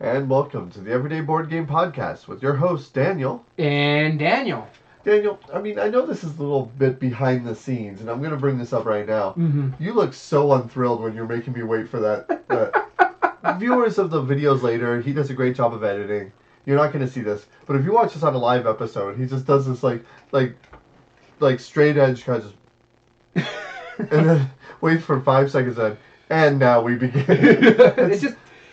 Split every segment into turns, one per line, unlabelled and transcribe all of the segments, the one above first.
And welcome to the Everyday Board Game Podcast with your host, Daniel.
And Daniel.
Daniel, I know this is a little bit behind the scenes, and I'm going to bring this up right now.
Mm-hmm.
You look so unthrilled when you're making me wait for that. Viewers of the videos later, he does a great job of editing. You're not going to see this, but if you watch this on a live episode, he just does this like straight edge kind of just, and then waits for 5 seconds then, and now we begin.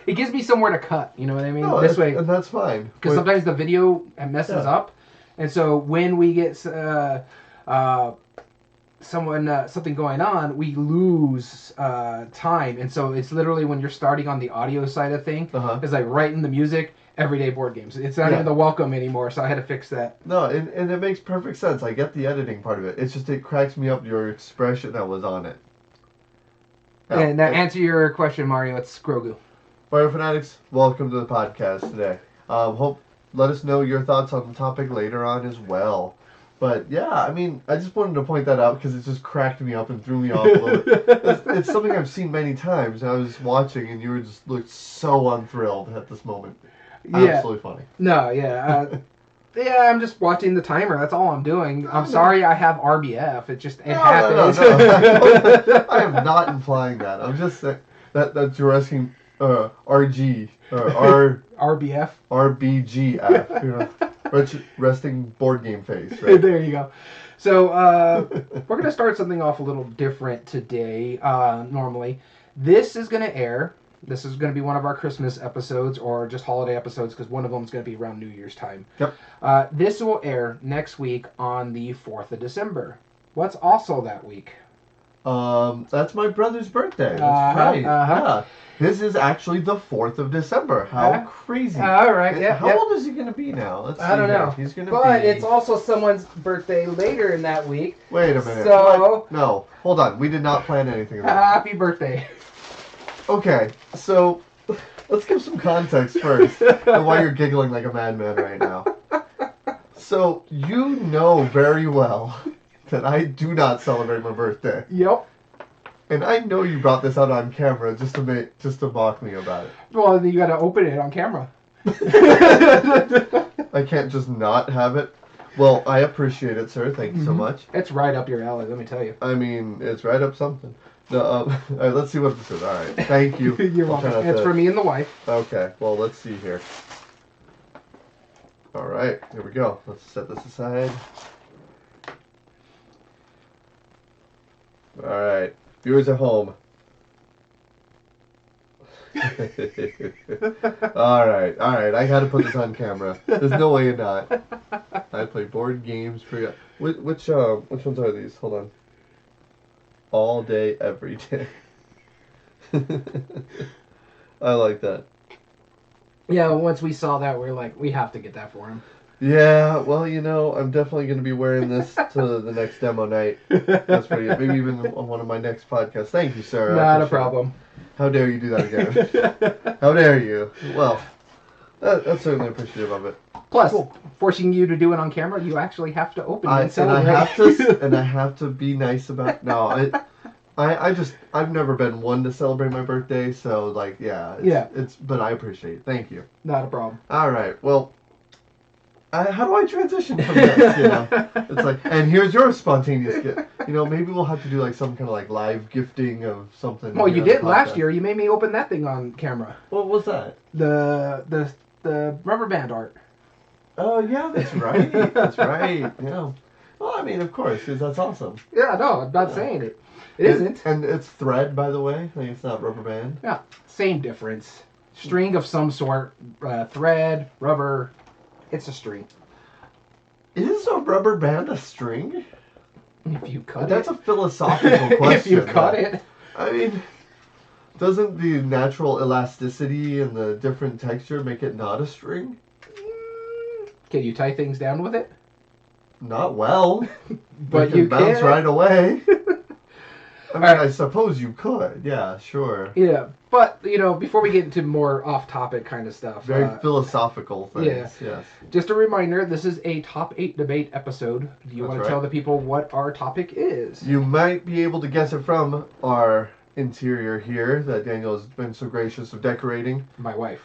It gives me somewhere to cut, you know what I mean?
No,
this way.
And that's fine.
Because sometimes the video messes up, and so when we get something going on, we lose time, and so it's literally when you're starting on the audio side of thing, it's like right in the music, everyday board games. It's not even the welcome anymore, so I had to fix that.
No, and it makes perfect sense. I get the editing part of it. It's just it cracks me up your expression that was on it.
And to answer your question, Mario, it's Grogu.
Mario Fanatics, welcome to the podcast today. Let us know your thoughts on the topic later on as well. But yeah, I just wanted to point that out because it just cracked me up and threw me off a little bit. It's something I've seen many times. And I was watching and you looked so unthrilled at this moment. Absolutely funny.
No, yeah. I'm just watching the timer. That's all I'm doing. I'm sorry I have RBF. It happens.
No. I am not implying that. I'm just saying that you're asking RG or
RBF.
RBGF. You know, resting board game face. Right?
There you go. So we're going to start something off a little different today. Normally, this is going to air. This is going to be one of our Christmas episodes or just holiday episodes because one of them is going to be around New Year's time.
Yep.
This will air next week on the 4th of December. What's also that week?
That's my brother's birthday. That's right. Yeah. This is actually the 4th of December. How crazy.
All right. Yeah.
How old is he going to be now?
I don't know.
He's going to
But it's also someone's birthday later in that week.
Wait a minute.
So...
What? No. Hold on. We did not plan anything of that.
Happy birthday.
Okay. So, let's give some context first on why you're giggling like a madman right now. So, you know very well that I do not celebrate my birthday.
Yep.
And I know you brought this out on camera just to mock me about it.
Well, then you got to open it on camera.
I can't just not have it. Well, I appreciate it, sir. Thank you so much.
It's right up your alley, let me tell you.
It's right up something. No, all right, let's see what this is. All right, thank you.
You're welcome. It's for me and the wife.
Okay, well, let's see here. All right, here we go. Let's set this aside. All right, viewers at home. all right. I got to put this on camera. There's no way you're not. I play board games for you. Which ones are these? Hold on. All day, every day. I like that.
Yeah, once we saw that, we were like, we have to get that for him.
Yeah, well, I'm definitely going to be wearing this to the next demo night. That's for you. Maybe even on one of my next podcasts. Thank you, sir.
Not a problem.
How dare you do that again? How dare you? Well, that's certainly appreciative of it.
Plus, forcing you to do it on camera, you actually have to open it and celebrate.
And I have to be nice about. No, I've never been one to celebrate my birthday, so but I appreciate it. Thank you.
Not a problem.
All right, well, how do I transition from this? It's like, and here's your spontaneous gift. Maybe we'll have to do like some kind of like live gifting of something.
Well, you did last year. You made me open that thing on camera.
What was that?
The rubber band art.
Oh, yeah, that's right. That's right. Yeah. Well, of course, because that's awesome.
Yeah, no, I'm not saying it. It isn't.
And it's thread, by the way. It's not rubber band.
Yeah, same difference. String of some sort. Thread, rubber. It's a string.
Is a rubber band a string?
If you cut
That's a philosophical question.
If you cut it.
Doesn't the natural elasticity and the different texture make it not a string?
Can you tie things down with it?
Not well.
But you
bounce
can.
right away.
Right.
I suppose you could. Yeah, sure.
Yeah, but, before we get into more off-topic kind of stuff.
Very philosophical things, yes.
Just a reminder, this is a Top 8 debate episode. Do you want to tell the people what our topic is?
You might be able to guess it from our interior here that Daniel has been so gracious of decorating.
My wife.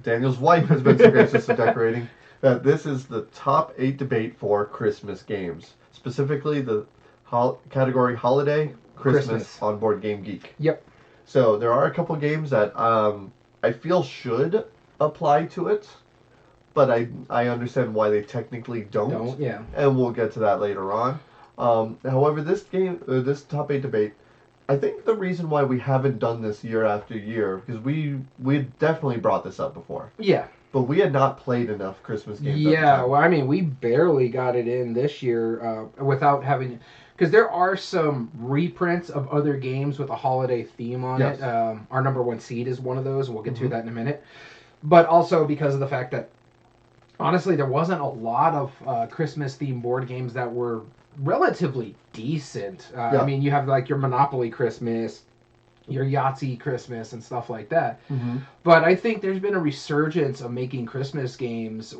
Daniel's wife has been so gracious to decorating that this is the top 8 debate for Christmas games. Specifically, the category Holiday, Christmas on Board Game Geek.
Yep.
So there are a couple games that I feel should apply to it, but I understand why they technically don't.
Yeah.
And we'll get to that later on. However, this top 8 debate, I think the reason why we haven't done this year after year, because we definitely brought this up before.
Yeah.
But we had not played enough Christmas games.
Yeah, well, I mean, we barely got it in this year without having, because there are some reprints of other games with a holiday theme on it. Our number one seed is one of those, and we'll get to that in a minute. But also because of the fact that, honestly, there wasn't a lot of Christmas-themed board games that were relatively decent. I mean, you have like your Monopoly Christmas, your Yahtzee Christmas, and stuff like that. But I think there's been a resurgence of making Christmas games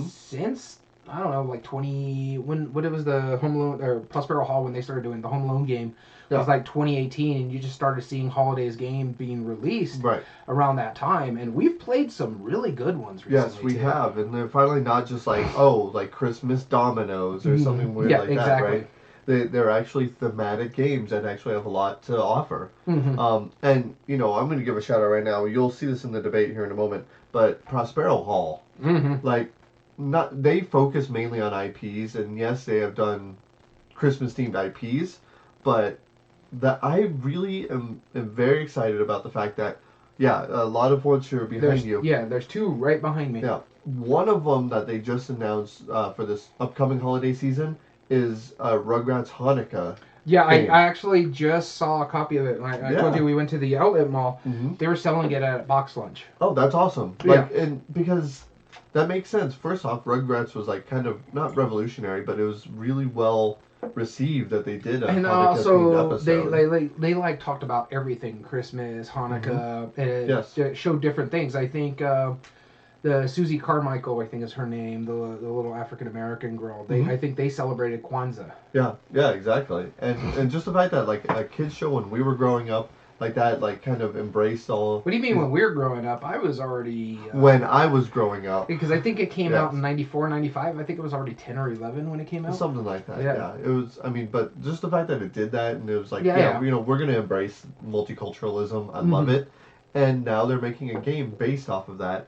since, I don't know, like when it was the Home Alone or Prospero Hall when they started doing the Home Alone game. It was like 2018, and you just started seeing Holidays game being released around that time, and we've played some really good ones recently.
Yes, we have, and they're finally not just like, like Christmas dominoes or something weird like that, right? They're actually thematic games that actually have a lot to offer. And, I'm going to give a shout out right now. You'll see this in the debate here in a moment, but Prospero Hall, they focus mainly on IPs, and yes, they have done Christmas-themed IPs, but that I really am very excited about the fact that, a lot of ones here behind you.
Yeah, there's two right behind me.
Yeah, one of them that they just announced for this upcoming holiday season is Rugrats Hanukkah.
Yeah, I actually just saw a copy of it. I told you we went to the outlet mall. They were selling it at Box Lunch.
Oh, that's awesome. And because that makes sense. First off, Rugrats was like kind of not revolutionary, but it was really well received that they did a Hanukkah episode.
They like talked about everything, Christmas, Hanukkah, and showed different things. I think the Susie Carmichael, I think is her name, the little African American girl. I think they celebrated Kwanzaa.
Yeah, exactly. And just the fact that like a kids show when we were growing up, like that, like kind of embraced all.
What do you mean when we were growing up? I was already.
When I was growing up.
Because I think it came out in 94, 95. I think it was already 10 or 11 when it came out.
Something like that. Yeah. It was. I mean, but just the fact that it did that, and it was like, we're gonna embrace multiculturalism. I love it. And now they're making a game based off of that,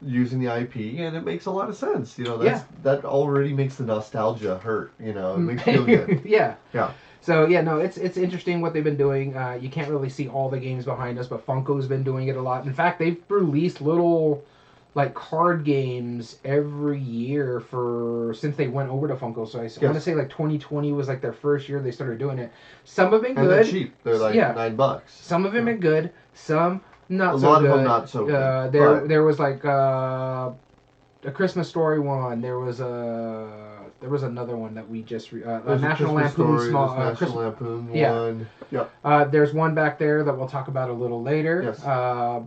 using the IP, and it makes a lot of sense. That already makes the nostalgia hurt. It makes you feel good.
Yeah. So it's interesting what they've been doing. You can't really see all the games behind us, but Funko's been doing it a lot. In fact, they've released little like card games every year since they went over to Funko. So I want to say like 2020 was like their first year they started doing it. Some have been good.
And they're cheap. They're like $9.
Some of them are good. Some not
so good. A
lot
of them not so good.
There was like a Christmas Story one. There was another one that we just National Lampoon
National Lampoon one.
There's one back there that we'll talk about a little later.
Yes.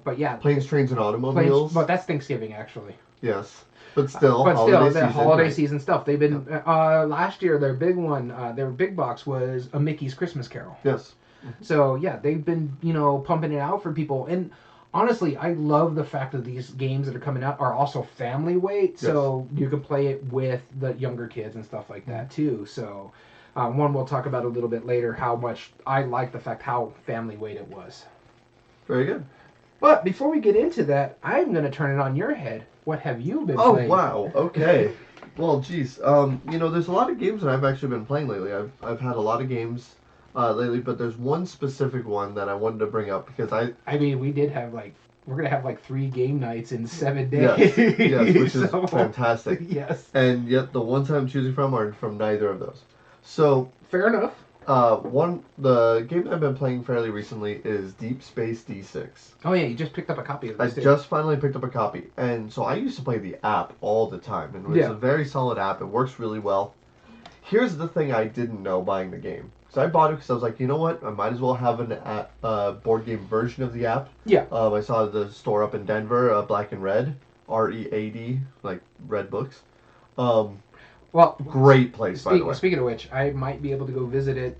But yeah.
Planes, Trains, and Automobiles.
But that's Thanksgiving actually.
Yes. But still,
the holiday season stuff. They've been last year. Their big one, their big box was A Mickey's Christmas Carol.
Yes.
So they've been pumping it out for people, and honestly, I love the fact that these games that are coming out are also family weight, so you can play it with the younger kids and stuff like that too. So one we'll talk about a little bit later, how much I like the fact how family weight it was.
Very good.
But before we get into that, I'm going to turn it on your head. What have you been playing?
Oh, wow. Okay. Well, geez. There's a lot of games that I've actually been playing lately. I've had a lot of games lately, but there's one specific one that I wanted to bring up because
we did have we're going to have 3 game nights in 7 days.
Yes, which is fantastic.
Yes.
And yet the ones I'm choosing from are from neither of those. So
fair enough.
The game that I've been playing fairly recently is Deep Space D6.
Oh yeah, you just picked up a copy of this.
I just finally picked up a copy, and so I used to play the app all the time, and it's a very solid app. It works really well. Here's the thing I didn't know buying the game. So I bought it because I was like, you know what? I might as well have an board game version of the app.
Yeah.
I saw the store up in Denver, Black and Red, READ, like Red Books.
Well,
great place, by the way.
Speaking of which, I might be able to go visit it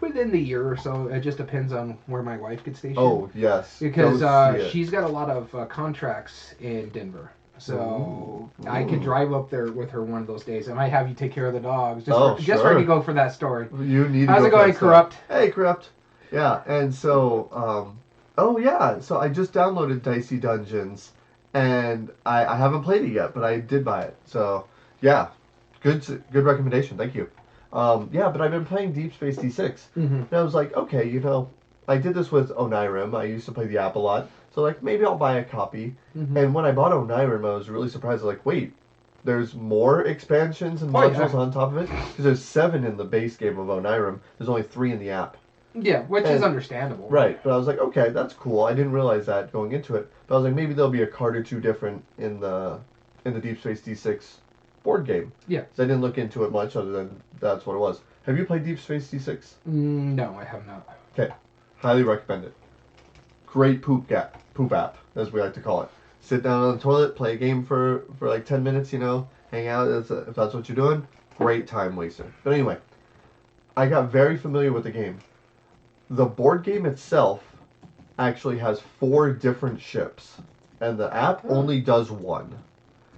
within the year or so. It just depends on where my wife gets stationed.
Oh, yes.
Because
Go see it.
she's got a lot of contracts in Denver. So
Ooh.
I could drive up there with her one of those days. I might have you take care of the dogs. Just
sure.
ready to go for that story.
You need to
How's
go
it going,
for that
Corrupt?
stuff. Hey, Corrupt. Yeah, and so, oh yeah, so I just downloaded Dicey Dungeons, and I haven't played it yet, but I did buy it. So, yeah, good recommendation. Thank you. Yeah, but I've been playing Deep Space D6, and I was like, okay, I did this with Onirim. I used to play the app a lot, so like maybe I'll buy a copy. And when I bought Onirim, I was really surprised. Like, wait, there's more expansions and modules on top of it? Because there's 7 in the base game of Onirim. There's only 3 in the app.
Yeah, which is understandable.
Right, but I was like, okay, that's cool. I didn't realize that going into it. But I was like, maybe there'll be a card or two different in the Deep Space D6 board game.
Yeah.
So I didn't look into it much other than that's what it was. Have you played Deep Space D6?
No, I have not.
Okay, highly recommend it. Great poop app, as we like to call it. Sit down on the toilet, play a game for like 10 minutes, hang out. If that's what you're doing, great time waster. But anyway, I got very familiar with the game. The board game itself actually has 4 different ships, and the app only does 1.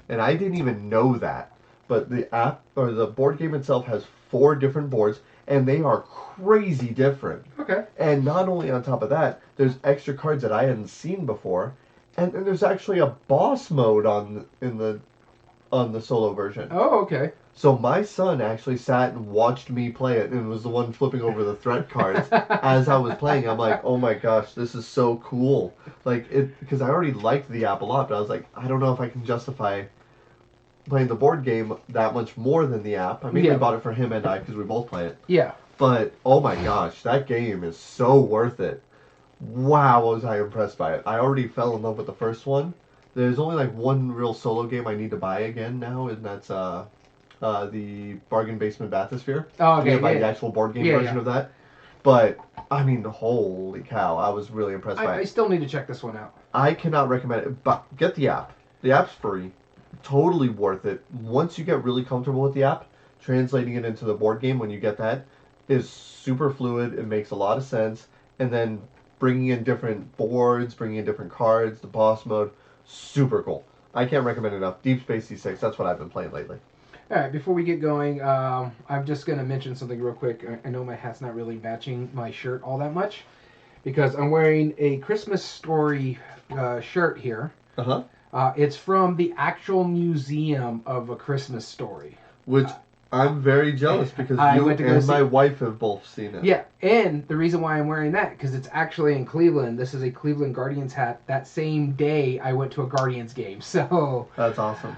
And I didn't even know that. But the app, or the board game itself, has 4 different boards, and they are crazy different.
Okay.
And not only on top of that, there's extra cards that I hadn't seen before, and there's actually a boss mode on the solo version.
Oh, okay.
So my son actually sat and watched me play it and was the one flipping over the threat cards as I was playing. I'm like, oh my gosh, this is so cool. Like, because I already liked the app a lot, but I was like, I don't know if I can justify playing the board game that much more than the app. I mean, we bought it for him and I because we both play it.
Yeah.
But, oh my gosh, that game is so worth it. Wow, was I impressed by it. I already fell in love with the first one. There's only like one real solo game I need to buy again now, and that's the Bargain Basement Bathysphere.
Oh, okay.
Buy the actual board game version of that. But, I mean, holy cow, I was really impressed by it.
I still need to check this one out.
I cannot recommend it, but get the app. The app's free. Totally worth it. Once you get really comfortable with the app, translating it into the board game when you get that is super fluid. It makes a lot of sense. And then bringing in different boards, bringing in different cards, the boss mode, super cool. I can't recommend it enough. Deep Space D6, that's what I've been playing lately.
All right, before we get going, I'm just going to mention something real quick. I know my hat's not really matching my shirt all that much because I'm wearing a Christmas Story shirt here.
Uh-huh.
It's from the actual museum of A Christmas Story.
Which I'm very jealous because you and my wife have both seen it.
Yeah, and the reason why I'm wearing that, because it's actually in Cleveland. This is a Cleveland Guardians hat. That same day, I went to a Guardians game, so...
That's awesome.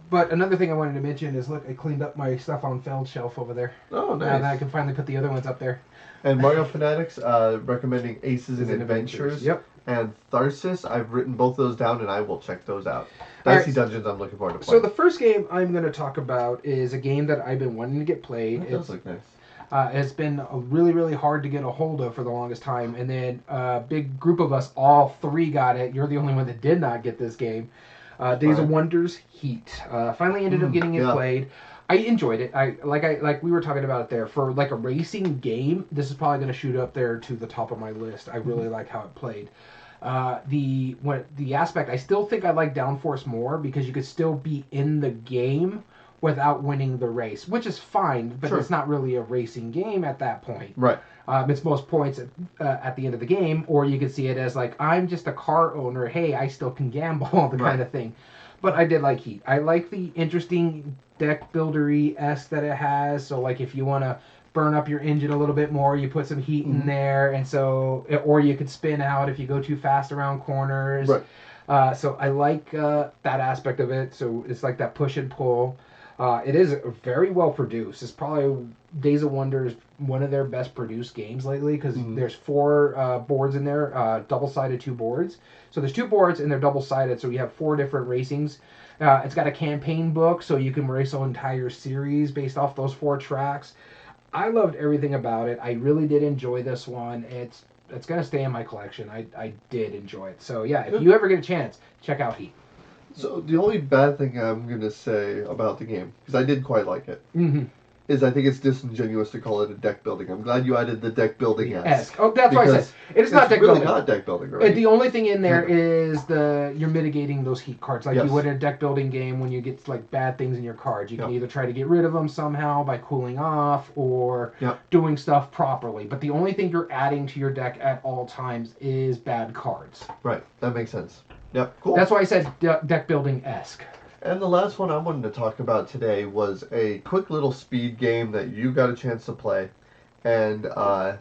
But another thing I wanted to mention is, look, I cleaned up my stuff on Feld shelf over there.
Oh, nice.
Now that I can finally put the other ones up there.
And Mario Fanatics, recommending Aces and Adventures.
Yep.
And Tharsis, I've written both those down, and I will check those out. Dicey Dungeons, I'm looking forward to playing.
So the first game I'm going to talk about is a game that I've been wanting to get played.
That does look nice.
It's been really, really hard to get a hold of for the longest time, and then a big group of us, all 3 got it. You're the only one that did not get this game. Days of Wonders Heat. Finally ended up getting it played. I enjoyed it. Like we were talking about it there. For like a racing game, this is probably going to shoot up there to the top of my list. I really like how it played. The aspect, I still think I like Downforce more because you could still be in the game without winning the race, which is fine, but it's not really a racing game at that point.
Right.
It's most points at the end of the game, or you could see it as like, I'm just a car owner, hey, I still can gamble, the kind of thing. But I did like Heat. I like the interesting deck buildery-esque that it has, so like if you want to burn up your engine a little bit more, you put some heat in there, and so, or you could spin out if you go too fast around corners. Right. So I like that aspect of it, so it's like that push and pull. It is very well produced. It's probably Days of Wonders, one of their best produced games lately, because there's 4 boards in there, double-sided 2 boards. So there's 2 boards and they're double-sided, so you have 4 different racings. It's got a campaign book, so you can race an entire series based off those 4 tracks. I loved everything about it. I really did enjoy this one. It's going to stay in my collection. I did enjoy it. So yeah, if you ever get a chance, check out Heat.
So the only bad thing I'm going to say about the game, because I did quite like it, is I think it's disingenuous to call it a deck building. I'm glad you added the deck building
esque. Oh, that's why I said it's not deck
really
building.
Not deck building, right?
The only thing in there is you're mitigating those heat cards, like
Yes.
you would in a deck building game when you get like bad things in your cards. You can
Yep.
either try to get rid of them somehow by cooling off or
Yep.
doing stuff properly. But the only thing you're adding to your deck at all times is bad cards.
Right. That makes sense. Yep. Cool.
That's why I said deck building esque.
And the last one I wanted to talk about today was a quick little speed game that you got a chance to play. And that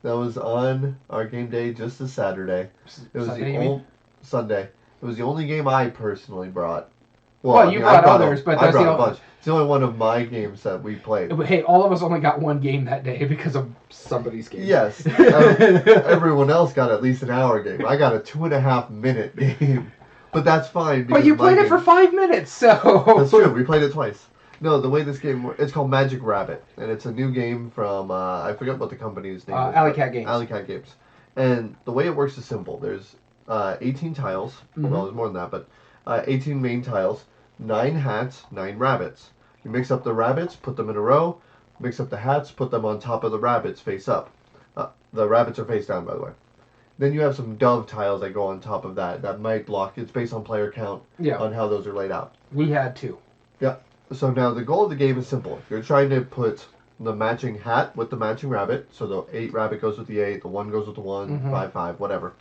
was on our game day just this Saturday. It was
Sunday,
Sunday. It was the only game I personally brought.
Well, you brought others, but
I brought a bunch. It's the only one of my games that we played.
Hey, all of us only got one game that day because of somebody's game.
Yes. Everyone else got at least an hour game. I got a 2.5 minute game. But that's fine.
But you played it for 5 minutes, so...
That's true. We played it twice. No, the way this game works, it's called Magic Rabbit. And it's a new game from, I forget what the company's name is.
Alley Cat Games.
Alley Cat Games. And the way it works is simple. There's 18 tiles.
Mm-hmm.
Well, there's more than that, but 18 main tiles. 9 hats, 9 rabbits. You mix up the rabbits, put them in a row. Mix up the hats, put them on top of the rabbits face up. The rabbits are face down, by the way. Then you have some dove tiles that go on top of that might block. It's based on player count on how those are laid out.
We had 2.
Yeah. So now the goal of the game is simple. You're trying to put the matching hat with the matching rabbit. So the 8 rabbit goes with the 8, the 1 goes with the 1, 5, 5, whatever.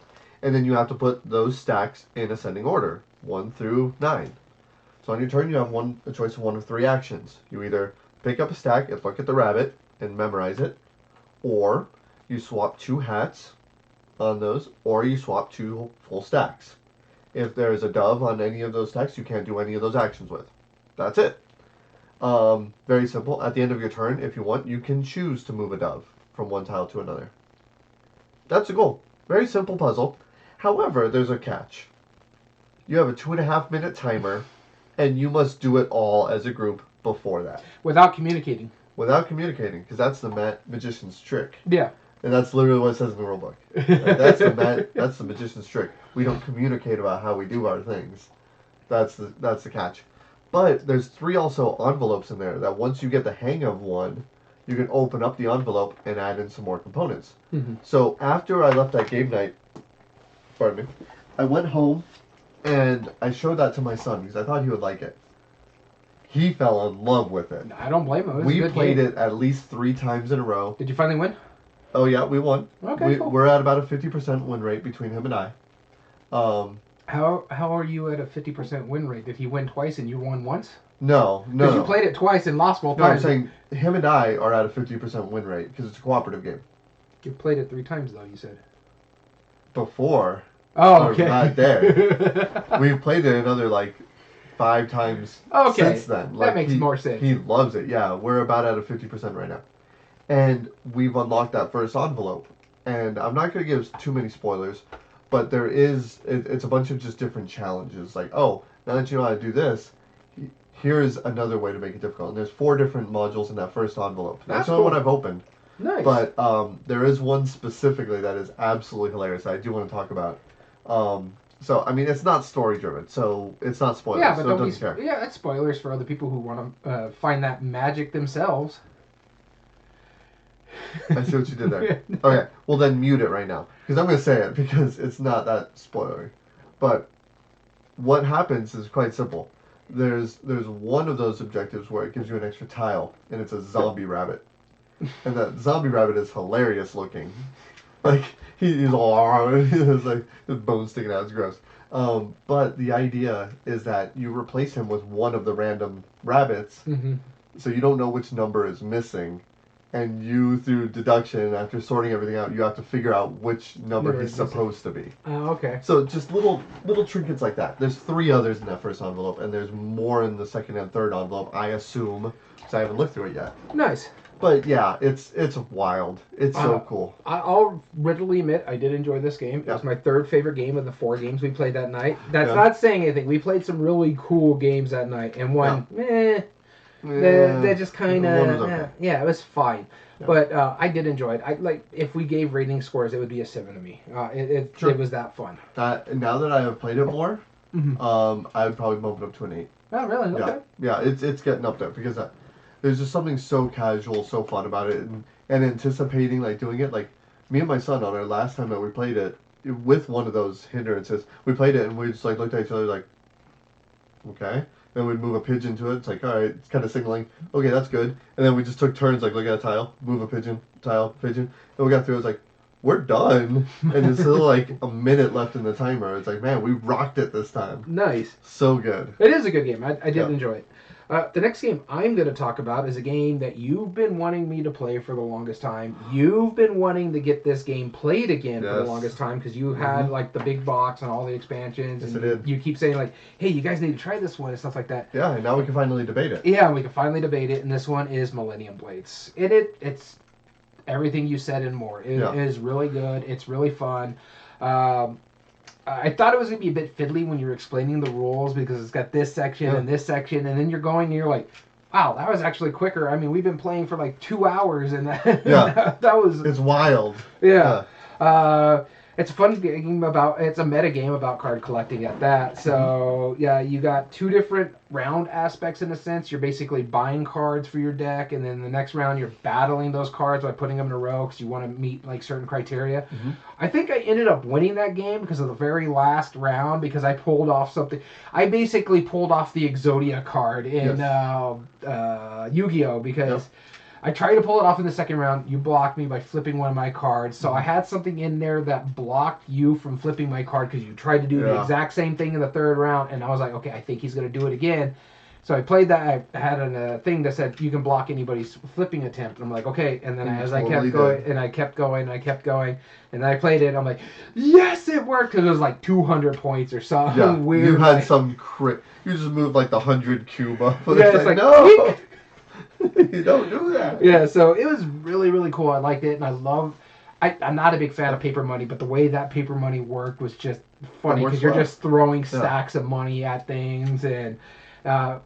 And then you have to put those stacks in ascending order, 1 through 9. So on your turn, you have a choice of 1 of 3 actions. You either pick up a stack and look at the rabbit and memorize it, or you swap 2 hats on those, or you swap 2 full stacks. If there's a dove on any of those stacks, you can't do any of those actions with. That's it. Very simple. At the end of your turn, if you want, you can choose to move a dove from one tile to another. That's the goal. Very simple puzzle. However, there's a catch. You have a 2.5 minute timer, and you must do it all as a group before that.
Without communicating.
Without communicating, because that's the magician's trick.
Yeah.
And that's literally what it says in the rule book. That's the magician's trick. We don't communicate about how we do our things. That's the catch. But there's 3 also envelopes in there that once you get the hang of one, you can open up the envelope and add in some more components.
Mm-hmm.
So after I left that game night, pardon me, I went home and I showed that to my son because I thought he would like it. He fell in love with it.
I don't blame him.
We played it at least 3 times in a row.
Did you finally win?
Oh yeah, we won.
Okay, cool.
We're at about a 50% win rate between him and I.
How are you at a 50% win rate? Did he win twice and you won once?
No.
Because you played it twice and lost both times.
No, I'm saying him and I are at a 50% win rate because it's a cooperative game.
You played it 3 times though, you said.
Before.
Oh, okay.
Not there. We've played it another 5 times since then.
That makes more sense.
He loves it. Yeah, we're about at a 50% right now. And we've unlocked that first envelope. And I'm not going to give too many spoilers, but there is, it's a bunch of just different challenges. Like, oh, now that you know how to do this, here's another way to make it difficult. And there's 4 different modules in that first envelope. That's the only one I've opened.
Nice.
But there is one specifically that is absolutely hilarious that I do want to talk about. So, I mean, it's not story-driven, so it's not spoilers,
yeah, but
so it doesn't care.
Yeah, it's spoilers for other people who want to find that magic themselves.
I see what you did there. Okay, well then mute it right now. Because I'm going to say it because it's not that spoilery. But what happens is quite simple. There's one of those objectives where it gives you an extra tile, and it's a zombie rabbit. And that zombie rabbit is hilarious looking. Like, he's all, there's his bones sticking out, it's gross. But the idea is that you replace him with one of the random rabbits, so you don't know which number is missing. And you, through deduction, after sorting everything out, you have to figure out which number he's supposed to be.
Oh, okay.
So just little trinkets like that. There's 3 others in that first envelope, and there's more in the second and third envelope, I assume, because I haven't looked through it yet.
Nice.
But yeah, it's wild. It's so cool.
I'll readily admit I did enjoy this game. It was my 3rd favorite game of the 4 games we played that night. That's not saying anything. We played some really cool games that night, and one, they just kind of, yeah, it was fine. Yeah. But I did enjoy it. If we gave rating scores, it would be a 7 to me. It was that fun.
Now that I have played it more, I would probably bump it up to an 8.
Oh, really? Okay.
Yeah, it's getting up there because There's just something so casual, so fun about it, and anticipating like doing it. Like me and my son on our last time that we played it with one of those hindrances, we played it and we just like looked at each other like, okay. Then we'd move a pigeon to it. It's like, all right, it's kind of signaling, okay, that's good. And then we just took turns, like, look at a tile, move a pigeon, tile, pigeon. And we got through. It was like, we're done. And there's still like a minute left in the timer. It's like, man, we rocked it this time.
Nice.
So good.
It is a good game. I did enjoy it. The next game I'm going to talk about is a game that you've been wanting me to play for the longest time. You've been wanting to get this game played again for the longest time because you had like the big box and all the expansions.
Yes,
and
I did.
You keep saying like, hey, you guys need to try this one and stuff like that.
Yeah, and now we can finally debate it.
Yeah, we can finally debate it. And this one is Millennium Blades. It's everything you said and more. It is really good. It's really fun. I thought it was going to be a bit fiddly when you were explaining the rules because it's got this section and this section, and then you're going and you're like, wow, that was actually quicker. I mean, we've been playing for like 2 hours, and that was...
It's wild.
Yeah. It's a fun game it's a meta game about card collecting at that. So, yeah, you got 2 different round aspects in a sense. You're basically buying cards for your deck, and then the next round you're battling those cards by putting them in a row because you want to meet like certain criteria.
Mm-hmm.
I think I ended up winning that game because of the very last round because I pulled off something. I basically pulled off the Exodia card in Yu-Gi-Oh! Because... I tried to pull it off in the second round. You blocked me by flipping one of my cards. So I had something in there that blocked you from flipping my card because you tried to do the exact same thing in the third round. And I was like, okay, I think he's going to do it again. So I played that. I had a thing that said you can block anybody's flipping attempt. And I'm like, okay. And then I kept going, and I kept going, and I kept going. And then I played it. And I'm like, yes, it worked. Because it was like 200 points or something weird.
You had some crit. You just moved like the 100 cube up.
Yeah, it's like
no. You don't do that.
Yeah, so it was really, really cool. I liked it, and I'm not a big fan of paper money, but the way that paper money worked was just funny because you're just throwing stacks of money at things and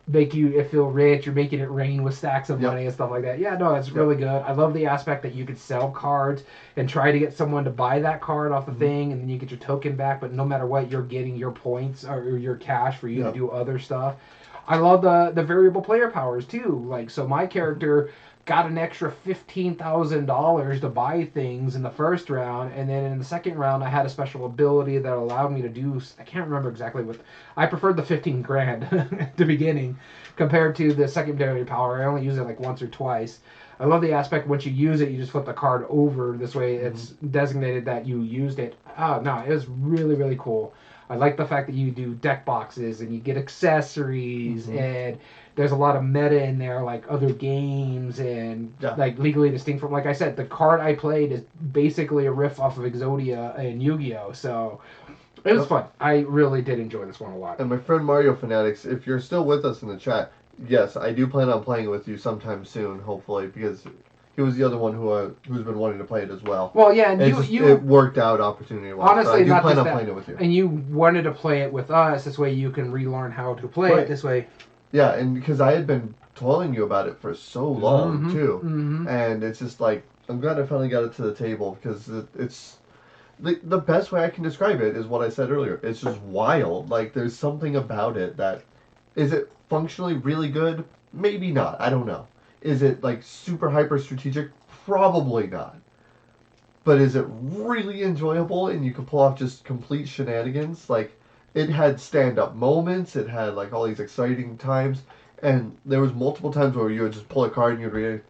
make you feel rich. You're making it rain with stacks of money and stuff like that. Yeah, no, it's really good. I love the aspect that you could sell cards and try to get someone to buy that card off the thing, and then you get your token back, but no matter what, you're getting your points or your cash for you to do other stuff. I love the variable player powers too. Like, so my character got an extra $15,000 to buy things in the first round, and then in the second round I had a special ability that allowed me to do. I can't remember exactly what. I preferred the 15 grand at the beginning compared to the secondary power. I only used it like once or twice. I love the aspect once you use it, you just flip the card over. This way, it's designated that you used it. Oh no, it was really, really cool. I like the fact that you do deck boxes and you get accessories and there's a lot of meta in there, like other games and like legally distinct from, like I said, the card I played is basically a riff off of Exodia and Yu-Gi-Oh! So it was fun. I really did enjoy this one a lot.
And my friend Mario Fanatics, if you're still with us in the chat, yes, I do plan on playing it with you sometime soon, hopefully, because he was the other one who's been wanting to play it as well.
Well, yeah, and
it worked out opportunity-wise.
Honestly,
so I do
not
plan
just
on
that.
playing it with you.
And you wanted to play it with us. This way you can relearn how to play it. This way.
Yeah, and because I had been telling you about it for so long, too. And it's just like, I'm glad I finally got it to the table because it's... The best way I can describe it is what I said earlier. It's just wild. Like, there's something about it that... Is it functionally really good? Maybe not. I don't know. Is it, like, super hyper strategic? Probably not. But is it really enjoyable and you can pull off just complete shenanigans? Like, it had stand-up moments. It had, like, all these exciting times. And there was multiple times where you would just pull a card and you'd read it.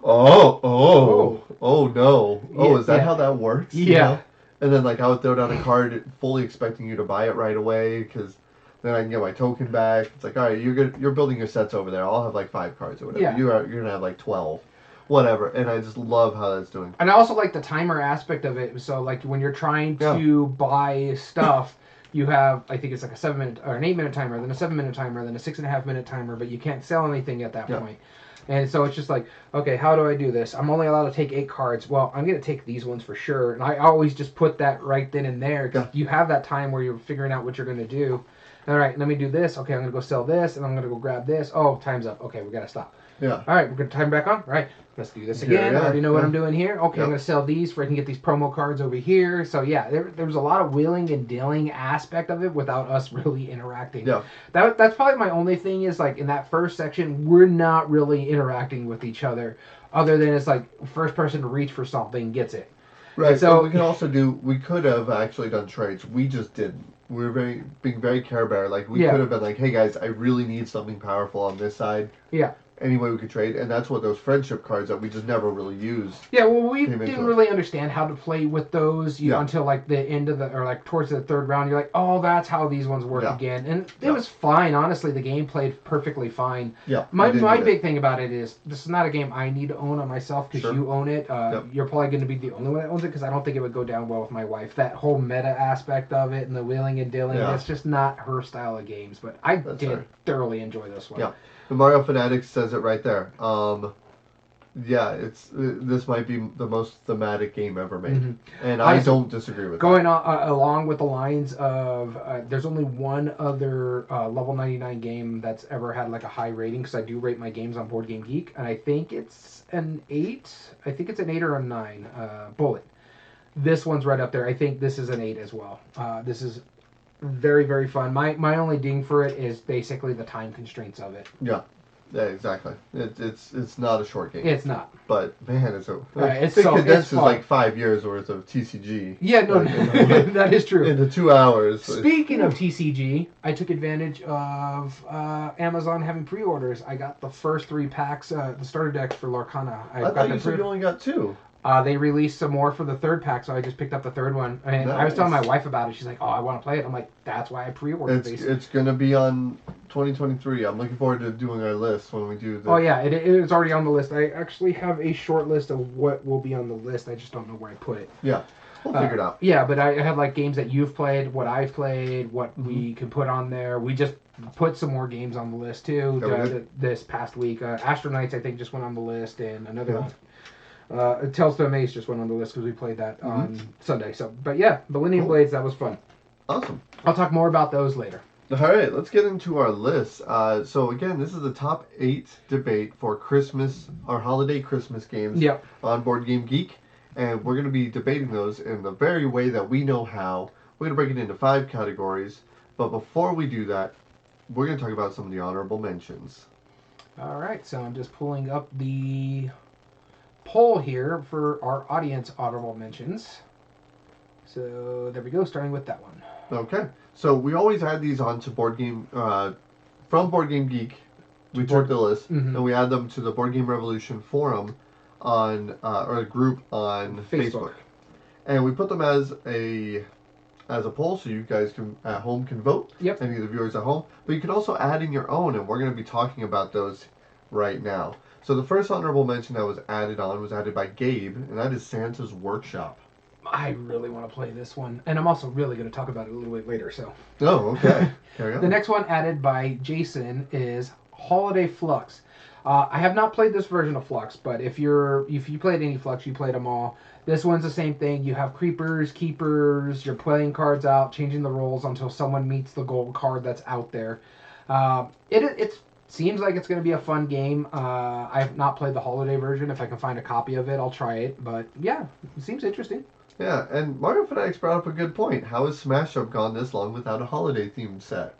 Oh no. Oh, is that how that works?
Yeah.
You know? And then, like, I would throw down a card fully expecting you to buy it right away because then I can get my token back. It's like, all right, you're building your sets over there. I'll have, like, 5 cards or whatever.
Yeah.
You're going to have, like, 12. Whatever. And I just love how that's doing.
And I also like the timer aspect of it. So, like, when you're trying to buy stuff, you have, I think it's like a 7-minute or an 8-minute timer, then a 7-minute timer, then a 6.5-minute timer, but you can't sell anything at that point. And so it's just like, okay, how do I do this? I'm only allowed to take 8 cards. Well, I'm going to take these ones for sure. And I always just put that right then and there. Because you have that time where you're figuring out what you're going to do. All right, let me do this. Okay, I'm going to go sell this, and I'm going to go grab this. Oh, time's up. Okay, we got to stop.
Yeah.
All right, we're going to time back on. All right, let's do this
Here,
again. I already know what
yeah.
I'm doing here. Okay, I'm going to sell these so I can get these promo cards over here. So yeah, there was a lot of wheeling and dealing aspect of it without us really interacting.
Yeah.
That's probably my only thing is like in that first section, we're not really interacting with each other, other than it's like first person to reach for something gets it.
Right.
And so
we could have actually done trades. We just didn't. We were being very Care Bear. Like we
Yeah.
could have been like, hey guys, I really need something powerful on this side.
Yeah.
Any way we could trade, and that's what those friendship cards that we just never really used.
Yeah, well, we
came into
didn't
it.
really understand how to play with those until like the end of the or like towards the third round. You're like, oh, that's how these ones work again, and it was fine. Honestly, the game played perfectly fine.
Yeah.
My big thing about it is this is not a game I need to own on myself because you own it. You're probably going to be the only one that owns it because I don't think it would go down well with my wife. That whole meta aspect of it and the wheeling and dealing, that's just not her style of games. But I did thoroughly enjoy this one.
Yeah. The Mario Fanatics says it right there. This might be the most thematic game ever made, and I don't disagree with
going along with the lines of there's only one other level 99 game that's ever had like a high rating because I do rate my games on Board Game Geek, and I think it's an 8. I think it's an 8 or a 9. Bullet. This one's right up there. I think this is an 8 as well. This is very, very fun. My only ding for it is basically the time constraints of it.
Yeah, exactly. It's not a short game.
It's not.
But man, it's
condenses
like 5 years worth of TCG.
Yeah, no, that is true.
Into 2 hours.
Speaking of TCG, I took advantage of Amazon having pre-orders. I got the first 3 packs, the starter decks for Lorcana.
I thought you said you only got 2.
They released some more for the 3rd pack, so I just picked up the 3rd one. And I was telling my wife about it. She's like, "Oh, I want to play it." I'm like, "That's why I pre-ordered it."
It's going to be on 2023. I'm looking forward to doing our list when we do the...
Oh, yeah, it's already on the list. I actually have a short list of what will be on the list. I just don't know where I put it.
Yeah, we'll figure it out.
Yeah, but I have like games that you've played, what I've played, what we can put on there. We just put some more games on the list, too, this past week. Astro Knights, I think, just went on the list, and another one. Tales to Amaze just went on the list because we played that on Sunday. So, but yeah, Millennium Blades, that was fun.
Awesome.
I'll talk more about those later.
All right, let's get into our list. So again, this is the top 8 debate for Christmas, our holiday Christmas games on Board Game Geek, and we're going to be debating those in the very way that we know how. We're going to break it into 5 categories, but before we do that, we're going to talk about some of the honorable mentions.
All right, so I'm just pulling up the poll here for our audience honorable mentions. So there we go, starting with that one.
Okay, so we always add these onto Board Game from Board Game Geek. We took the list and we add them to the Board Game Revolution forum on or a group on Facebook, and we put them as a poll so you guys can at home can vote.
Yep.
Any of the viewers at home, but you can also add in your own, and we're going to be talking about those right now. So the first honorable mention that was added by Gabe, and that is Santa's Workshop.
I really want to play this one, and I'm also really going to talk about it a little bit later. So.
Oh, okay. Carry on.
The next one added by Jason is Holiday Flux. I have not played this version of Flux, but if you played any Flux, you played them all. This one's the same thing. You have creepers, keepers. You're playing cards out, changing the rolls until someone meets the gold card that's out there. It seems like it's going to be a fun game. I have not played the holiday version. If I can find a copy of it, I'll try it. But yeah, it seems interesting.
Yeah, and Mario Fanatics brought up a good point. How has Smash Up gone this long without a holiday-themed set?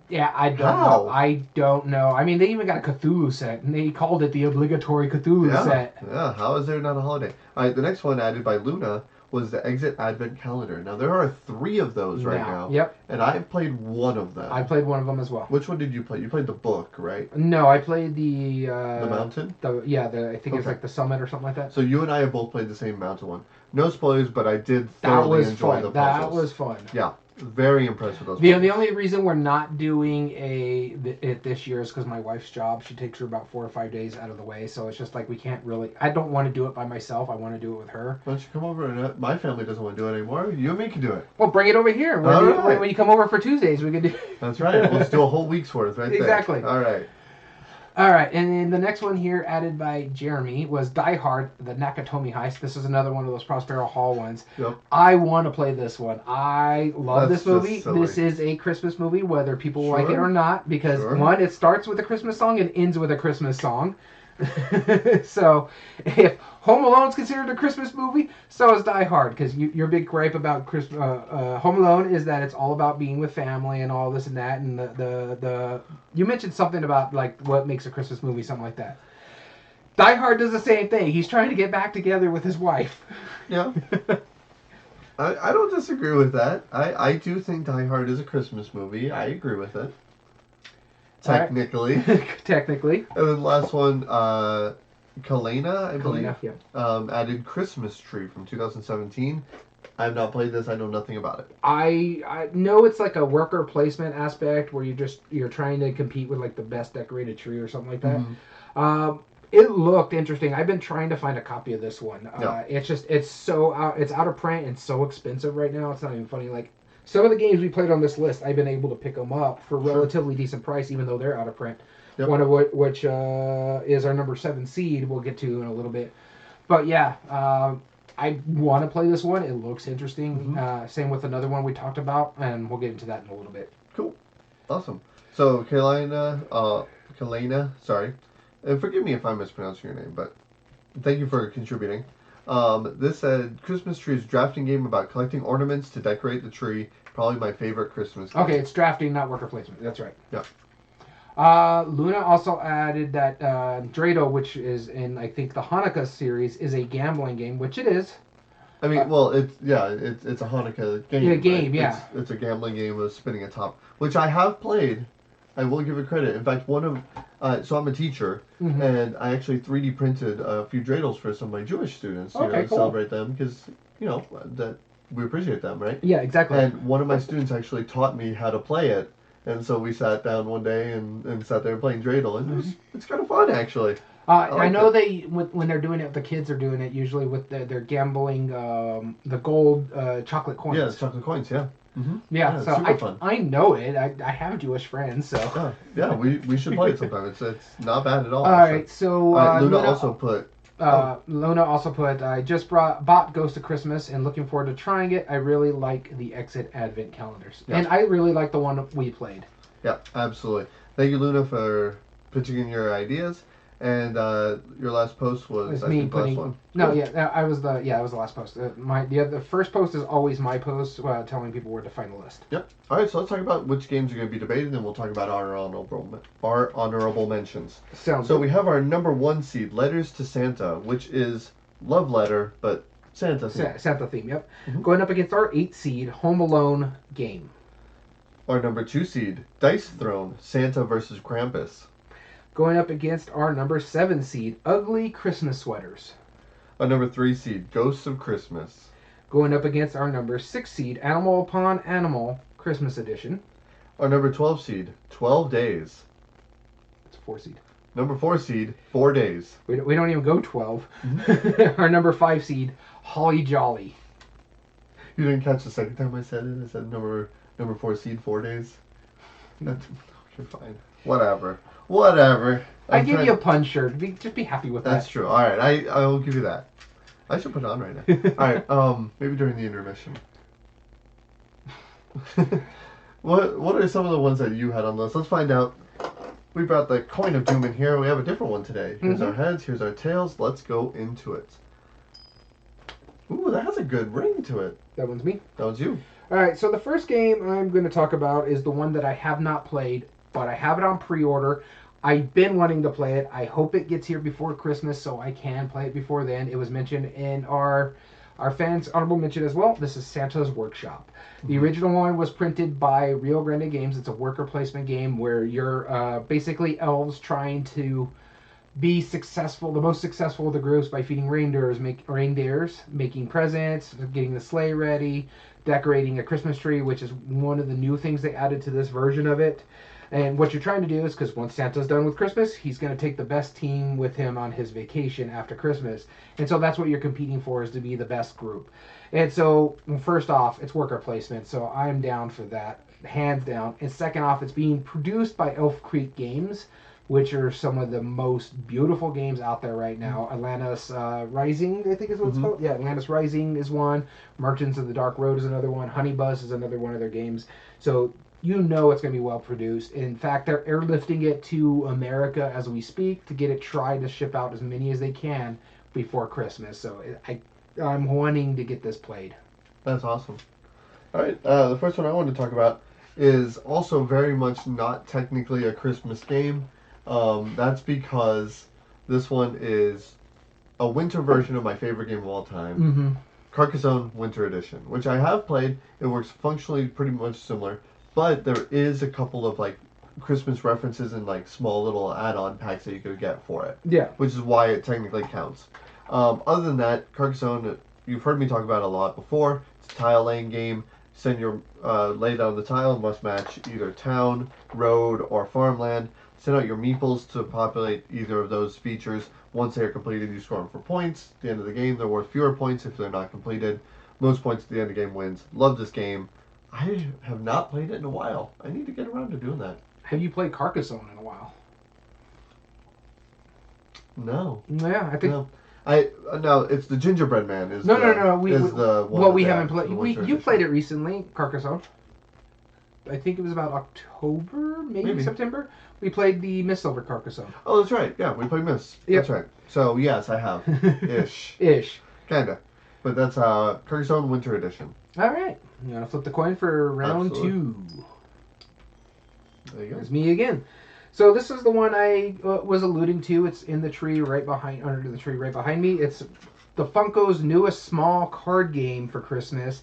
Yeah, I don't know. I mean, they even got a Cthulhu set, and they called it the obligatory Cthulhu set.
Yeah, how is there not a holiday? All right, the next one added by Luna was the Exit Advent Calendar. Now, there are 3 of those right now.
Yep.
And I've played one of them.
I played one of them as well.
Which one did you play? You played the book, right?
No, I played the
mountain?
I think it's like the summit or something like that.
So you and I have both played the same mountain one. No spoilers, but I did thoroughly enjoy the puzzles.
That was fun.
Yeah. Very impressed with those.
The only reason we're not doing it this year is because my wife's job. She takes her about 4 or 5 days out of the way, so it's just like we can't really. I don't want to do it by myself. I want to do it with her.
Why don't you come over and my family doesn't want to do it anymore. You and me can do it.
Well, bring it over here. When you come over for Tuesdays, we can do.
That's right. Let's do a whole week's worth right there.
Exactly.
All right.
All right, and then the next one here added by Jeremy was Die Hard, the Nakatomi Heist. This is another one of those Prospero Hall ones.
Yep.
I want to play this one. I love
That's
this movie.
just silly.
This is a Christmas movie, whether people like it
Sure.
or not, because
Sure.
one, it starts with a Christmas song and ends with a Christmas song. So, if Home Alone is considered a Christmas movie, so is Die Hard. Because your big gripe about Home Alone is that it's all about being with family and all this and that. And the you mentioned something about like what makes a Christmas movie, something like that. Die Hard does the same thing. He's trying to get back together with his wife.
Yeah. I don't disagree with that. I do think Die Hard is a Christmas movie. I agree with it. Technically.
Technically.
And then last one, Kalena, I believe.
Kalena, yeah.
Added Christmas Tree from 2017. I have not played this. I know nothing about it.
I know it's like a worker placement aspect where you're trying to compete with like the best decorated tree or something like that.
Mm-hmm.
It looked interesting. I've been trying to find a copy of this one.
Yeah.
It's out of print and so expensive right now. It's not even funny. Like some of the games we played on this list, I've been able to pick them up for relatively decent price, even though they're out of print.
Yep.
One of which is our number 7 seed. We'll get to in a little bit. But yeah, I want to play this one. It looks interesting.
Mm-hmm.
Same with another one we talked about, and we'll get into that in a little bit.
Cool. Awesome. So, Kalena, sorry. And forgive me if I'm mispronouncing your name, but thank you for contributing. This said, Christmas Tree is a drafting game about collecting ornaments to decorate the tree. Probably my favorite Christmas game.
Okay, it's drafting, not worker placement. That's right.
Yeah.
Luna also added that Drado, which is in, I think, the Hanukkah series, is a gambling game, which it is.
I mean, well, it's a Hanukkah game.
Yeah, game,
right?
yeah.
It's a gambling game of spinning a top, which I have played. I will give it credit. In fact, so I'm a teacher,
Mm-hmm.
and I actually 3D printed a few dreidels for some of my Jewish students,
Okay,
to
cool.
celebrate them, because, that we appreciate them, right?
Yeah, exactly.
And one of my students actually taught me how to play it, and so we sat down one day and sat there playing dreidel, and it's kind of fun, actually.
I know when they're doing it, the kids are doing it usually with they're gambling the gold chocolate coins.
Yeah, it's chocolate coins, yeah. Mm-hmm.
Yeah,
it's
so
super fun.
I know it. I have Jewish friends, so.
Yeah, we should play it sometime. It's not bad at all.
All right, so
Luna also put.
Luna also put. I just bought Ghost of Christmas and looking forward to trying it. I really like the Exit Advent calendars, and I really like the one we played.
Yeah, absolutely. Thank you, Luna, for pitching in your ideas. And your last post was I think the last one.
No,
Cool.
yeah, I was the last post. The first post is always my post, telling people where to find the list.
Yep. All right, so let's talk about which games are going to be debated, and then we'll talk about our honorable mentions.
Sounds
So
good.
we have our number 1 seed, Letters to Santa, which is love letter, but Santa theme.
Santa theme. Yep.
Mm-hmm.
Going up against our 8 seed, Home Alone game.
Our number 2 seed, Dice Throne, Santa versus Krampus.
Going up against our number 7 seed, Ugly Christmas Sweaters.
Our number 3 seed, Ghosts of Christmas.
Going up against our number 6 seed, Animal Upon Animal Christmas Edition.
Our number 12 seed, 12 Days.
It's a 4 seed.
Number 4 seed, 4 Days.
We don't even go 12. Our number 5 seed, Holly Jolly.
You didn't catch the second time I said it? I said number 4 seed, 4 days. You're fine. Whatever.
I give you a pun shirt. Just be happy with that.
That's true. All right, I will give you that. I should put it on right now. All right, maybe during the intermission. What are some of the ones that you had on the list? Let's find out. We brought the coin of doom in here. We have a different one today. Here's our heads. Here's our tails. Let's go into it. Ooh, that has a good ring to it.
That one's me.
That was you.
All right, so the first game I'm going to talk about is the one that I have not played, but I have it on pre-order. I've been wanting to play it. I hope it gets here before Christmas so I can play it before then. It was mentioned in our fans' honorable mention as well. This is Santa's Workshop. The original one was printed by Rio Grande Games. It's a worker placement game where you're basically elves trying to be successful, the most successful of the groups by feeding reindeers, making presents, getting the sleigh ready, decorating a Christmas tree, which is one of the new things they added to this version of it. And what you're trying to do is, because once Santa's done with Christmas, he's going to take the best team with him on his vacation after Christmas. And so that's what you're competing for, is to be the best group. And so, first off, it's worker placement, so I'm down for that, hands down. And second off, it's being produced by Elf Creek Games, which are some of the most beautiful games out there right now. Atlantis Rising, I think is what it's called. Yeah, Atlantis Rising is one. Merchants of the Dark Road is another one. Honey Buzz is another one of their games. So you know it's going to be well produced. In fact, they're airlifting it to America as we speak to get it tried to ship out as many as they can before Christmas. So I'm wanting to get this played.
That's awesome. All right, the first one I want to talk about is also very much not technically a Christmas game. That's because this one is a winter version of my favorite game of all time, Carcassonne Winter Edition, which I have played. It works functionally pretty much similar, but there is a couple of like Christmas references and like small little add-on packs that you could get for it.
Yeah.
Which is why it technically counts. Other than that, Carcassonne, you've heard me talk about it a lot before. It's a tile laying game. Send your lay down the tile and must match either town, road, or farmland. Send out your meeples to populate either of those features. Once they are completed, you score them for points. At the end of the game, they're worth fewer points if they're not completed. Most points at the end of the game wins. Love this game. I have not played it in a while. I need to get around to doing that.
Have you played Carcassonne in a while?
No.
Yeah, I think.
No. No, it's the Gingerbread Man.
No. We
one
haven't played. You played it recently, Carcassonne. I think it was about October, maybe September. We played the Miss Silver Carcassonne.
Oh, that's right. Yeah, we played Miss. Yep. That's right. So yes, I have. Ish. Kinda. But that's Carcassonne Winter Edition.
All right. I'm gonna flip the coin for round two.
There you go.
It's me again. So this is the one I was alluding to. It's in the tree right behind, under the tree right behind me. It's the Funko's newest small card game for Christmas.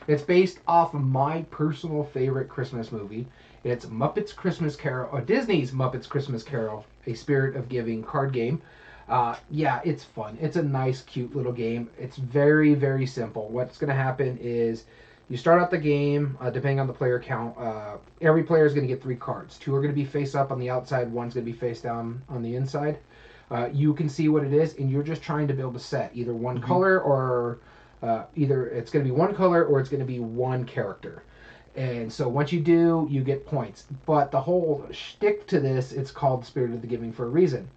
It's based off of my personal favorite Christmas movie. It's Muppets Christmas Carol, or Disney's Muppets Christmas Carol, a Spirit of Giving card game. Yeah, it's fun. It's a nice, cute little game. It's very, very simple. What's going to happen is you start out the game, depending on the player count, every player is going to get 3 cards. 2 are going to be face up on the outside, 1's going to be face down on the inside. You can see what it is, and you're just trying to build a set, either one color or either it's going to be one color or it's going to be one character. And so once you do, you get points. But the whole shtick to this, it's called Spirit of the Giving for a reason.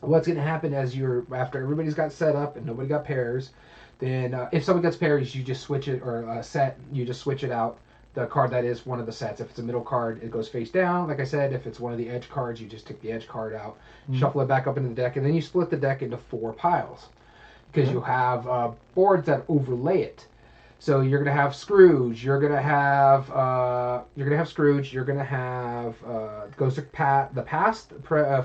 What's going to happen as after everybody's got set up and nobody got pairs, then if someone gets pairs, you just switch it, or a set, you just switch it out. The card that is one of the sets. If it's a middle card, it goes face down. Like I said, if it's one of the edge cards, you just take the edge card out, shuffle it back up into the deck, and then you split the deck into 4 piles. Because you have boards that overlay it. So you're gonna have Scrooge. You're gonna have Scrooge. You're gonna have Ghost of the past,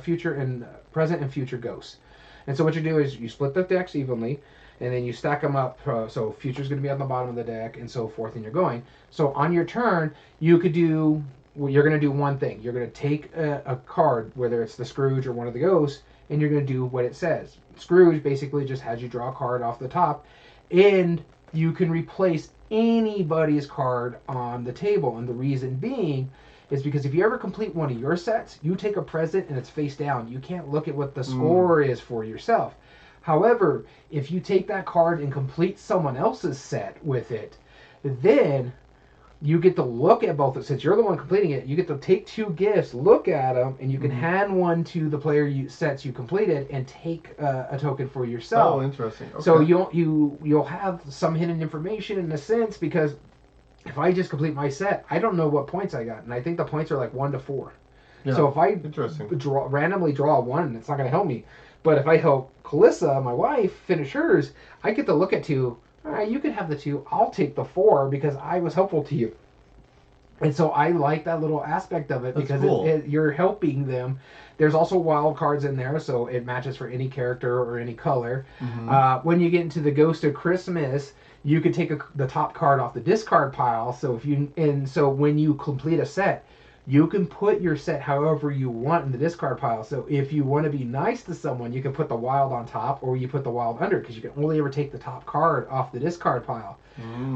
future, and present and future ghosts. And so what you do is you split the decks evenly, and then you stack them up. So future's gonna be on the bottom of the deck, and so forth, and you're going. So on your turn, you're gonna do one thing. You're gonna take a card, whether it's the Scrooge or one of the ghosts, and you're gonna do what it says. Scrooge basically just has you draw a card off the top, and you can replace anybody's card on the table. And the reason being is because if you ever complete one of your sets, you take a present and it's face down. You can't look at what the score is for yourself. However, if you take that card and complete someone else's set with it, then you get to look at both. Since you're the one completing it, you get to take 2 gifts, look at them, and you can hand one to the player sets you completed and take a token for yourself.
Oh, interesting. Okay.
So you'll have some hidden information in a sense, because if I just complete my set, I don't know what points I got, and I think the points are like 1 to 4. Yeah, so if I randomly draw 1, it's not going to help me. But if I help Calissa, my wife, finish hers, I get to look at 2. All right, you can have the 2. I'll take the 4 because I was helpful to you. And so I like that little aspect of it. That's because cool. You're helping them. There's also wild cards in there, so it matches for any character or any color. When you get into the Ghost of Christmas, you could take the top card off the discard pile. So when you complete a set, you can put your set however you want in the discard pile. So if you want to be nice to someone, you can put the wild on top, or you put the wild under, because you can only ever take the top card off the discard pile.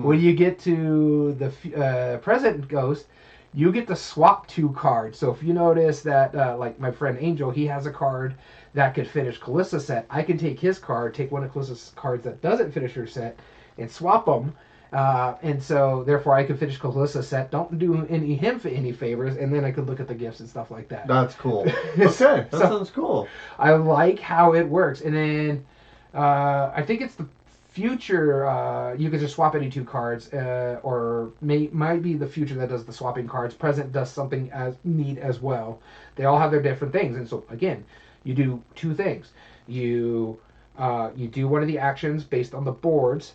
When you get to the present ghost, you get to swap 2 cards. So if you notice that, like my friend Angel, he has a card that could finish Calissa's set. I can take his card, take one of Calissa's cards that doesn't finish her set, and swap them. And so, therefore, I could finish Calissa's set. Don't do him any favors, and then I could look at the gifts and stuff like that.
That's cool. Okay, that sounds cool.
I like how it works. And then I think it's the future. You could just swap any two cards, or might be the future that does the swapping cards. Present does something as neat as well. They all have their different things, and so again, you do two things. You do one of the actions based on the boards.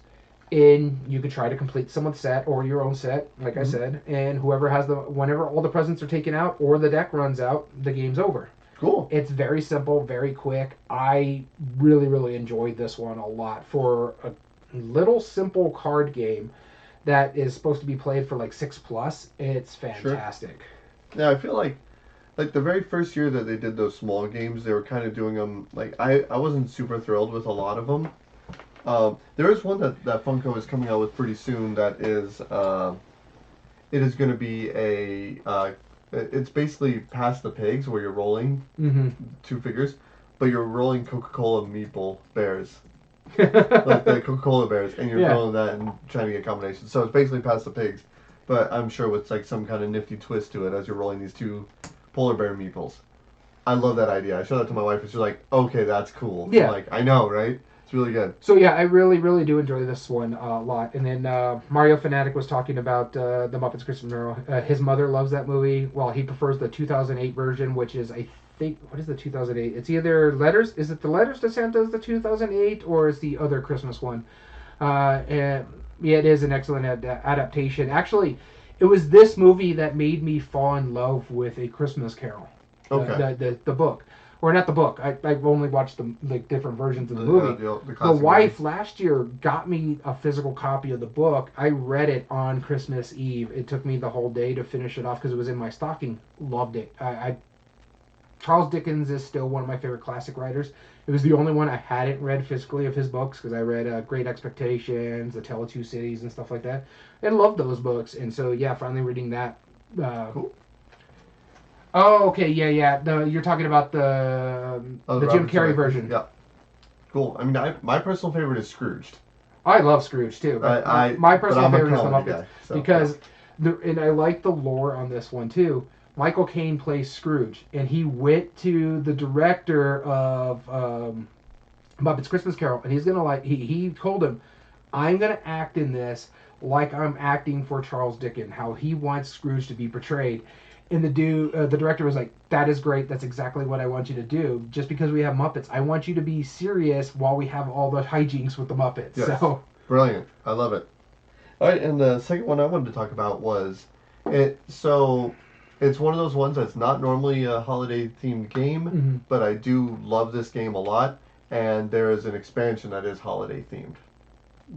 And you could try to complete someone's set or your own set, like I said. And whenever all the presents are taken out or the deck runs out, the game's over.
Cool.
It's very simple, very quick. I really, really enjoyed this one a lot for a little simple card game that is supposed to be played for like 6+. It's fantastic.
Sure. Yeah, I feel like the very first year that they did those small games, they were kind of doing them. Like I wasn't super thrilled with a lot of them. There is one that Funko is coming out with pretty soon that is it is going to be it's basically Pass the Pigs where you're rolling two figures, but you're rolling Coca-Cola meatball bears. Like the Coca-Cola bears, and you're rolling that and trying to get combinations. So it's basically Pass the Pigs, but I'm sure with like some kind of nifty twist to it as you're rolling these two polar bear meatballs. I love that idea. I showed that to my wife and she's like, okay, that's cool.
Yeah.
I'm like, I know, right? It's really good.
So yeah, I really, really do enjoy this one a lot. And then Mario Fanatic was talking about the Muppets Christmas Carol. His mother loves that movie. Well, he prefers the 2008 version, which is, I think, what is the 2008? It's either Letters. Is it the Letters to Santa is the 2008, or is the other Christmas one? And yeah, it is an excellent adaptation. Actually, it was this movie that made me fall in love with A Christmas Carol.
Okay.
The book. Or not the book. I've only watched the different versions of the movie.
The
wife last year got me a physical copy of the book. I read it on Christmas Eve. It took me the whole day to finish it off because it was in my stocking. Loved it. Charles Dickens is still one of my favorite classic writers. It was the only one I hadn't read physically of his books because I read Great Expectations, The Tale of Two Cities, and stuff like that. And loved those books. And so, yeah, finally reading that.
Cool.
Oh, okay, yeah. You're talking about the Jim Carrey version.
Yeah. Cool. I mean, my personal favorite is Scrooged.
I love Scrooge too. My personal favorite is the Muppets
guy, so,
because, and I like the lore on this one too. Michael Caine plays Scrooge, and he went to the director of Muppets Christmas Carol, and he's gonna he told him, I'm gonna act in this like I'm acting for Charles Dickens, how he wants Scrooge to be portrayed. And the director was like, that is great. That's exactly what I want you to do. Just because we have Muppets, I want you to be serious while we have all the hijinks with the Muppets.
Yes.
So
Brilliant. I love it. All right, and the second one I wanted to talk about was so it's one of those ones that's not normally a holiday themed game, but I do love this game a lot, and there is an expansion that is holiday themed.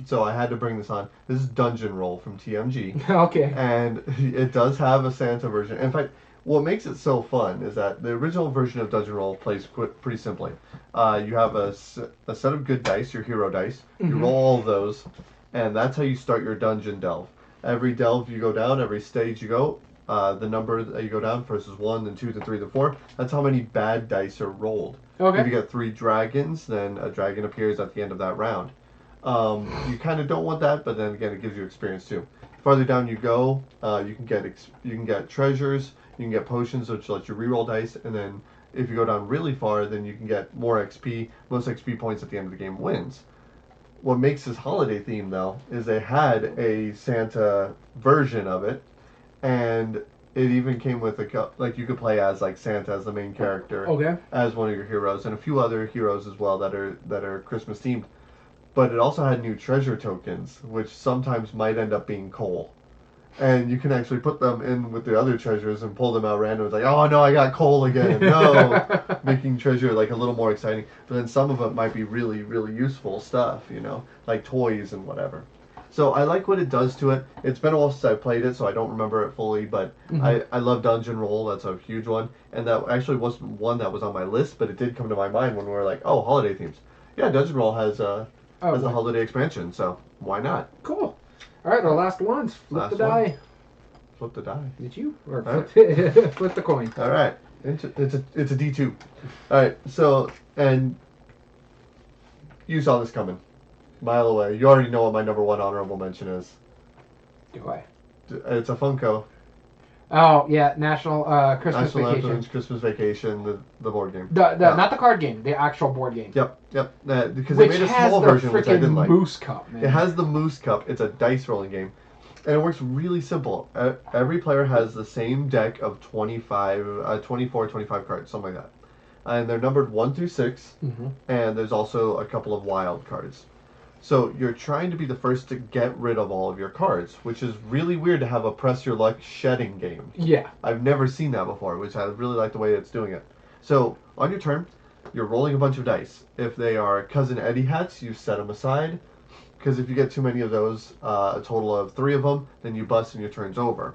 So I had to bring this on. This is Dungeon Roll from TMG.
Okay.
And it does have a Santa version. In fact, what makes it so fun is that the original version of Dungeon Roll plays pretty simply. You have a set of good dice, your hero dice. You roll all of those, and that's how you start your dungeon delve. Every delve you go down, every stage you go, the number that you go down, first is 1, then 2, then 3, then 4. That's how many bad dice are rolled.
Okay.
If you get 3 dragons, then a dragon appears at the end of that round. You kind of don't want that, but then again, it gives you experience too. Farther down you go, you can get treasures, you can get potions, which let you reroll dice, and then if you go down really far, then you can get more XP. Most XP points at the end of the game wins. What makes this holiday theme though is they had a Santa version of it, and it even came with you could play as like Santa as the main character, as one of your heroes, and a few other heroes as well that are Christmas themed. But it also had new treasure tokens, which sometimes might end up being coal. And you can actually put them in with the other treasures and pull them out random. It's like, oh no, I got coal again. No! Making treasure like a little more exciting. But then some of it might be really, really useful stuff, like toys and whatever. So I like what it does to it. It's been a while since I played it, so I don't remember it fully, but I love Dungeon Roll. That's a huge one. And that actually wasn't one that was on my list, but it did come to my mind when we were like, oh, holiday themes. Yeah, Dungeon Roll has a holiday expansion, so why not?
Cool. All right, our last ones. Flip the die.
Flip the die.
Did you? Or flip the coin.
All right. It's a D2. All right. So, and you saw this coming, mile away. You already know what my number one honorable mention is.
Do I?
It's a Funko.
Oh yeah, National Christmas
National
Vacation.
Lampoon's Christmas Vacation, the board game.
The
Yeah.
not the card game, the actual board game.
Yep. Because
Which
they made a
has
small
the
version, which I didn't
freaking
like.
Moose Cup, man.
It has the Moose Cup. It's a dice rolling game. And it works really simple. Every player has the same deck of 24, 25 cards, something like that. And they're numbered 1 through 6.
Mm-hmm.
And there's also a couple of wild cards. So you're trying to be the first to get rid of all of your cards, which is really weird to have a press your luck shedding game.
Yeah.
I've never seen that before, which I really like the way it's doing it. So on your turn, you're rolling a bunch of dice. If they are Cousin Eddie hats, you set them aside. Because if you get too many of those, a total of 3 of them, then you bust and your turn's over.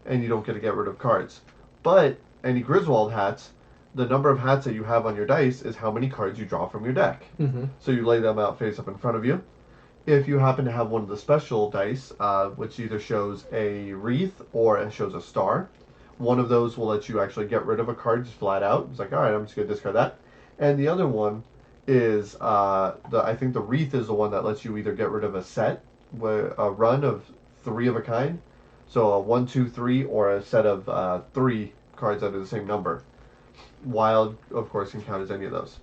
And you don't get to get rid of cards. But any Griswold hats, the number of hats that you have on your dice is how many cards you draw from your deck.
Mm-hmm.
So you lay them out face up in front of you. If you happen to have one of the special dice, which either shows a wreath or it shows a star, one of those will let you actually get rid of a card just flat out. It's like, all right, I'm just going to discard that. And the other one is, I think the wreath is the one that lets you either get rid of a set, a run of 3 of a kind. So a 1, 2, 3, or a set of 3 cards that are the same number. Wild, of course, can count as any of those.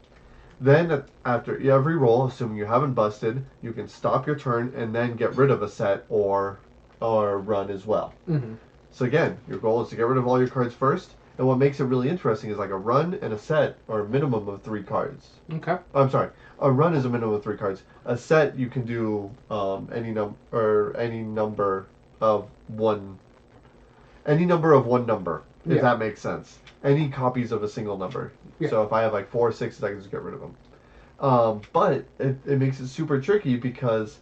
Then, after every roll, assuming you haven't busted, you can stop your turn and then get rid of a set or run as well.
Mm-hmm.
So again, your goal is to get rid of all your cards first. And what makes it really interesting is like a run and a set are a minimum of 3 cards.
Okay.
I'm sorry. A run is a minimum of 3 cards. A set you can do any number of one number, if that makes sense. Any copies of a single number.
Yeah.
So if I have like 4 or 6, I can just get rid of them. But it makes it super tricky because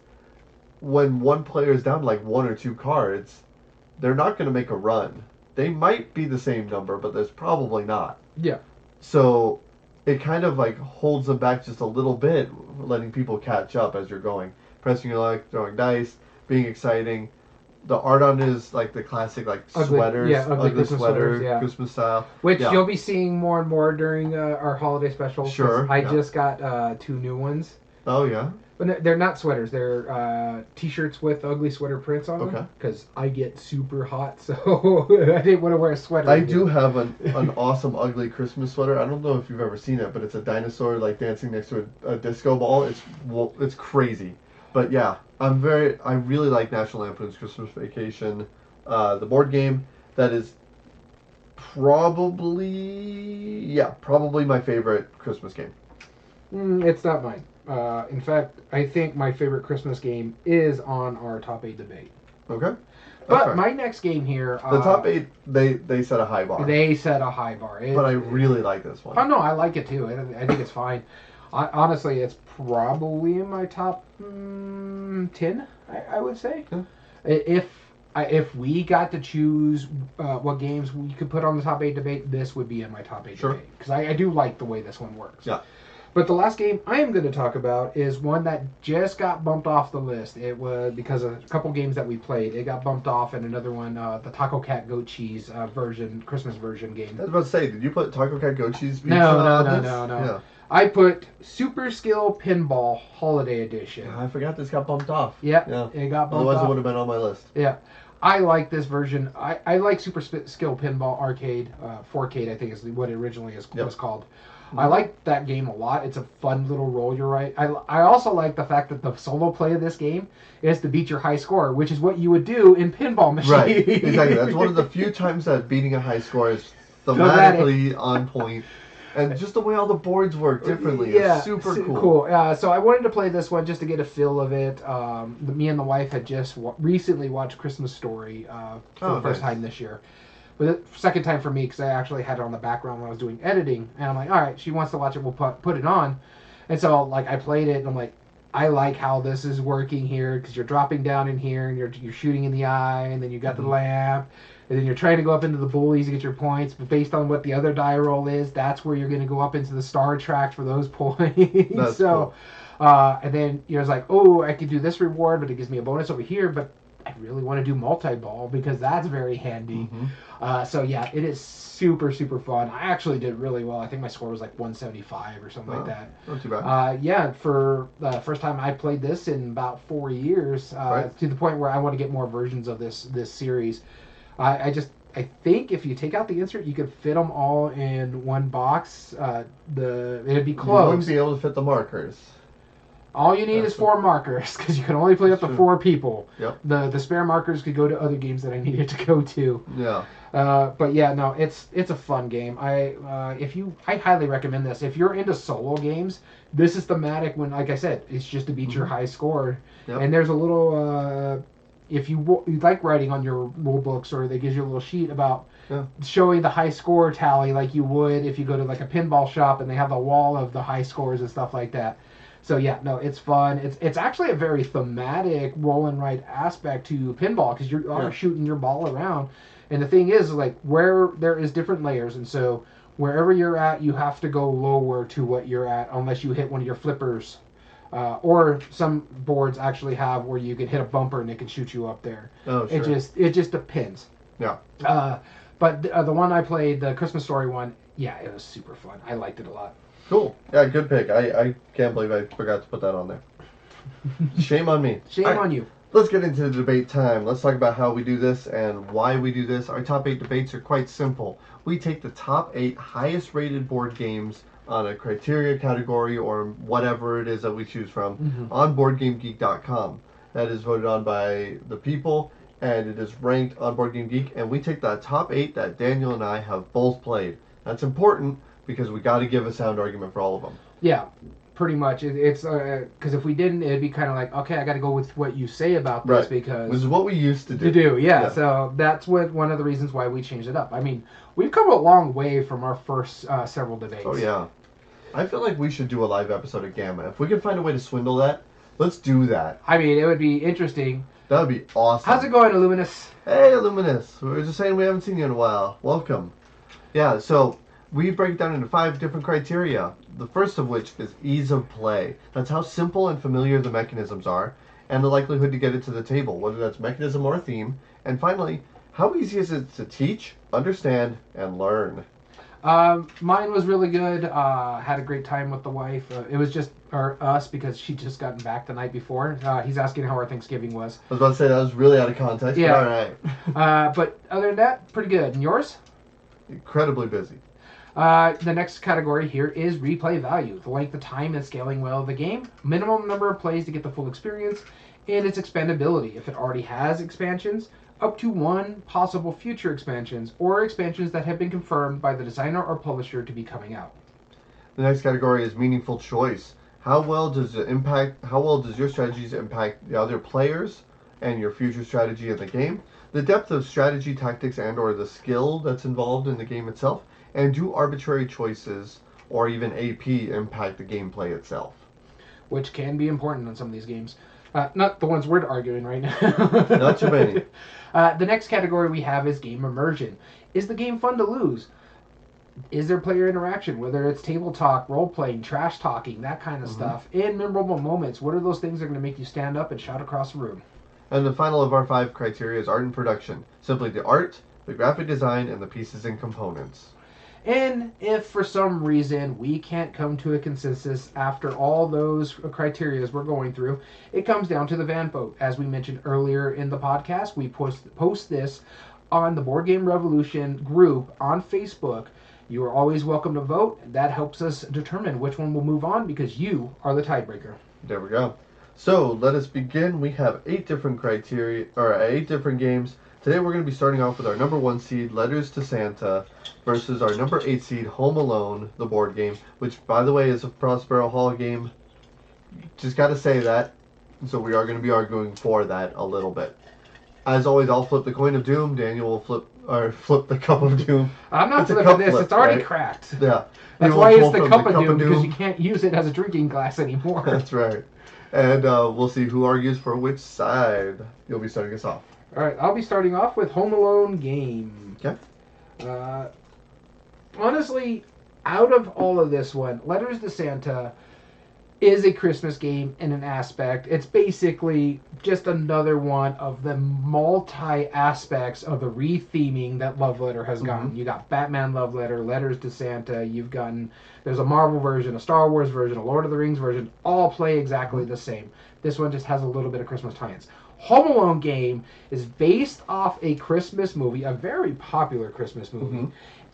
when one player is down like 1 or 2 cards, they're not going to make a run. They might be the same number, but there's probably not.
Yeah.
So it kind of like holds them back just a little bit, letting people catch up as you're going. Pressing your luck, throwing dice, being exciting. The art on it is like the classic like
Ugly,
sweaters,
yeah, ugly Christmas
sweater,
sweaters, yeah.
Christmas style.
Which
Yeah.
you'll be seeing more and more during our holiday specials. 'cause
Sure,
I
yeah.
just got 2 new ones.
Oh yeah.
But they're not sweaters. They're T-shirts with ugly sweater prints on them.
Okay.
Because I get super hot, so I didn't want to wear a sweater.
I do have an awesome ugly Christmas sweater. I don't know if you've ever seen it, but it's a dinosaur like dancing next to a disco ball. It's crazy. But yeah, I really like National Lampoon's Christmas Vacation, the board game. That is probably my favorite Christmas game.
It's not mine. In fact, I think my favorite Christmas game is on our top 8 debate.
Okay.
But
Okay.
my next game here...
The top 8, they set a high bar.
They set a high bar.
But I really like this one.
Oh, no, I like it too. I think it's fine. Honestly, it's probably in my top 10, I would say.
Yeah.
If we got to choose what games we could put on the top 8 debate, this would be in my top 8 debate. Because I do like the way this one works.
Yeah.
But the last game I am going to talk about is one that just got bumped off the list. It was because of a couple games that we played. It got bumped off, and another one, the Taco Cat Goat Cheese Christmas version game.
I was about to say, did you put Taco Cat Goat Cheese pizza
No.
on this?
Yeah. I put Super Skill Pinball Holiday Edition.
I forgot this got bumped off.
Yep,
Yeah.
it got bumped
Otherwise,
off.
it would have been on my list.
Yeah. I like this version. I like Super Skill Pinball Arcade. 4K, I think is what it originally was called. I like that game a lot. It's a fun little roll you're right. I also like the fact that the solo play of this game is to beat your high score, which is what you would do in pinball machines.
Right, exactly. That's one of the few times that beating a high score is thematically on point. And just the way all the boards work differently is super cool.
So I wanted to play this one just to get a feel of it. Me and the wife had just recently watched Christmas Story for the first time this year. But the second time for me, because I actually had it on the background when I was doing editing. And I'm like, all right, she wants to watch it, we'll put it on. And so like I played it, and I'm like, I like how this is working here, because you're dropping down in here, and you're shooting in the eye, and then you got the lamp. And then you're trying to go up into the bullies to get your points, but based on what the other die roll is, that's where you're going to go up into the star tracks for those points.
That's cool.
And then you're like, oh, I could do this reward, but it gives me a bonus over here. But I really want to do multi-ball because that's very handy.
Mm-hmm.
So yeah, it is super super fun. I actually did really well. I think my score was like 175 or something like that.
Not too bad.
Yeah, for the first time I played this in about 4 years,
Right.
to the point where I want to get more versions of this series. I think if you take out the insert, you could fit them all in one box. It'd be
You wouldn't
close.
be able to fit the markers.
All you need is 4 markers because you can only play up to 4 people.
Yep.
The spare markers could go to other games that I needed to go to.
Yeah.
But yeah, no, it's a fun game. I highly recommend this. If you're into solo games, this is thematic. When, like I said, it's just to beat your high score.
Yep.
And there's a little if you like writing on your rule books, or they give you a little sheet about showing the high score tally, like you would if you go to like a pinball shop and they have the wall of the high scores and stuff like that. So yeah, no, it's fun. It's actually a very thematic roll and write aspect to pinball because you are shooting your ball around. And the thing is, like, where there is different layers, and so wherever you're at, you have to go lower to what you're at unless you hit one of your flippers. Or some boards actually have where you can hit a bumper and it can shoot you up there.
Oh, sure.
It just depends.
Yeah.
But the one I played, the Christmas Story one, yeah, it was super fun. I liked it a lot.
Cool. Yeah, good pick. I can't believe I forgot to put that on there. Shame on me.
Shame on you.
Let's get into the debate time. Let's talk about how we do this and why we do this. Our top 8 debates are quite simple. We take the top 8 highest rated board games on a criteria category or whatever it is that we choose from on BoardGameGeek.com. That is voted on by the people, and it is ranked on BoardGameGeek, and we take that top 8 that Daniel and I have both played. That's important because we got to give a sound argument for all of them.
Yeah. Pretty much, it's because if we didn't, it'd be kind of like, okay, I got to go with what you say about this because
this is what we used to do.
Yeah. So that's one of the reasons why we changed it up. I mean, we've come a long way from our first several debates.
Oh yeah, I feel like we should do a live episode of Gamma. If we can find a way to swindle that, let's do that.
I mean, it would be interesting.
That would be awesome.
How's it going, Illuminus?
Hey, Illuminus. We were just saying we haven't seen you in a while. Welcome. Yeah. So we break it down into 5 different criteria. The first of which is ease of play. That's how simple and familiar the mechanisms are, and the likelihood to get it to the table, whether that's mechanism or theme. And finally, how easy is it to teach, understand, and learn?
Mine was really good. Had a great time with the wife. It was just us because she'd just gotten back the night before. He's asking how our Thanksgiving was.
I was about to say that was really out of context.
Yeah.
But all right.
But other than that, pretty good. And yours?
Incredibly busy.
The next category here is replay value. The length of time and scaling well of the game, minimum number of plays to get the full experience, and its expandability. If it already has expansions, up to 1 possible future expansions, or expansions that have been confirmed by the designer or publisher to be coming out.
The next category is meaningful choice. How well does your strategies impact the other players and your future strategy in the game? The depth of strategy, tactics, and or the skill that's involved in the game itself. And do arbitrary choices or even AP impact the gameplay itself?
Which can be important in some of these games. Not the ones we're arguing right now.
Not too many.
The next category we have is game immersion. Is the game fun to lose? Is there player interaction, whether it's table talk, role-playing, trash talking, that kind of stuff? And memorable moments. What are those things that are going to make you stand up and shout across the room?
And the final of our 5 criteria is art and production. Simply the art, the graphic design, and the pieces and components.
And if for some reason we can't come to a consensus after all those criteria we're going through, it comes down to the van vote. As we mentioned earlier in the podcast, we post this on the Board Game Revolution group on Facebook. You are always welcome to vote. That helps us determine which one will move on because you are the tiebreaker.
There we go. So let us begin. We have 8 different criteria, or 8 different games. Today we're going to be starting off with our number 1 seed, Letters to Santa, versus our number 8 seed, Home Alone, the board game, which, by the way, is a Prospero Hall game. Just got to say that. So we are going to be arguing for that a little bit. As always, I'll flip the coin of doom. Daniel will flip the cup of doom.
I'm not flipping this. It's already cracked.
Yeah.
That's why it's the cup of doom, because you can't use it as a drinking glass anymore.
That's right. And we'll see who argues for which side. You'll be starting us off.
All right, I'll be starting off with Home Alone game.
Okay.
Honestly, out of all of this one, Letters to Santa, is a Christmas game in an aspect. It's basically just another one of the multi aspects of the retheming that Love Letter has gotten.
Mhm.
You got Batman Love Letter, Letters to Santa. You've gotten there's a Marvel version, a Star Wars version, a Lord of the Rings version. All play exactly the same. This one just has a little bit of Christmas tie-ins. Home Alone game is based off a Christmas movie, a very popular Christmas movie.
Mhm.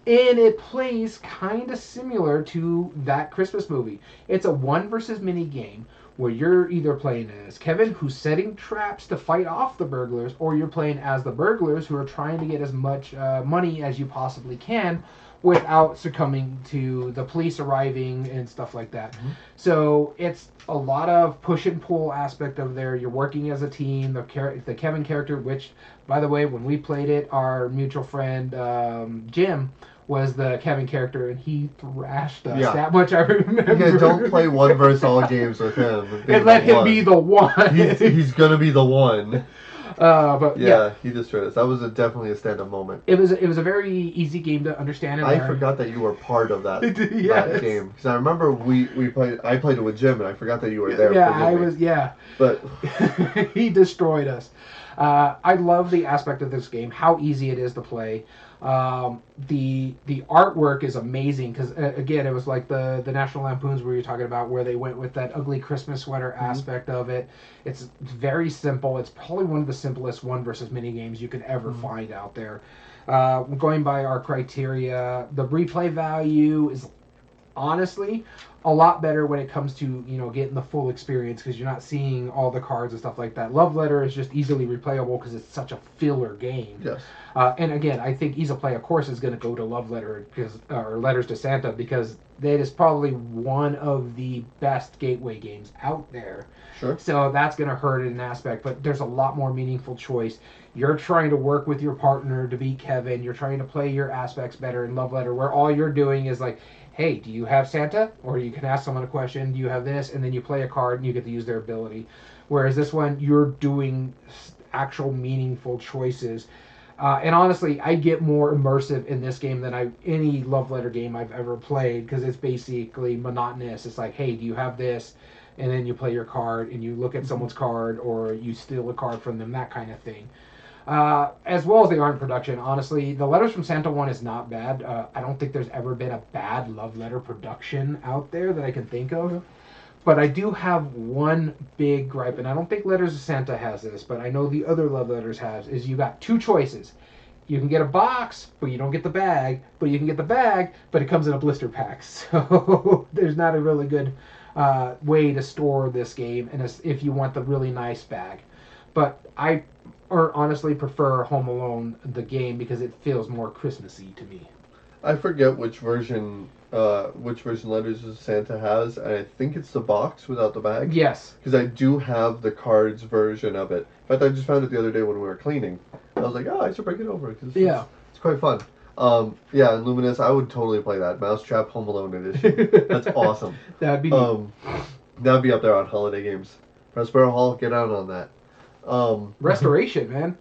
And it plays kind of similar to that Christmas movie. It's a one versus mini game where you're either playing as Kevin, who's setting traps to fight off the burglars, or you're playing as the burglars who are trying to get as much money as you possibly can without succumbing to the police arriving and stuff like that.
Mhm.
So it's a lot of push and pull aspect of there. You're working as a team. The Kevin character, which, by the way, when we played it, our mutual friend Jim was the Kevin character, and he thrashed us.
Yeah.
That much I remember.
Yeah, don't play one versus all games with him.
And let him be the one.
He's gonna be the one.
But
Yeah, he destroyed us. That was definitely a stand-up moment.
it was a very easy game to understand and
I
learn.
forgot that you were part of that
Yes.
that game because I remember we played. I played it with Jim, and I forgot that you were there.
Yeah,
Forgive
I
me.
was. Yeah,
But
he destroyed us. I love the aspect of this game, how easy it is to play. The artwork is amazing because again, it was like the National Lampoons we were talking about, where they went with that ugly Christmas sweater aspect of it. It's very simple. It's probably one of the simplest one versus mini games you could ever find out there. Going by our criteria, the replay value is honestly a lot better when it comes to getting the full experience because you're not seeing all the cards and stuff like that. Love Letter is just easily replayable because it's such a filler game.
yes,
And again, I think Easy Play, of course, is going to go to Love Letter or Letters to Santa because that is probably one of the best gateway games out there.
sure.
So that's going to hurt in an aspect, but there's a lot more meaningful choice. You're trying to work with your partner to be Kevin. You're trying to play your aspects better in Love Letter, where all you're doing is like, hey, do you have Santa? Or you can ask someone a question, do you have this? And then you play a card and you get to use their ability. Whereas this one, you're doing actual meaningful choices. And honestly, I get more immersive in this game than any Love Letter game I've ever played because it's basically monotonous. It's like, hey, do you have this? And then you play your card and you look at someone's card or you steal a card from them, that kind of thing. As well as the art and production, honestly, the Letters from Santa one is not bad. I don't think there's ever been a bad Love Letter production out there that I can think of. But I do have one big gripe, and I don't think Letters to Santa has this, but I know the other Love Letters has, is you got two choices. You can get a box, but you don't get the bag. But you can get the bag, but it comes in a blister pack. So there's not a really good way to store this game, and if you want the really nice bag. But I honestly prefer Home Alone, the game, because it feels more Christmassy to me.
I forget which version Letters to Santa has, and I think it's the box without the bag.
Yes.
Because I do have the cards version of it. In fact, I just found it the other day when we were cleaning. I was like, oh, I should bring it over because it's quite fun. Yeah, and Luminous, I would totally play that. Mousetrap Home Alone edition. That's awesome.
That'd be
that'd be up there on holiday games. Prospero Hall, get out on that.
Restoration, man.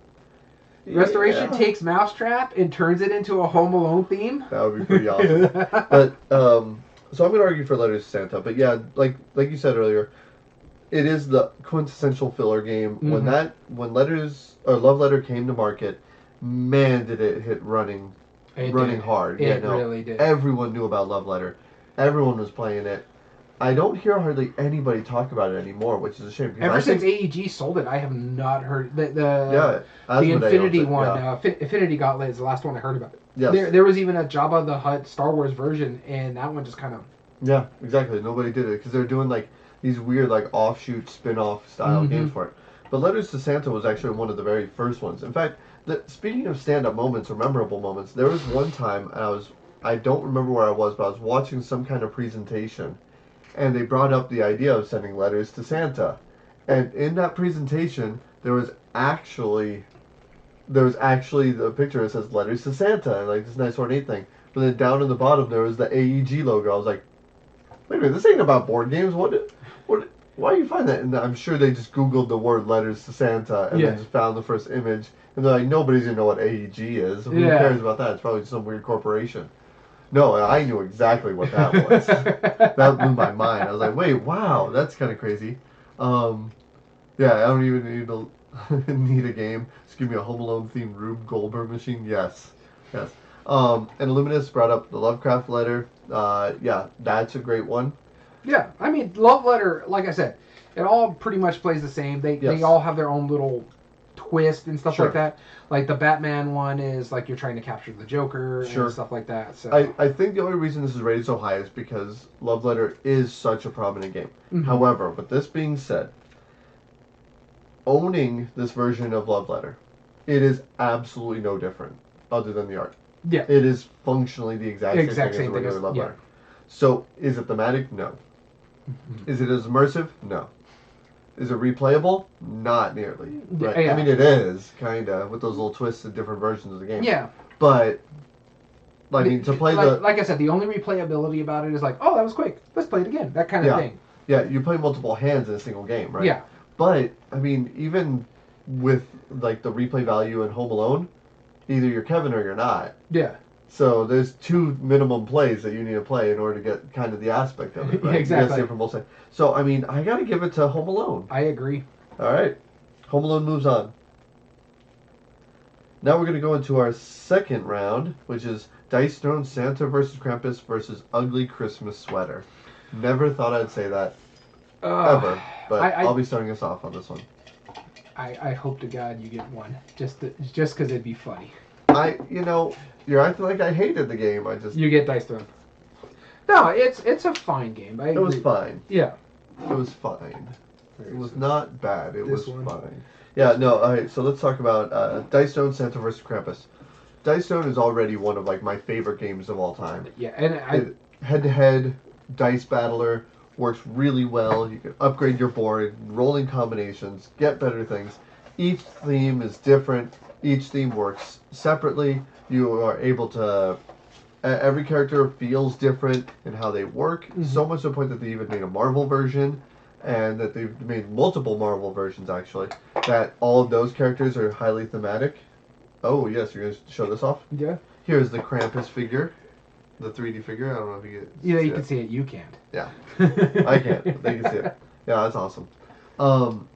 Restoration
yeah.
takes Mousetrap and turns it into a Home Alone theme.
That would be pretty awesome. But so I'm gonna argue for Letters to Santa. But yeah, like you said earlier, it is the quintessential filler game.
Mm-hmm.
When Letters or Love Letter came to market, man, did it hit running hard.
It really did.
Everyone knew about Love Letter. Everyone was playing it. I don't hear hardly anybody talk about it anymore, which is a shame.
Ever since AEG sold it, I have not heard the
Asmodee
Infinity
owns it,
one.
yeah.
Infinity Gauntlet is the last one I heard about.
Yes.
There was even a Jabba the Hutt Star Wars version, and that one just kind of.
Yeah, exactly. Nobody did it because they're doing like these weird like offshoot spin-off style games for it. But Letters to Santa was actually one of the very first ones. In fact, speaking of stand-up moments or memorable moments, there was one time I don't remember where I was, but I was watching some kind of presentation, and they brought up the idea of sending letters to Santa. And in that presentation, there was actually the picture that says Letters to Santa, and like this nice ornate thing. But then down in the bottom, there was the AEG logo. I was like, wait a minute, this ain't about board games. Why do you find that? And I'm sure they just Googled the word Letters to Santa and then just found the first image. And they're like, nobody's going to know what AEG is. Who cares about that? It's probably some weird corporation. No, I knew exactly what that was. That blew my mind. I was like, wait, wow, that's kind of crazy. Um, yeah, I don't even need to need a game. Just give me a Home Alone themed Rube Goldberg machine. Yes, yes. And Illuminous brought up the Lovecraft letter. Yeah, that's a great one.
Yeah, I mean, Love Letter, like I said, it all pretty much plays the same. They
Yes.
all have their own little twist and stuff
Sure.
like that. Like the Batman one is like you're trying to capture the Joker
Sure.
and stuff like that. So
I think the only reason this is rated so high is because Love Letter is such a prominent game.
Mhm.
However, with this being said, owning this version of Love Letter, it is absolutely no different other than the art.
Yeah.
It is functionally the exact same thing as a regular Love
yeah.
Letter. So, is it thematic? No.
Mhm.
Is it as immersive? No. Is it replayable? Not nearly. Right?
Yeah.
I mean, it is, kind of, with those little twists and different versions of the game.
Yeah.
But, I mean, to play
like I said, the only replayability about it is like, oh, that was quick. Let's play it again. That kind of thing.
Yeah, you play multiple hands in a single game, right?
Yeah.
But, I mean, even with, like, the replay value in Home Alone, either you're Kevin or you're not.
Yeah.
So there's 2 minimum plays that you need to play in order to get kind of the aspect of it, right?
Exactly.
You gotta see it from both sides. So, I mean, I gotta give it to Home Alone.
I agree.
All right. Home Alone moves on. Now we're gonna go into our second round, which is Dice Throne Santa versus Krampus versus Ugly Christmas Sweater. Never thought I'd say that ever, but I'll be starting us off on this one.
I hope to God you get one, just because it'd be funny.
You're acting like I hated the game.
You get Dice Throne. No, it's a fine game.
It was fine.
Yeah.
It was fine. It was not bad. It was
one.
fine. Yeah, no, alright, so let's talk about Dice Stone Santa vs. Krampus. Dice Stone is already one of like my favorite games of all time.
Yeah, and
head-to-head dice battler works really well. You can upgrade your board, rolling combinations, get better things. Each theme is different. Each theme works separately. You are able to every character feels different in how they work.
Mm-hmm.
So much to the point that they even made a Marvel version, and that they've made multiple Marvel versions actually. That all of those characters are highly thematic. Oh yes, you're gonna show this off?
Yeah.
Here's the Krampus figure, the 3D figure. I don't know if you can.
Yeah, you can see it. You can't.
Yeah, I can't. But they can see it. Yeah, that's awesome.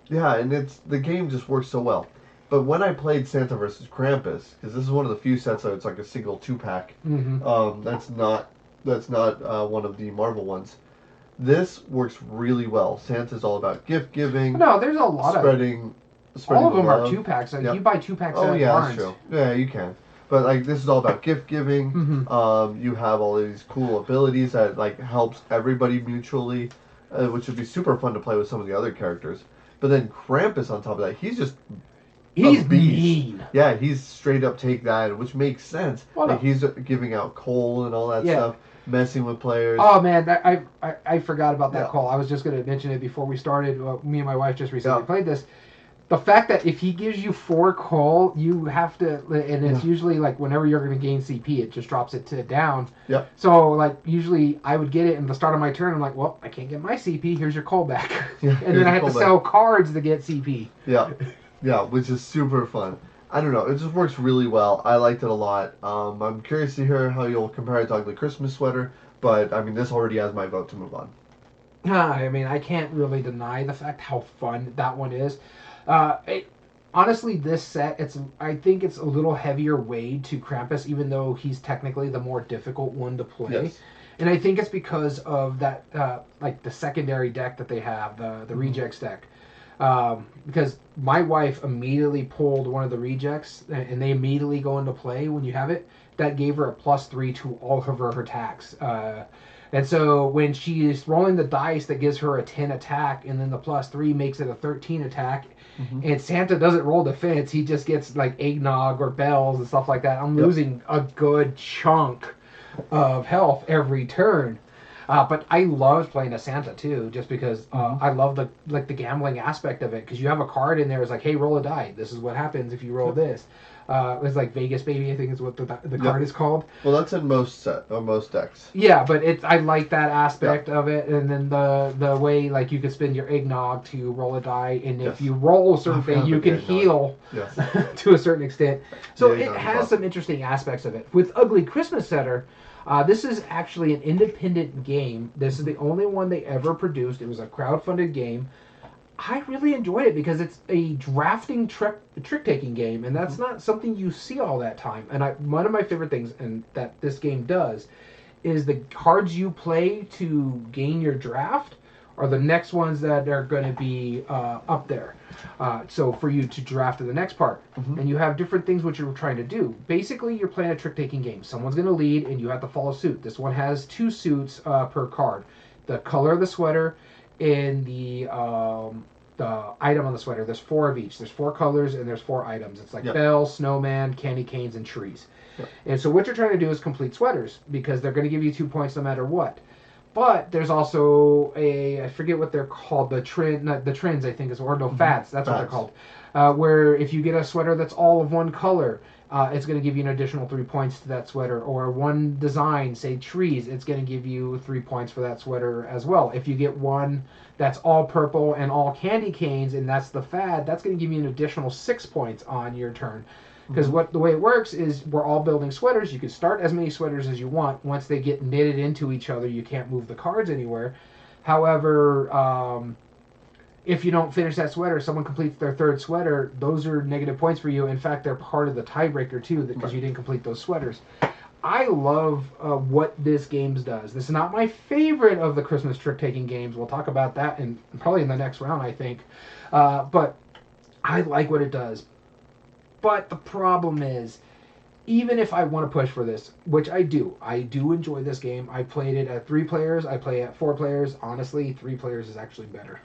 Yeah, and the game just works so well. But when I played Santa vs. Krampus, because this is one of the few sets that it's like a single 2-pack.
Mm-hmm.
That's not one of the Marvel ones. This works really well. Santa's all about gift giving.
No, there's a lot
spreading.
All of them
love.
are 2-packs. Like
Yep.
you buy 2-packs.
Oh
at
yeah,
Barnes.
that's true. Yeah, you can. But like this is all about gift giving.
Mm-hmm.
You have all of these cool abilities that like helps everybody mutually, which would be super fun to play with some of the other characters. But then Krampus on top of that, he's
He's
beast.
mean.
Yeah, he's straight up take that, which makes sense.
Well,
like he's giving out coal and all that
Yeah.
stuff, messing with players.
Oh man, I forgot about that
Yeah.
call. I was just going to mention it before we started. Me and my wife just recently
Yeah.
played this. The fact that if he gives you 4 coal, you have to, and it's usually like whenever you're going to gain CP, it just drops it to down.
Yep.
So like usually I would get it in the start of my turn. I'm like, well, I can't get my CP. Here's your coal back.
Yeah,
and then I have to sell cards to get CP.
Yeah, yeah, which is super fun. I don't know, it just works really well. I liked it a lot. I'm curious to hear how you'll compare it to Ugly Christmas Sweater, but I mean, this already has my vote to move on.
I mean, I can't really deny the fact how fun that one is. Honestly, this set, I think it's a little heavier weight to Krampus, even though he's technically the more difficult one to play.
Yes.
And I think it's because of that, like the secondary deck that they have, the rejects deck. Because my wife immediately pulled one of the rejects, and they immediately go into play when you have it. That gave her a +3 to all of her attacks. And so when she is rolling the dice, that gives her a 10 attack, and then the +3 makes it a 13 attack.
Mm-hmm.
And Santa doesn't roll defense; he just gets like eggnog or bells and stuff like that. I'm losing a good chunk of health every turn. But I loved playing as Santa too, just because I love the gambling aspect of it. Because you have a card in there, it's like, hey, roll a die. This is what happens if you roll this. It's like Vegas Baby, I think is what the card is called.
Well, that's in most decks.
Yeah, but I like that aspect of it, and then the way like you can spend your eggnog to roll a die, and if you roll a certain thing, you can heal to a certain extent. So it has some interesting aspects of it. With Ugly Christmas Setter, This is actually an independent game. This is the only one they ever produced. It was a crowd-funded game. I really enjoyed it because it's a drafting trick-taking game, and that's not something you see all that time. And one of my favorite things, and that this game does, is the cards you play to gain your draft are the next ones that are going to be up there. So for you to draft to the next part. And you have different things what you're trying to do. Basically, you're playing a trick-taking game. Someone's going to lead, and you have to follow suit. This one has 2 suits per card. The color of the sweater and the item on the sweater. There's 4 of each. There's 4 colors, and there's 4 items. It's like bell, snowman, candy canes, and trees. And so what you're trying to do is complete sweaters, because they're going to give you 2 points no matter what. But there's also I forget what they're called, the trends, I think is, or no, fads, that's what they're called. Where if you get a sweater that's all of one color, it's going to give you an additional 3 points to that sweater. Or one design, say trees, it's going to give you 3 points for that sweater as well. If you get one that's all purple and all candy canes, and that's the fad, that's going to give you an additional 6 points on your turn. Because the way it works is we're all building sweaters. You can start as many sweaters as you want. Once they get knitted into each other, you can't move the cards anywhere. However, if you don't finish that sweater, someone completes their 3rd sweater, those are negative points for you. In fact, they're part of the tiebreaker too, because you didn't complete those sweaters. I love what this game does. This is not my favorite of the Christmas trick-taking games. We'll talk about that probably in the next round, I think. But I like what it does. But the problem is, even if I want to push for this, which I do enjoy this game. I played it at 3 players. I play at 4 players. Honestly, 3 players is actually better.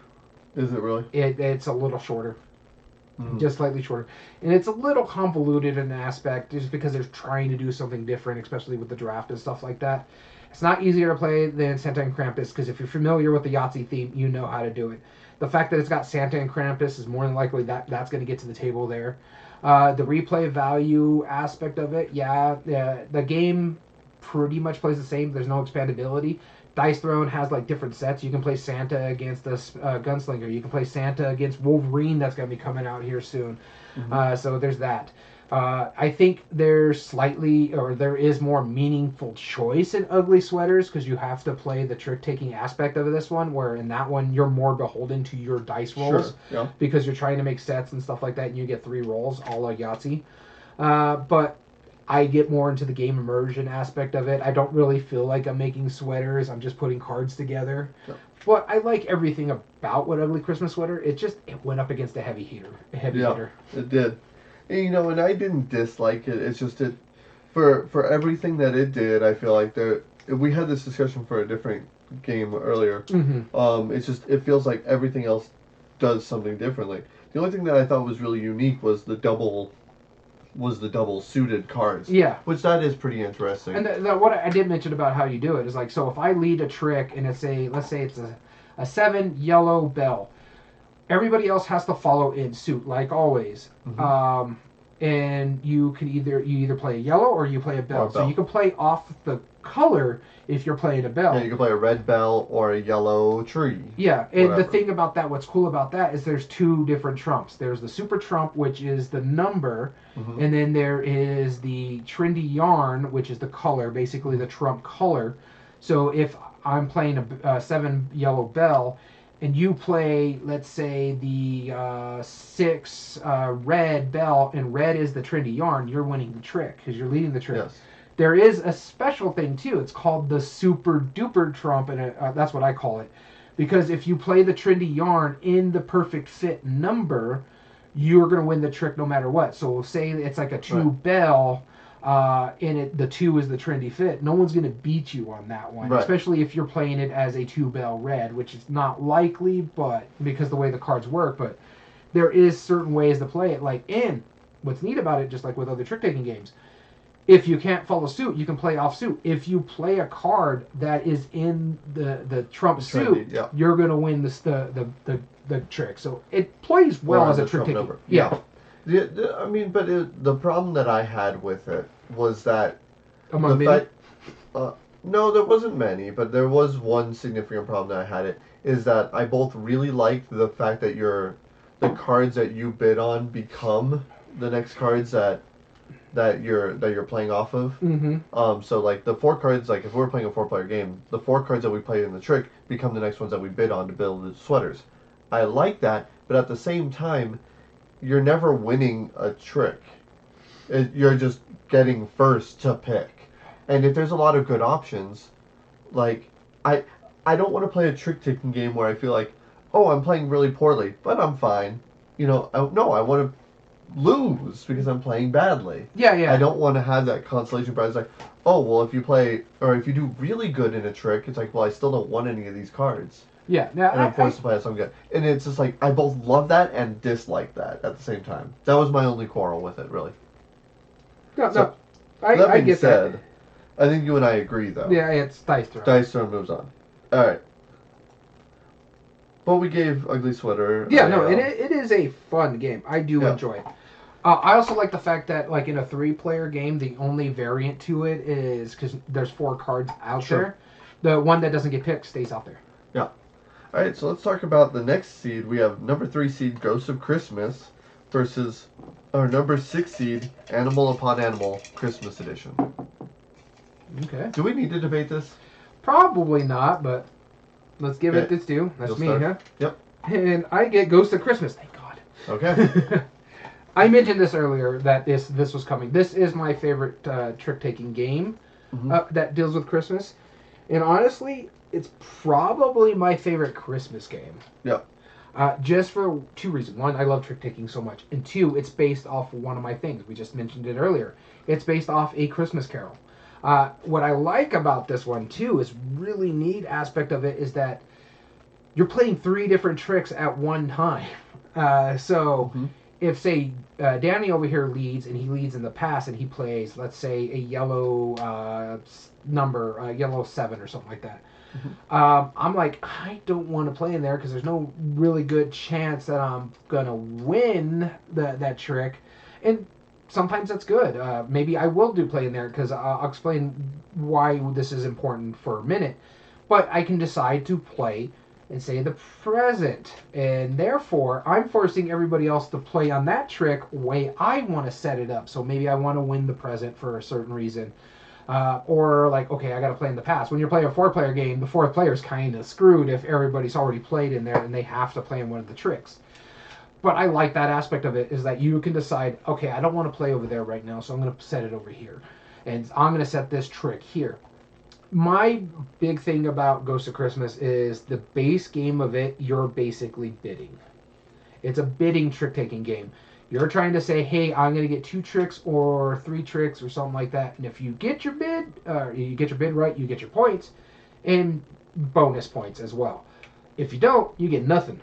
Is it really?
It's a little shorter. Just slightly shorter. And it's a little convoluted in an aspect, just because they're trying to do something different, especially with the draft and stuff like that. It's not easier to play than Santa and Krampus, because if you're familiar with the Yahtzee theme, you know how to do it. The fact that it's got Santa and Krampus is more than likely that's going to get to the table there. The replay value aspect of it, the game pretty much plays the same. There's no expandability. Dice Throne has like different sets. You can play Santa against the Gunslinger. You can play Santa against Wolverine, that's going to be coming out here soon. So there's that. I think there is more meaningful choice in Ugly Sweaters, because you have to play the trick-taking aspect of this one, where in that one you're more beholden to your dice rolls, because you're trying to make sets and stuff like that, and you get 3 rolls, a la Yahtzee. But I get more into the game immersion aspect of it. I don't really feel like I'm making sweaters. I'm just putting cards together. But I like everything about what Ugly Christmas Sweater. It went up against a heavy hitter.
It did. And, and I didn't dislike it. It's just for everything that it did, I feel like we had this discussion for a different game earlier. It feels like everything else does something differently. The only thing that I thought was really unique was the double suited cards. Which that is pretty interesting.
And what I did mention about how you do it is like, so if I lead a trick and let's say it's a 7 yellow bell, everybody else has to follow in suit, like always. And you either play a yellow or you play a bell. So you can play off the color if you're playing a bell.
Yeah, you can play a red bell or a yellow tree.
Yeah, and the thing about that, what's cool about that is there's 2 different trumps. There's the super trump, which is the number, and then there is the trendy yarn, which is the color, basically the trump color. So if I'm playing a 7 yellow bell, and you play, let's say, the 6 red bell, and red is the trendy yarn, you're winning the trick, because you're leading the trick.
Yes.
There is a special thing, too. It's called the super duper trump, and that's what I call it. Because if you play the trendy yarn in the perfect fit number, you're going to win the trick no matter what. So say it's like a 2 bell, and the 2 is the trendy fit. No one's going to beat you on that one, especially if you're playing it as a 2 bell red, which is not likely, but because the way the cards work. But there is certain ways to play it. And what's neat about it, just like with other trick-taking games, if you can't follow suit, you can play off suit. If you play a card that is in the trump suit, you're going to win the trick. So it plays well as a trick-taking.
I mean, but the problem that I had with it was that
among many?
No, there wasn't many, but there was one significant problem that I had. It is that I both really liked the fact that the cards that you bid on become the next cards that that you're playing off of.
Mm-hmm.
So like the 4 cards, like if we're playing a 4-player game, the 4 cards that we play in the trick become the next ones that we bid on to build the sweaters. I like that, but at the same time, you're never winning a trick. You're just getting first to pick. And if there's a lot of good options, like I I don't want to play a trick taking game where I feel like, oh, I'm playing really poorly, but I'm fine. No, I want to lose because I'm playing badly.
Yeah, yeah.
I don't want to have that consolation prize like, oh, well, if you play or if you do really good in a trick, it's like, well, I still don't want any of these cards.
Yeah, now
And I'm forced to play as something good. And it's just like, I both love that and dislike that at the same time. That was my only quarrel with it, really.
No,
That
I
being
get
said,
that.
I think you and I agree, though.
Yeah, it's Dice Throne.
Dice Throne moves on. Alright. But we gave Ugly Sweater.
Yeah, no, it is a fun game. I do enjoy it. I also like the fact that, like, in a 3-player game, the only variant to it is, because there's 4 cards out there, the one that doesn't get picked stays out there.
Yeah. Alright, so let's talk about the next seed. We have number 3 seed, Ghost of Christmas, versus our number 6 seed, Animal Upon Animal, Christmas Edition.
Okay.
Do we need to debate this?
Probably not, but let's give it its due. That's
You'll
me,
start?
huh?
Yep.
And I get Ghost of Christmas. Thank God.
Okay.
I mentioned this earlier that this was coming. This is my favorite trick-taking game that deals with Christmas. And honestly, it's probably my favorite Christmas game.
Yep.
Just for 2 reasons. 1, I love trick-taking so much. And 2, it's based off of one of my things. We just mentioned it earlier. It's based off A Christmas Carol. What I like about this one, too, is really neat aspect of it is that you're playing 3 different tricks at one time. If, say, Danny over here leads, and he leads in the past, and he plays, let's say, a yellow number, yellow 7 or something like that. I'm like, I don't want to play in there because there's no really good chance that I'm going to win that trick. And sometimes that's good. Maybe I will do play in there because I'll explain why this is important for a minute. But I can decide to play and say the present, and therefore I'm forcing everybody else to play on that trick way I want to set it up. So maybe I want to win the present for a certain reason, or like, okay, I got to play in the past. When you're playing a 4-player game, the 4th player's kind of screwed if everybody's already played in there and they have to play in one of the tricks. But I like that aspect of it, is that you can decide, okay, I don't want to play over there right now, so I'm going to set it over here, and I'm going to set this trick here. My big thing about Ghost of Christmas is the base game of it, you're basically bidding. It's a bidding trick-taking game. You're trying to say, hey, I'm going to get 2 tricks or 3 tricks or something like that. And if you get your bid, right, you get your points and bonus points as well. If you don't, you get nothing.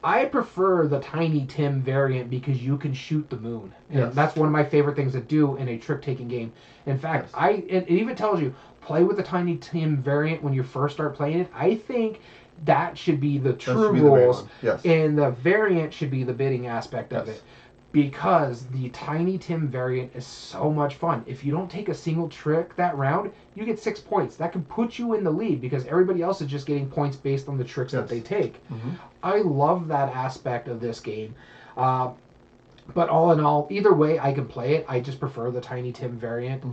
I prefer the Tiny Tim variant because you can shoot the moon. And that's one of my favorite things to do in a trick-taking game. In fact, it even tells you, play with the Tiny Tim variant when you first start playing it. I think that should be the true rules. And the variant should be the bidding aspect of it. Because the Tiny Tim variant is so much fun. If you don't take a single trick that round, you get 6 points. That can put you in the lead because everybody else is just getting points based on the tricks that they take. I love that aspect of this game. But all in all, either way I can play it. I just prefer the Tiny Tim variant.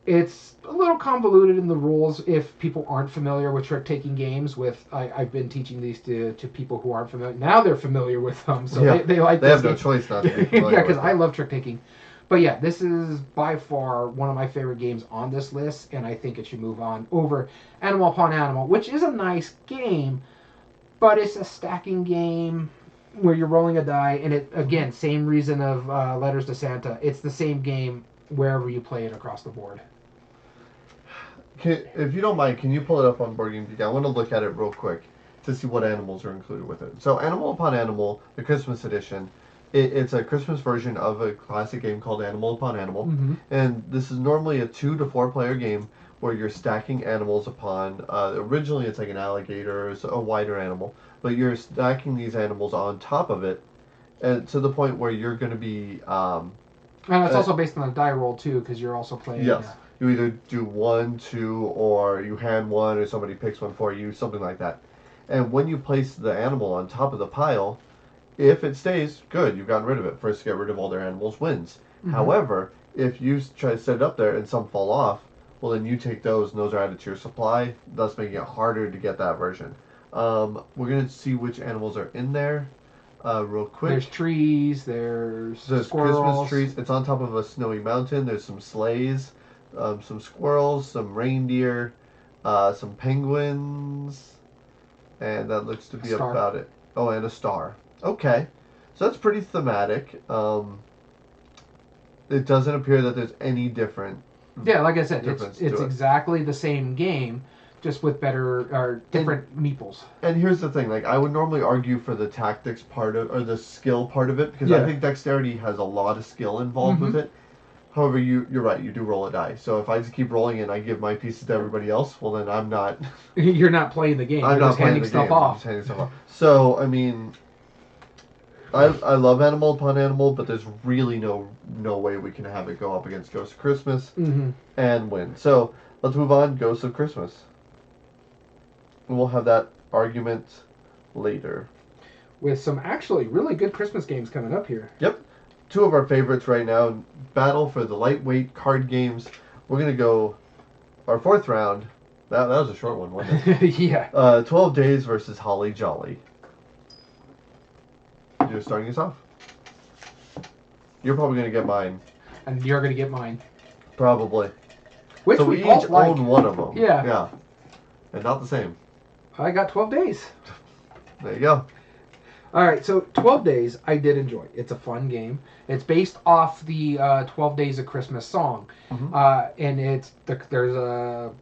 It's a little convoluted in the rules if people aren't familiar with trick-taking games. I've been teaching these to people who aren't familiar. Now they're familiar with them, so they like this.
They have no choice not to be familiar
because I love trick-taking. But yeah, this is by far one of my favorite games on this list, and I think it should move on over Animal Upon Animal, which is a nice game, but it's a stacking game where you're rolling a die, and it, again, same reason of Letters to Santa. It's the same game wherever you play it across the board.
If you don't mind, can you pull it up on Board Game Geek? I want to look at it real quick to see what animals are included with it. So, Animal Upon Animal, the Christmas edition, it's a Christmas version of a classic game called Animal Upon Animal. And this is normally a 2 to 4 player game where you're stacking animals upon, originally it's like an alligator, or a wider animal, but you're stacking these animals on top of it, and to the point where you're going to be... and
it's also based on a die roll, too, because you're also playing...
Yes. You either do 1, 2, or you hand one, or somebody picks one for you, something like that. And when you place the animal on top of the pile, if it stays, good, you've gotten rid of it. First to get rid of all their animals wins. However, if you try to set it up there and some fall off, well, then you take those and those are added to your supply, thus making it harder to get that version. We're going to see which animals are in there real quick.
There's trees, there's squirrels.
Christmas trees. It's on top of a snowy mountain. There's some sleighs, some squirrels, some reindeer, some penguins, and that looks to be about it. Oh, and a star. Okay. So that's pretty thematic. It doesn't appear that there's any different.
Yeah, like I said, it's exactly the same game, just with better or different meeples.
And here's the thing: like I would normally argue for the tactics part of or the skill part of it because I think dexterity has a lot of skill involved with it. However, you're right. You do roll a die. So if I just keep rolling and I give my pieces to everybody else, well then I'm not.
You're not playing the game.
I'm
You're
not playing the game. I'm just handing stuff off. So I mean. I love Animal Upon Animal, but there's really no way we can have it go up against Ghost of Christmas and win. So let's move on. Ghost of Christmas. We'll have that argument later.
With some actually really good Christmas games coming up here.
Yep. Two of our favorites right now. Battle for the lightweight card games. We're going to go our fourth round. That was a short one, wasn't it?
Yeah.
12 Days versus Holly Jolly. You're starting us off. You're probably going to get mine.
And you're going to get mine.
Probably.
Which
so we each own one of them.
Yeah.
Yeah. And not the same.
I got 12 Days.
There you go.
All right, so 12 Days I did enjoy. It's a fun game. It's based off the 12 Days of Christmas song. And there's a...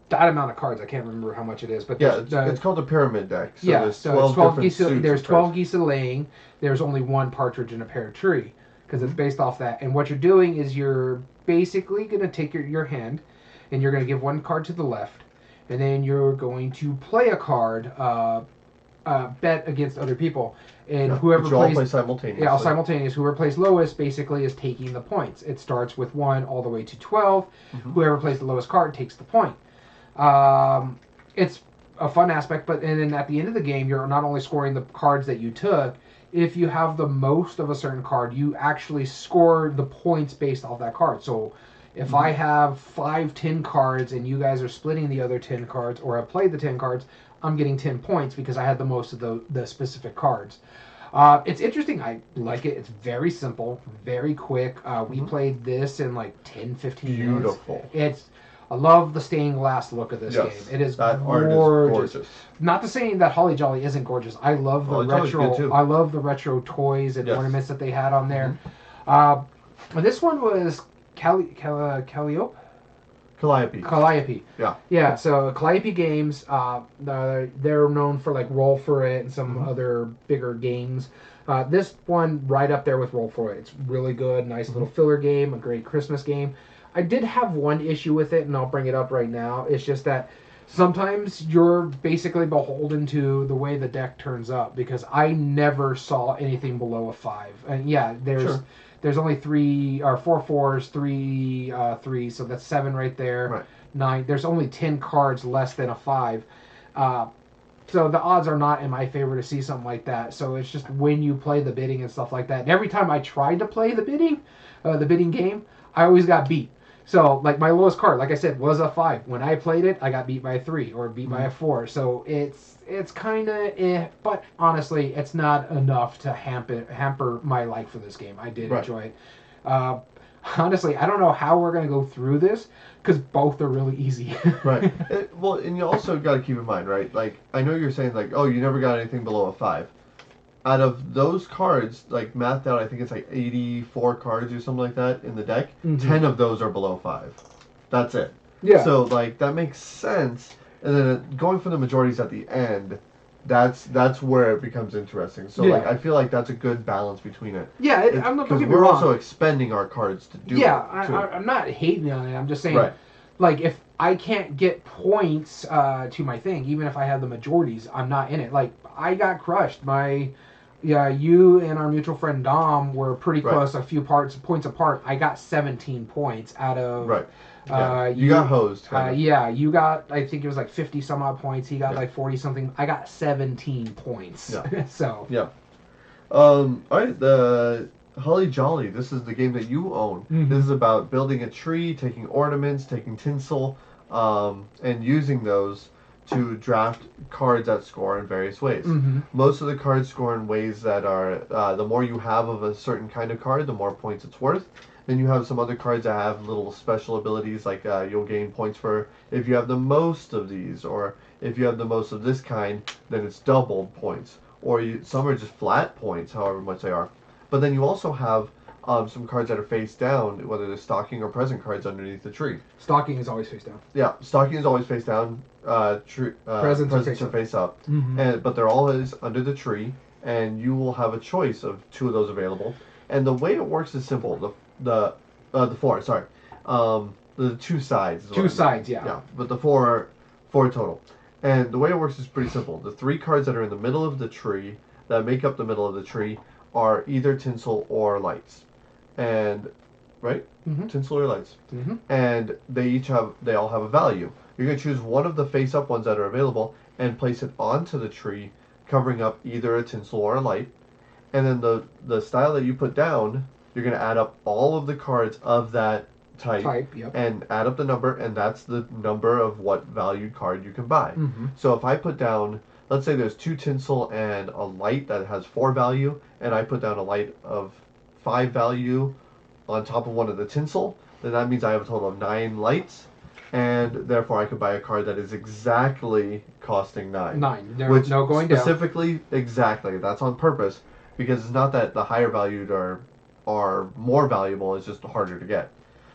that amount of cards, I can't remember how much it is, but
it's called a pyramid deck. So
yeah,
there's 12 geese.
There's 12 geese laying. There's only one partridge in a pear tree because it's based off that. And what you're doing is you're basically going to take your hand, and you're going to give one card to the left, and then you're going to play a card, bet against other people, and whoever plays
all play simultaneously.
Yeah, all simultaneous. Whoever plays lowest basically is taking the points. It starts with 1 all the way to 12. Whoever plays the lowest card takes the point. It's a fun aspect, and then at the end of the game, you're not only scoring the cards that you took. If you have the most of a certain card, you actually score the points based off that card. So if I have 10 cards and you guys are splitting the other 10 cards, or have played the 10 cards, I'm getting 10 points because I had the most of the specific cards. It's interesting. I like it. It's very simple, very quick. We played this in like 10, 15 minutes.
Beautiful.
I love the stained glass look of this game. It is
that
gorgeous.
Art is gorgeous.
Not to say that Holly Jolly isn't gorgeous. I love the retro. I love the retro toys and ornaments that they had on there. This one was Calliope. Calliope.
Yeah.
Yeah. So Calliope Games. They're known for like Roll for It and some other bigger games. This one right up there with Roll for It. It's really good. Nice little filler game. A great Christmas game. I did have one issue with it, and I'll bring it up right now. It's just that sometimes you're basically beholden to the way the deck turns up, because I never saw anything below a 5. And yeah, there's only 4 fours, 3 3s, so that's 7 right there.
Right.
9. There's only 10 cards less than a 5. So the odds are not in my favor to see something like that. So it's just when you play the bidding and stuff like that. And every time I tried to play the bidding game, I always got beat. So, like, my lowest card, like I said, was a 5. When I played it, I got beat by a 3 or beat by a 4. So it's kind of but honestly, it's not enough to hamper my like for this game. I did enjoy it. Honestly, I don't know how we're going to go through this, because both are really easy.
Right. Well, and you also got to keep in mind, right? Like, I know you're saying, like, oh, you never got anything below a 5. Out of those cards, like, mathed out, I think it's like 84 cards or something like that in the deck. 10 of those are below 5. That's it.
Yeah.
So, like, that makes sense. And then going for the majorities at the end, that's where it becomes interesting. So, like, I feel like that's a good balance between it.
Yeah, I'm not
because we're also expending our cards to do it.
Yeah, I'm not hating on it. I'm just saying, like, if I can't get points to my thing, even if I have the majorities, I'm not in it. Like, I got crushed. You and our mutual friend Dom were pretty close, a few points apart. I got 17 points out of...
Right. Yeah. You got hosed.
Yeah, you got, I think it was like 50 some odd points. He got like 40 something. I got 17 points.
Yeah.
So.
Yeah. All right, the Holly Jolly, this is the game that you own.
Mhm.
This is about building a tree, taking ornaments, taking tinsel, and using those to draft cards that score in various ways.
Mhm.
Most of the cards score in ways that are the more you have of a certain kind of card, the more points it's worth. Then you have some other cards that have little special abilities, like you'll gain points for if you have the most of these, or if you have the most of this kind, then it's doubled points. Or some are just flat points, however much they are. But then you also have some cards that are face down, whether they're stocking or present cards underneath the tree.
Stocking is always face down.
Yeah, stocking is always face down. Presents are face up.
Mm-hmm.
But they're always under the tree, and you will have a choice of two of those available. And the way it works is simple. The four, sorry, the two sides.
Two sides, yeah.
Yeah, but the four total. And the way it works is pretty simple. The three cards that are in the middle of the tree, that make up the middle of the tree, are either tinsel or lights. And right?
Mm-hmm.
Tinsel or lights.
Mm-hmm.
And they all have a value. You're going to choose one of the face up ones that are available and place it onto the tree, covering up either a tinsel or a light. And then the style that you put down, you're going to add up all of the cards of that type,
yep.
And add up the number, and that's the number of what valued card you can buy.
Mm-hmm.
So if I put down, let's say there's 2 tinsel and a light that has 4 value, and I put down a light of 5 value on top of one of the tinsel, then that means I have a total of 9 lights, and therefore I could buy a card that is exactly costing 9.
9.
Which
no going down.
Specifically, exactly. That's on purpose, because it's not that the higher valued are more valuable, it's just harder to get.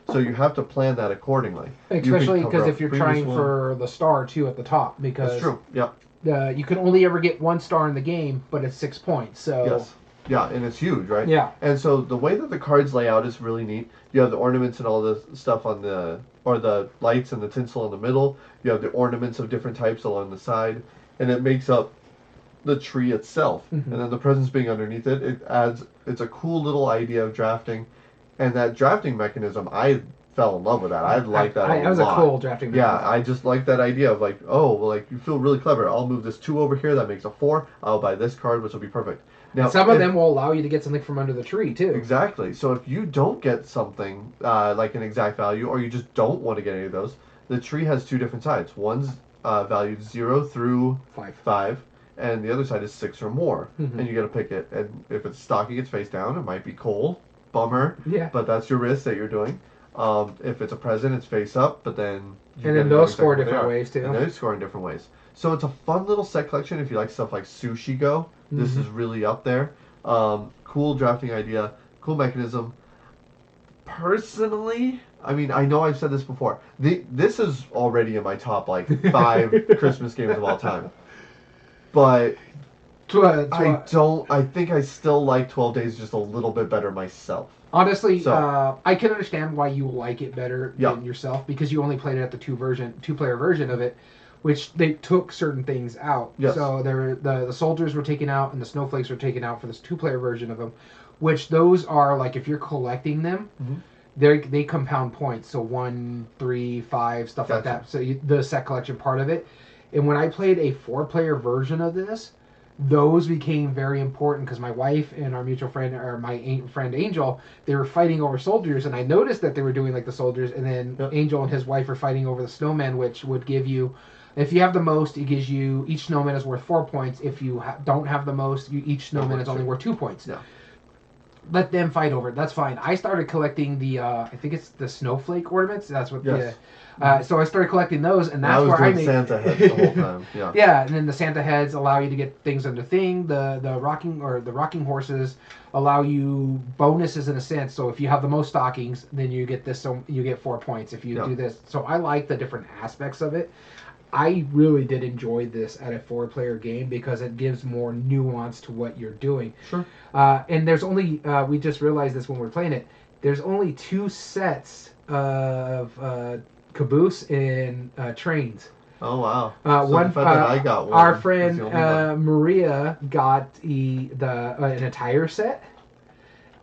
So you have to plan that accordingly.
Especially because if you're trying for the star too at the top, because
that's true. Yep.
You can only ever get 1 star in the game, but it's 6 points. So
yes. Yeah, and it's huge, right?
Yeah.
And so the way that the cards lay out is really neat. You have the ornaments and all the stuff on the lights and the tinsel in the middle. You have the ornaments of different types along the side, and it makes up the tree itself.
Mm-hmm.
And then the presents being underneath it, it's a cool little idea of drafting. And that drafting mechanism, I fell in love with that. I like that a lot.
That was a cool drafting mechanism.
Yeah, I just like that idea of like, oh, well, like you feel really clever. I'll move this 2 over here. That makes a 4. I'll buy this card, which will be perfect. Now,
some of them will allow you to get something from under the tree too.
Exactly. So if you don't get something like an exact value, or you just don't want to get any of those, the tree has 2 different sides. One's valued 0 through 5, and the other side is 6 or more.
Mm-hmm.
And you got to pick it. And if it's stocking, it's face down. It might be coal. Bummer.
Yeah.
But that's your risk that you're doing. If it's a present, it's face up. But then
those score different ways too.
And they score in different ways. So it's a fun little set collection if you like stuff like Sushi Go. Mm-hmm. This is really up there. Cool drafting idea. Cool mechanism. Personally, I mean, I know I've said this before. This is already in my top like 5 Christmas games of all time. But I think I still like 12 Days just a little bit better myself.
Honestly, I can understand why you like it better than yourself, because you only played it at the 2-player version of it, which they took certain things out.
Yes.
So the soldiers were taken out and the snowflakes were taken out for this 2-player version of them, which those are like if you're collecting them, mm-hmm. they compound points. So 1, 3, 5, stuff like that. So the set collection part of it. And when I played a 4-player version of this, those became very important because my wife and our mutual friend, or my friend Angel, they were fighting over soldiers, and I noticed that they were doing like the soldiers, and then Angel and his wife were fighting over the snowman, which would give you, if you have the most, it gives you, each snowman is worth 4 points. If you don't have the most, each snowman is only worth 2 points.
Yeah.
Let them fight over it. That's fine. I started collecting the, I think it's the snowflake ornaments. That's what.
Yes.
So I started collecting those, and that's where I made
Santa heads the whole time. Yeah.
Yeah, and then the Santa heads allow you to get things under thing. The rocking horses allow you bonuses in a sense. So if you have the most stockings, then you get this. So you get 4 points if you do this. So I like the different aspects of it. I really did enjoy this at a 4-player game because it gives more nuance to what you're doing.
Sure.
And there's only we just realized this when we're playing it. There's only 2 sets of caboose and trains.
Oh wow!
One
I got one.
Our friend Maria got an entire set,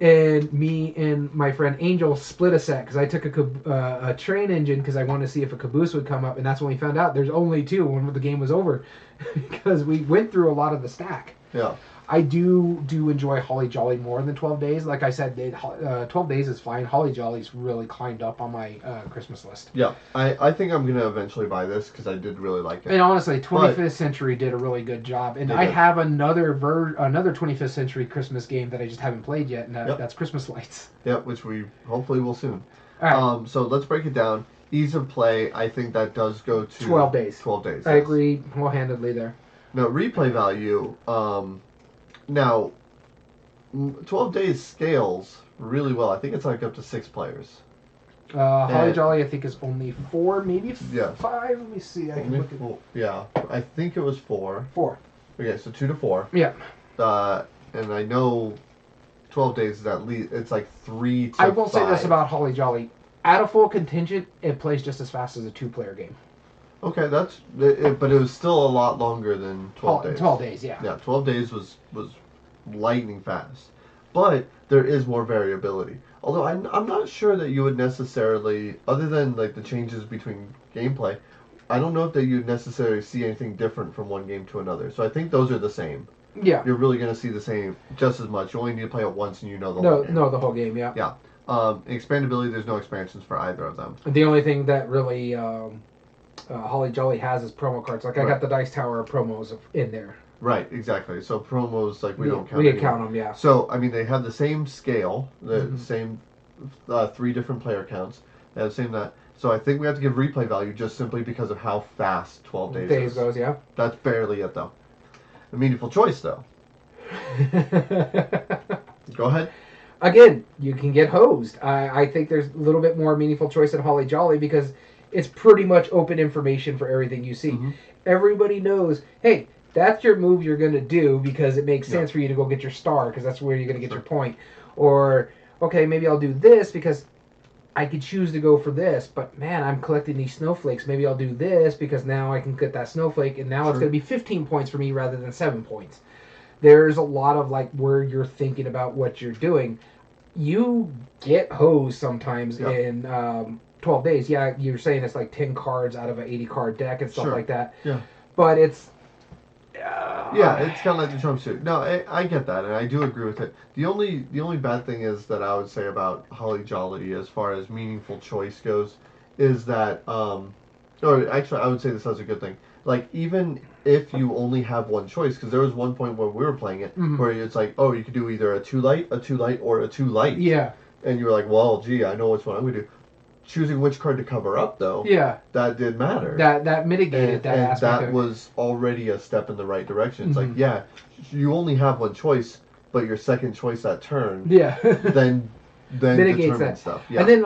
and me and my friend Angel split a set because I took a train engine because I wanted to see if a caboose would come up, and that's when we found out there's only 2 when the game was over because we went through a lot of the stack.
Yeah.
I do enjoy Holly Jolly more than 12 Days. Like I said, 12 Days is fine. Holly Jolly's really climbed up on my Christmas list.
Yeah, I think I'm gonna eventually buy this because I did really like it.
And honestly, 25th Century did a really good job. And I have another 25th Century Christmas game that I just haven't played yet, and that's Christmas Lights.
Yep, which we hopefully will soon.
All right.
So let's break it down. Ease of play, I think that does go to
12 Days.
12 Days.
I agree wholehandedly there.
Now, replay value, now, 12 Days scales really well. I think it's like up to 6 players.
Holly Jolly, I think, is only 4, maybe 5. Let me see. I can look at...
Yeah, I think it was 4.
4.
Okay, so 2 to 4.
Yeah.
And I know 12 Days is at least, it's like 3 to 5.
I will say this about Holly Jolly. At a full contingent, it plays just as fast as a 2-player game.
Okay, but it was still a lot longer than 12 Days.
12 Days, yeah.
Yeah, 12 Days was lightning fast. But there is more variability. Although I'm not sure that you would necessarily, other than like the changes between gameplay, I don't know if that you'd necessarily see anything different from one game to another. So I think those are the same.
Yeah.
You're really going to see the same just as much. You only need to play it once and you know the
whole
whole game.
No, the whole game, yeah.
Yeah. Expandability, there's no expansions for either of them.
The only thing that really Holly Jolly has is promo cards. Like I got the Dice Tower promos in there.
Right, exactly. So promos, like we don't count.
We can count them, yeah.
So I mean, they have the same scale, the same 3 different player counts. They have the same that. So I think we have to give replay value just simply because of how fast 12 Days
goes. Yeah.
That's barely it though. A meaningful choice though. Go ahead.
Again, you can get hosed. I think there's a little bit more meaningful choice in Holly Jolly because it's pretty much open information for everything you see. Everybody knows, hey, that's your move you're going to do because it makes sense for you to go get your star because that's where you're going to get your point. Or, okay, maybe I'll do this because I could choose to go for this, but man, I'm collecting these snowflakes. Maybe I'll do this because now I can get that snowflake and now it's going to be 15 points for me rather than 7 points. There's a lot of like where you're thinking about what you're doing. You get hosed sometimes in 12 Days. Yeah, you're saying it's like 10 cards out of an 80 card deck and stuff like that.
Yeah.
But it's...
yeah, it's kind of like the Trump suit. No, I get that, and I do agree with it. The only bad thing is that I would say about Holly Jolly as far as meaningful choice goes is that, or actually I would say this as a good thing. Like, even if you only have one choice, because there was one point where we were playing it where it's like, oh, you could do either a 2-light, or a 2-light.
Yeah.
And you were like, well, gee, I know which one I'm going to do. Choosing which card to cover up, though, that did matter.
That mitigated that aspect.
And that was already a step in the right direction. It's like, yeah, you only have one choice, but your second choice that turn, then
mitigates that
stuff. Yeah.
And then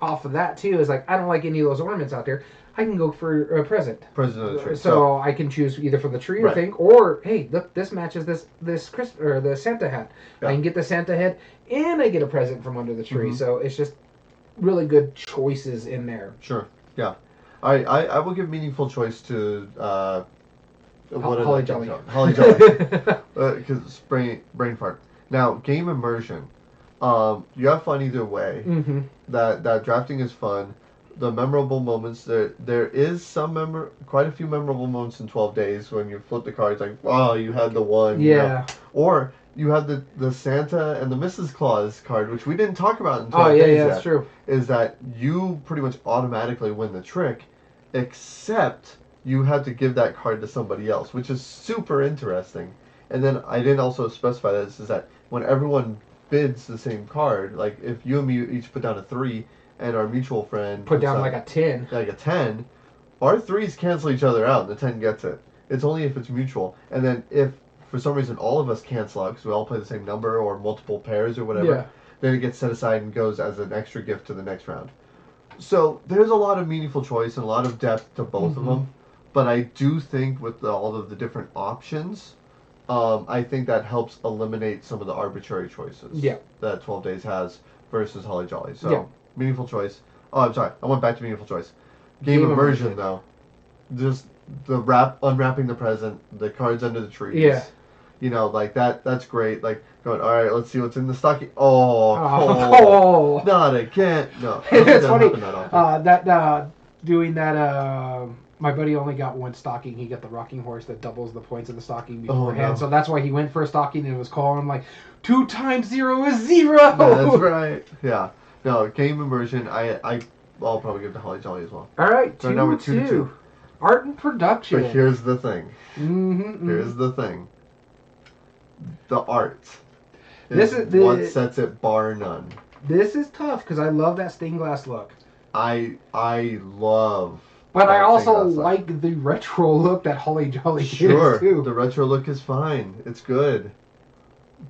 off of that too is like, I don't like any of those ornaments out there. I can go for a present.
Present of the tree.
So I can choose either from the tree or thing, or hey, look, this matches this the Santa hat. I can get the Santa head, and I get a present from under the tree. So it's just really good choices in there.
Sure. Yeah. I will give meaningful choice to
Holly Jolly.
Holly Jolly. Because brain fart. Now, game immersion. You have fun either way. That drafting is fun. The memorable moments, there is quite a few memorable moments in 12 Days when you flip the cards, like, oh, you had the one.
Yeah.
You know? Or you have the Santa and the Mrs. Claus card, which we didn't talk about in 12 Days yet.
That's true.
Is that you pretty much automatically win the trick, except you have to give that card to somebody else, which is super interesting. And then I didn't also specify this, is that when everyone bids the same card, like if you and me each put down a 3, and our mutual friend
put down like a 10.
Like a 10, our 3s cancel each other out, and the 10 gets it. It's only if it's mutual. And then if, for some reason, all of us cancel out, because we all play the same number, or multiple pairs, or whatever, then it gets set aside and goes as an extra gift to the next round. So, there's a lot of meaningful choice and a lot of depth to both of them. But I do think with all of the different options, I think that helps eliminate some of the arbitrary choices that 12 Days has versus Holly Jolly. So, meaningful choice. Oh, I'm sorry. I went back to meaningful choice. Game immersion, though. Just the unwrapping the present, the cards under the trees.
Yeah.
You know, like that's great. Like, going, all right, let's see what's in the stocking. Oh, not again. No.
It's funny.
That
doing that my buddy only got one stocking. He got the rocking horse that doubles the points of the stocking beforehand.
no.
So that's why he went for a stocking and was calling him like, 2 times 0 is 0.
That's right. Yeah. No, game immersion. I'll probably give it to Holly Jolly as well.
All right,
So now we're 2-2.
Art and production.
But here's the thing.
Mm-hmm.
Here's the thing. The art.
This is
what sets it bar none.
This is tough because I love that stained glass look.
I love.
But I
that
also
stained glass
like the retro look that Holly Jolly
Sure,
gives too.
the retro look is fine. It's good.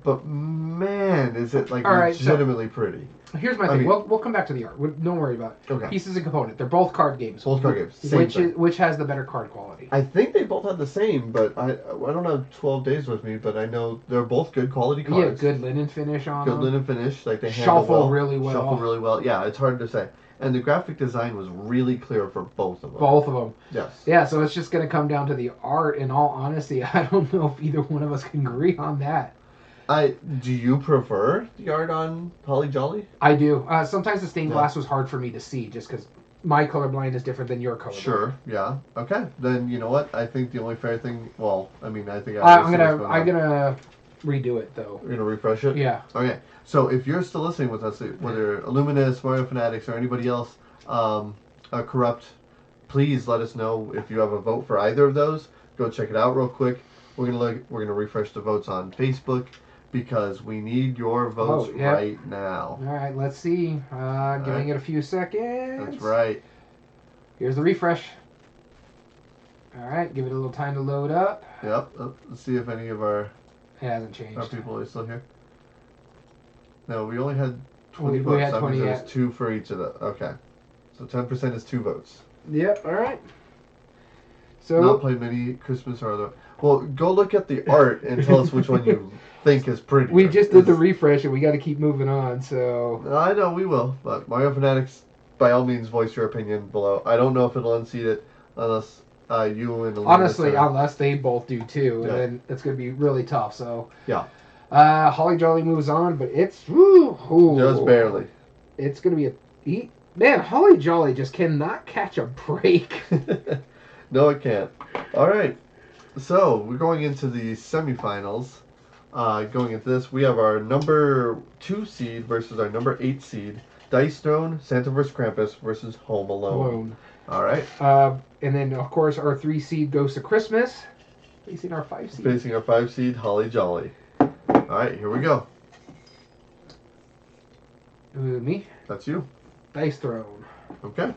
But man, is it like
All right,
legitimately pretty.
Here's my thing. We'll come back to the art. Don't worry about it.
Okay.
Pieces and component. They're both card games.
Both card games. Same thing.
Which has the better card quality?
I think they both have the same, but I don't have 12 days with me, but I know they're both good quality cards.
Yeah, good linen finish on them.
Good linen finish, like they handle
Shuffle really well.
Shuffle really well. Yeah, it's hard to say. And the graphic design was really clear for both of them.
Both of them.
Yes.
Yeah, so it's just going to come down to the art. In all honesty, I don't know if either one of us can agree on that.
Do you prefer the art on Holly Jolly?
I do. Sometimes the stained glass was hard for me to see just because my colorblind is different than your colorblind.
Sure. Yeah. Okay. Then you know what? I think the only fair thing. Well, I mean, I think
I'm gonna redo it though.
You're gonna refresh it.
Yeah.
Okay. So if you're still listening with us, whether Illuminus, Mario Fanatics, or anybody else, corrupt, please let us know if you have a vote for either of those. Go check it out real quick. We're gonna refresh the votes on Facebook. Because we need your votes right now.
All right, let's see. Giving it a few seconds.
That's right.
Here's the refresh. All right, give it a little time to load up.
Yep. Let's see if any of
It hasn't changed.
our people are still here. No, we only had 20
We
votes.
had
That
20,
means
yeah.
there's 2 for each of the. Okay. So 10% is 2 votes.
Yep. All right. So
Not played many Christmas or other. Well, go look at the art and tell us which one you think is pretty.
we just did the refresh and we got to keep moving on. So
I know we will, but Mario Fanatics, by all means, voice your opinion below. I don't know if it'll unseat it unless you and
honestly, unless they both do too, and
Yeah.
then it's gonna be really tough. So
yeah,
Holly Jolly moves on, but it's ooh,
just barely.
It's gonna be man. Holly Jolly just cannot catch a break.
No, it can't. All right, so we're going into the semifinals. Going into this, we have our number 2 seed versus our number 8 seed. Dice Throne, Santa vs. Krampus versus Home Alone. All right.
And then, of course, our 3 seed goes to Christmas. Facing our 5 seed.
Facing our 5 seed, Holly Jolly. All right, here we go.
Me?
That's you.
Dice Throne.
Okay.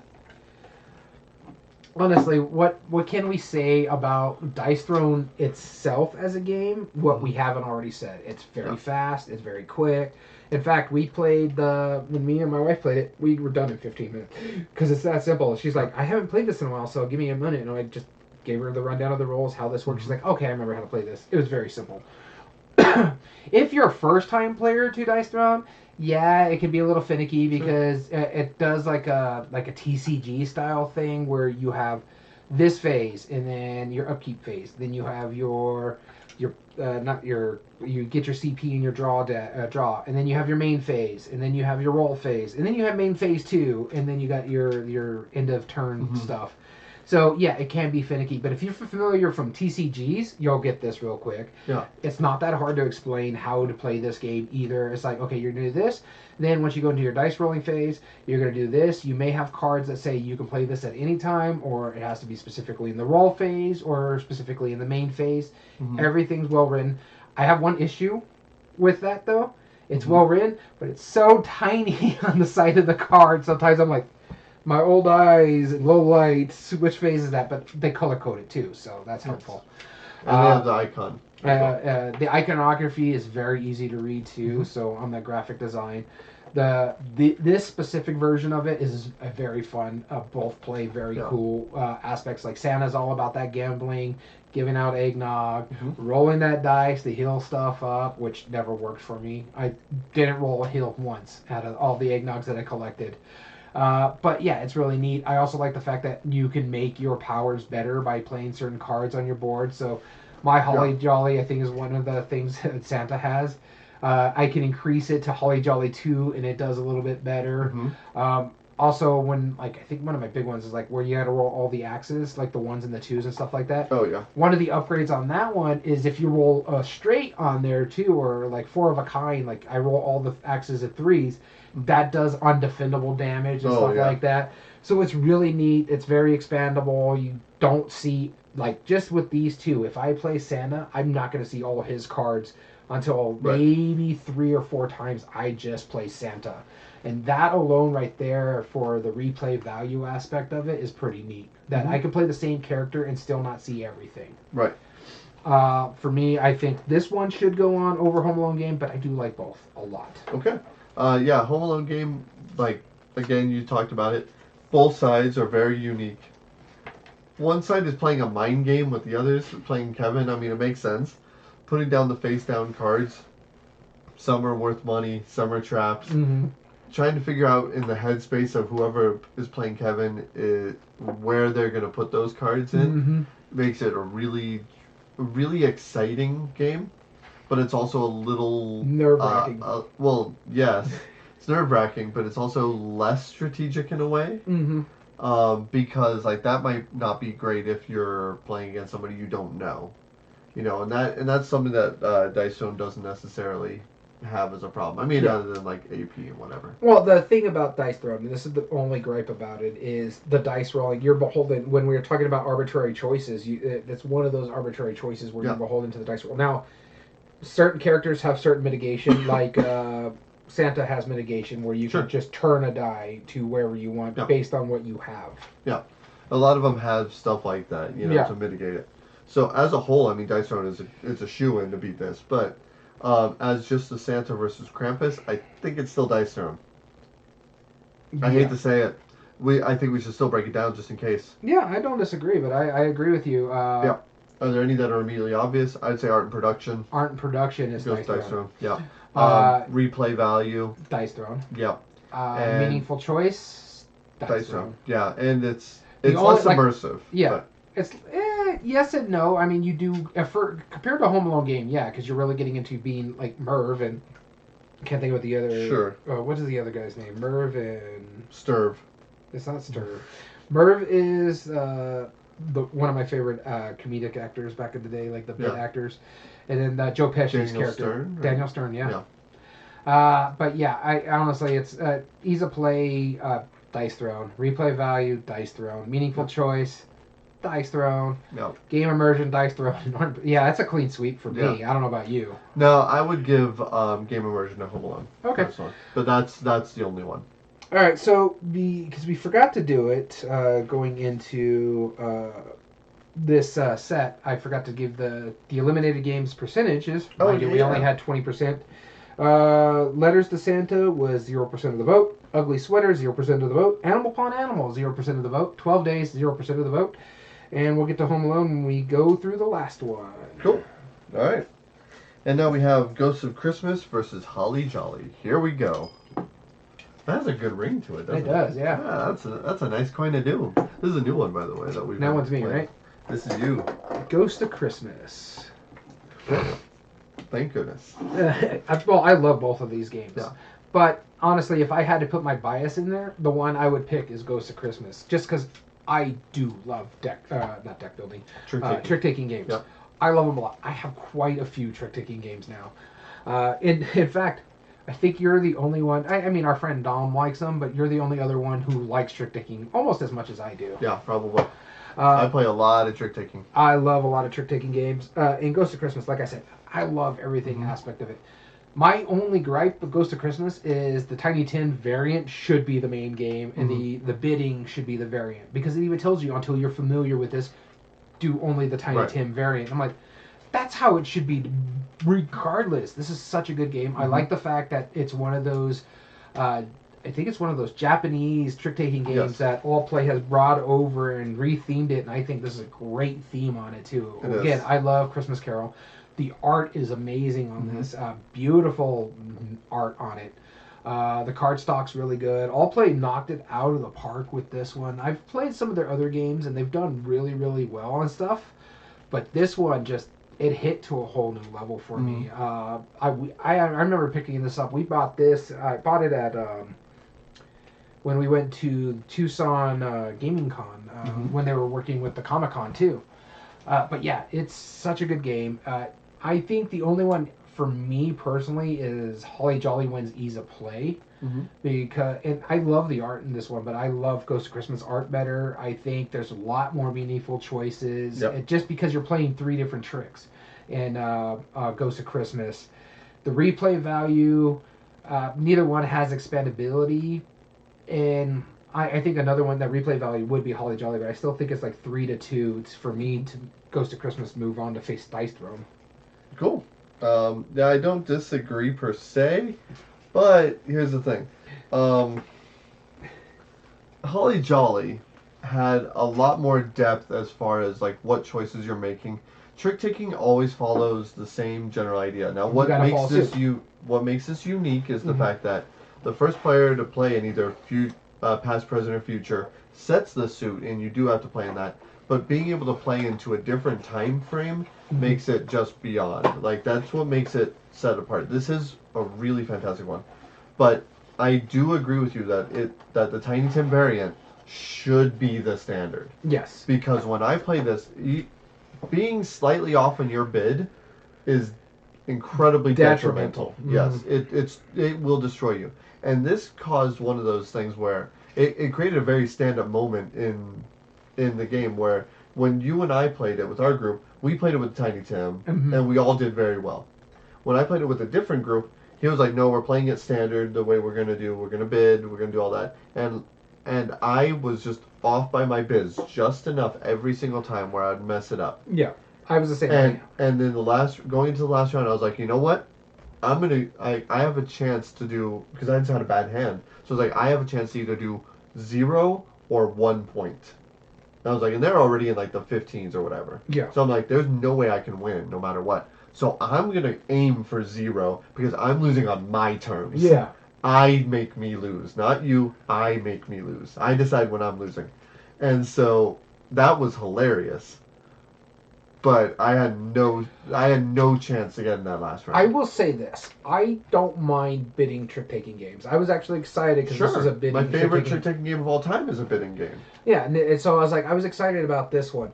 Honestly, what can we say about Dice Throne itself as a game? What we haven't already said. It's very fast. It's very quick. In fact, we played when me and my wife played it, we were done in 15 minutes. Because it's that simple. She's like, I haven't played this in a while, so give me a minute. And I just gave her the rundown of the rules, how this works. She's like, okay, I remember how to play this. It was very simple. If you're a first-time player to Dice Throne, yeah, it can be a little finicky because it does like a TCG style thing where you have this phase and then your upkeep phase. Then you have you get your CP and your draw, and then you have your main phase, and then you have your roll phase, and then you have main phase 2, and then you got your end of turn stuff. So yeah, it can be finicky, but if you're familiar from TCGs, you'll get this real quick.
Yeah.
It's not that hard to explain how to play this game either. It's like, okay, you're gonna do this. Then once you go into your dice rolling phase, you're gonna do this. You may have cards that say you can play this at any time, or it has to be specifically in the roll phase or specifically in the main phase. Everything's well written. I have one issue with that though. It's well written, but it's so tiny on the side of the card. Sometimes I'm like, my old eyes and low lights, which phase is that? But they color code it too, so that's helpful.
And they have the icon.
The iconography is very easy to read too, so on the graphic design. This specific version of it is a very fun, both play very cool aspects. Like Santa's all about that gambling, giving out eggnog, rolling that dice to heal stuff up, which never worked for me. I didn't roll a heal once out of all the eggnogs that I collected. But yeah, it's really neat. I also like the fact that you can make your powers better by playing certain cards on your board. So my Holly Jolly, I think, is one of the things that Santa has. I can increase it to Holly Jolly 2, and it does a little bit better. Also, when I think one of my big ones is like where you got to roll all the axes, like the ones and the twos and stuff like that.
Oh yeah.
One of the upgrades on that one is if you roll a straight on there too, or like four of a kind. Like I roll all the axes at threes, that does undefendable damage and stuff like that. So it's really neat. It's very expandable. You don't see just with these two. If I play Santa, I'm not going to see all of his cards until maybe 3 or 4 times I just play Santa. And that alone right there for the replay value aspect of it is pretty neat. That I can play the same character and still not see everything.
Right.
For me, I think this one should go on over Home Alone game, but I do like both a lot.
Okay. Yeah, Home Alone game, again, you talked about it. Both sides are very unique. One side is playing a mind game with the others playing Kevin. I mean, it makes sense. Putting down the face down cards. Some are worth money, some are traps.
Mm-hmm.
Trying to figure out in the headspace of whoever is playing Kevin where they're going to put those cards in makes it a really exciting game, but it's also a little
nerve-wracking.
Well, yes, it's nerve-wracking, but it's also less strategic in a way. Because that might not be great if you're playing against somebody you don't know, and that's something that Dice Zone doesn't necessarily have as a problem. I mean, other than AP and whatever.
Well, the thing about Dice Throne, and this is the only gripe about it, is the dice rolling. You're beholden when we're talking about arbitrary choices. It's one of those arbitrary choices where you're beholden to the dice roll. Now, certain characters have certain mitigation, like Santa has mitigation, where you can just turn a die to wherever you want based on what you have.
Yeah, a lot of them have stuff like that, to mitigate it. So as a whole, I mean, Dice Throne is a shoo-in to beat this, but. As just the Santa versus Krampus, I think it's still Dice Throne. I hate to say it. I think we should still break it down just in case.
Yeah, I don't disagree, but I agree with you.
Yeah. Are there any that are immediately obvious? I'd say Art and Production.
Art and Production is Dice Throne.
Yeah. Replay Value.
Dice Throne.
Yeah.
Meaningful Choice.
Dice Throne. Yeah, and it's less immersive.
Yeah. But. It's yes and no. I mean, you do compared to a Home Alone game, because you're really getting into being like Merv and can't think of what the other.
Sure.
What is the other guy's name? Merv and
Sturv.
It's not Sturv. Merv is one of my favorite comedic actors back in the day, like the bit actors, and then Joe Pesci's character, Daniel Stern. Yeah. But yeah, I honestly, it's ease of play, Dice Throne, replay value, Dice Throne, meaningful choice. Dice Throne.
No.
Game Immersion, Dice Throne. Yeah, that's a clean sweep for me. I don't know about you.
No, I would give Game Immersion to Home Alone.
Okay.
Personally. But that's the only one.
All right, so because we forgot to do it going into this set, I forgot to give the eliminated games percentages. We only had 20%. Letters to Santa was 0% of the vote. Ugly Sweater, 0% of the vote. Animal Pawn Animal, 0% of the vote. 12 Days, 0% of the vote. And we'll get to Home Alone when we go through the last one.
Cool. All right. And now we have Ghosts of Christmas versus Holly Jolly. Here we go. That has a good ring to it, doesn't it?
It does, yeah.
That's a nice coin to do. This is a new one, by the way, that we've.
That one's me, right?
This is you.
Ghost of Christmas.
Thank goodness.
Well, I love both of these games.
Yeah.
But honestly, if I had to put my bias in there, the one I would pick is Ghost of Christmas, just because I do love not deck building, trick-taking games.
Yep.
I love them a lot. I have quite a few trick-taking games now. In fact, I think you're the only one. I mean, our friend Dom likes them, but you're the only other one who likes trick-taking almost as much as I do.
Yeah, probably. I play a lot of trick-taking.
I love a lot of trick-taking games. In Ghost of Christmas, like I said, I love everything aspect of it. My only gripe with Ghost of Christmas is the Tiny Tin variant should be the main game, and the bidding should be the variant. Because it even tells you, until you're familiar with this, do only the Tiny Tin variant. I'm like, that's how it should be regardless. This is such a good game. I like the fact that it's one of those... I think it's one of those Japanese trick-taking games that All Play has brought over and rethemed it, and I think this is a great theme on it, too. Again, I love Christmas Carol. The art is amazing on this. Beautiful art on it. The card stock's really good. All Play knocked it out of the park with this one. I've played some of their other games, and they've done really, really well on stuff. But this one just... it hit to a whole new level for me. I remember picking this up. We bought this. I bought it at when we went to Tucson Gaming Con when they were working with the Comic Con too. But yeah, it's such a good game. I think the only one for me personally is Holly Jolly Wins Ease of Play. Because and I love the art in this one, but I love Ghost of Christmas art better. I think there's a lot more meaningful choices, just because you're playing 3 different tricks in Ghost of Christmas. The replay value, neither one has expandability, and I think another one that replay value would be Holly Jolly, but I still think it's like 3-2 for me to Ghost of Christmas move on to face Dice Throne.
Cool. Yeah, I don't disagree per se. But here's the thing. Holly Jolly had a lot more depth as far as like what choices you're making. Trick taking always follows the same general idea. Now, what makes this unique is the fact that the first player to play in either past, present, or future sets the suit, and you do have to play in that. But being able to play into a different time frame makes it just beyond. Like, that's what makes it set apart. This is a really fantastic one. But I do agree with you that the Tiny Tim variant should be the standard.
Yes.
Because when I play this, being slightly off in your bid is incredibly detrimental. Yes, it will destroy you. And this caused one of those things where it created a very stand-up moment in the game where when you and I played it with our group, we played it with Tiny Tim, and we all did very well. When I played it with a different group, he was like, no, we're playing it standard the way we're going to do. We're going to bid. We're going to do all that. And I was just off by my bids just enough every single time where I'd mess it up.
Yeah, I was the same.
And then going into the last round, I was like, you know what? I have a chance to do, because I just had a bad hand. So I was like, I have a chance to either do 0 or 1 point. And I was like, and they're already in like the 15s or whatever.
Yeah.
So I'm like, there's no way I can win no matter what. So I'm going to aim for 0 because I'm losing on my terms.
Yeah.
I make me lose. Not you. I make me lose. I decide when I'm losing. And so that was hilarious. But I had no chance to get in that last round.
I will say this. I don't mind bidding trick-taking games. I was actually excited because this was a bidding
my favorite trick-taking game of all time is a bidding game.
Yeah, and so I was excited about this one.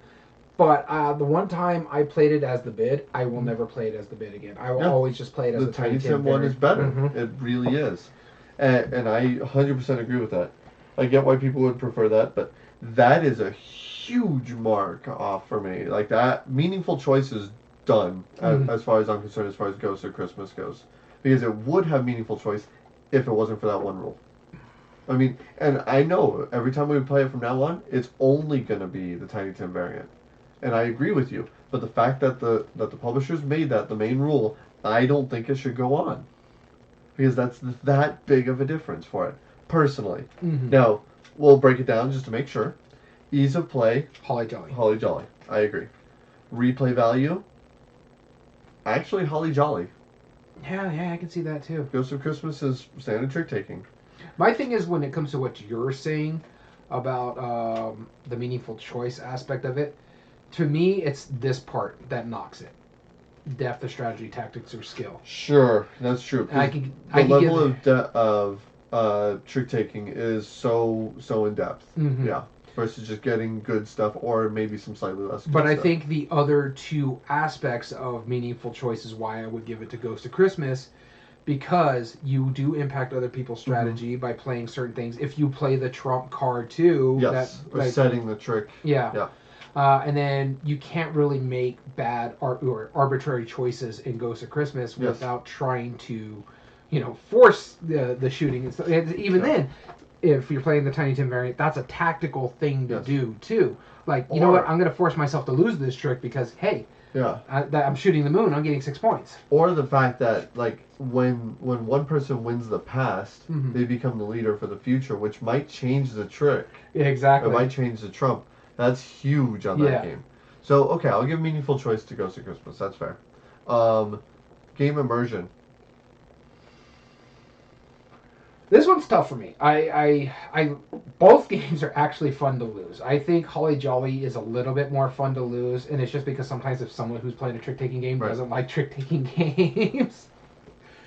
But the one time I played it as the bid, I will never play it as the bid again. I will always just play it as the Tiny Tim
one is better. It really is. And I 100% agree with that. I get why people would prefer that, but that is a huge mark off for me. Like, that meaningful choice is done as far as I'm concerned, as far as Ghost of Christmas goes. Because it would have meaningful choice if it wasn't for that one rule. I mean, and I know every time we play it from now on, it's only going to be the Tiny Tim variant. And I agree with you. But the fact that the publishers made that the main rule, I don't think it should go on. Because that's that big of a difference for it, personally. Now, we'll break it down just to make sure. Ease of play.
Holly Jolly.
Holly Jolly. I agree. Replay value. Actually, Holly Jolly.
Yeah, I can see that too.
Ghost of Christmas is standard trick taking.
My thing is when it comes to what you're saying about the meaningful choice aspect of it, to me, it's this part that knocks it. Depth of strategy, tactics, or skill.
Sure, that's true. The level of trick taking is so in depth. Yeah. Versus just getting good stuff or maybe some slightly less good
But I
stuff.
think the other 2 aspects of meaningful choice is why I would give it to Ghost of Christmas, because you do impact other people's strategy by playing certain things. If you play the trump card too,
setting the trick.
Yeah. And then you can't really make bad or arbitrary choices in Ghost of Christmas without trying to, force the shooting and stuff. Even then, if you're playing the Tiny Tim variant, that's a tactical thing to do too. Like, you know what? I'm going to force myself to lose this trick because, hey, I'm shooting the moon. I'm getting 6 points.
Or the fact that, like, when one person wins the past, they become the leader for the future, which might change the trick.
Yeah, exactly.
It might change the trump. That's huge on that game. So, okay, I'll give meaningful choice to Ghost of Christmas. That's fair. Game immersion.
This one's tough for me. I both games are actually fun to lose. I think Holly Jolly is a little bit more fun to lose, and it's just because sometimes if someone who's playing a trick-taking game doesn't like trick-taking games.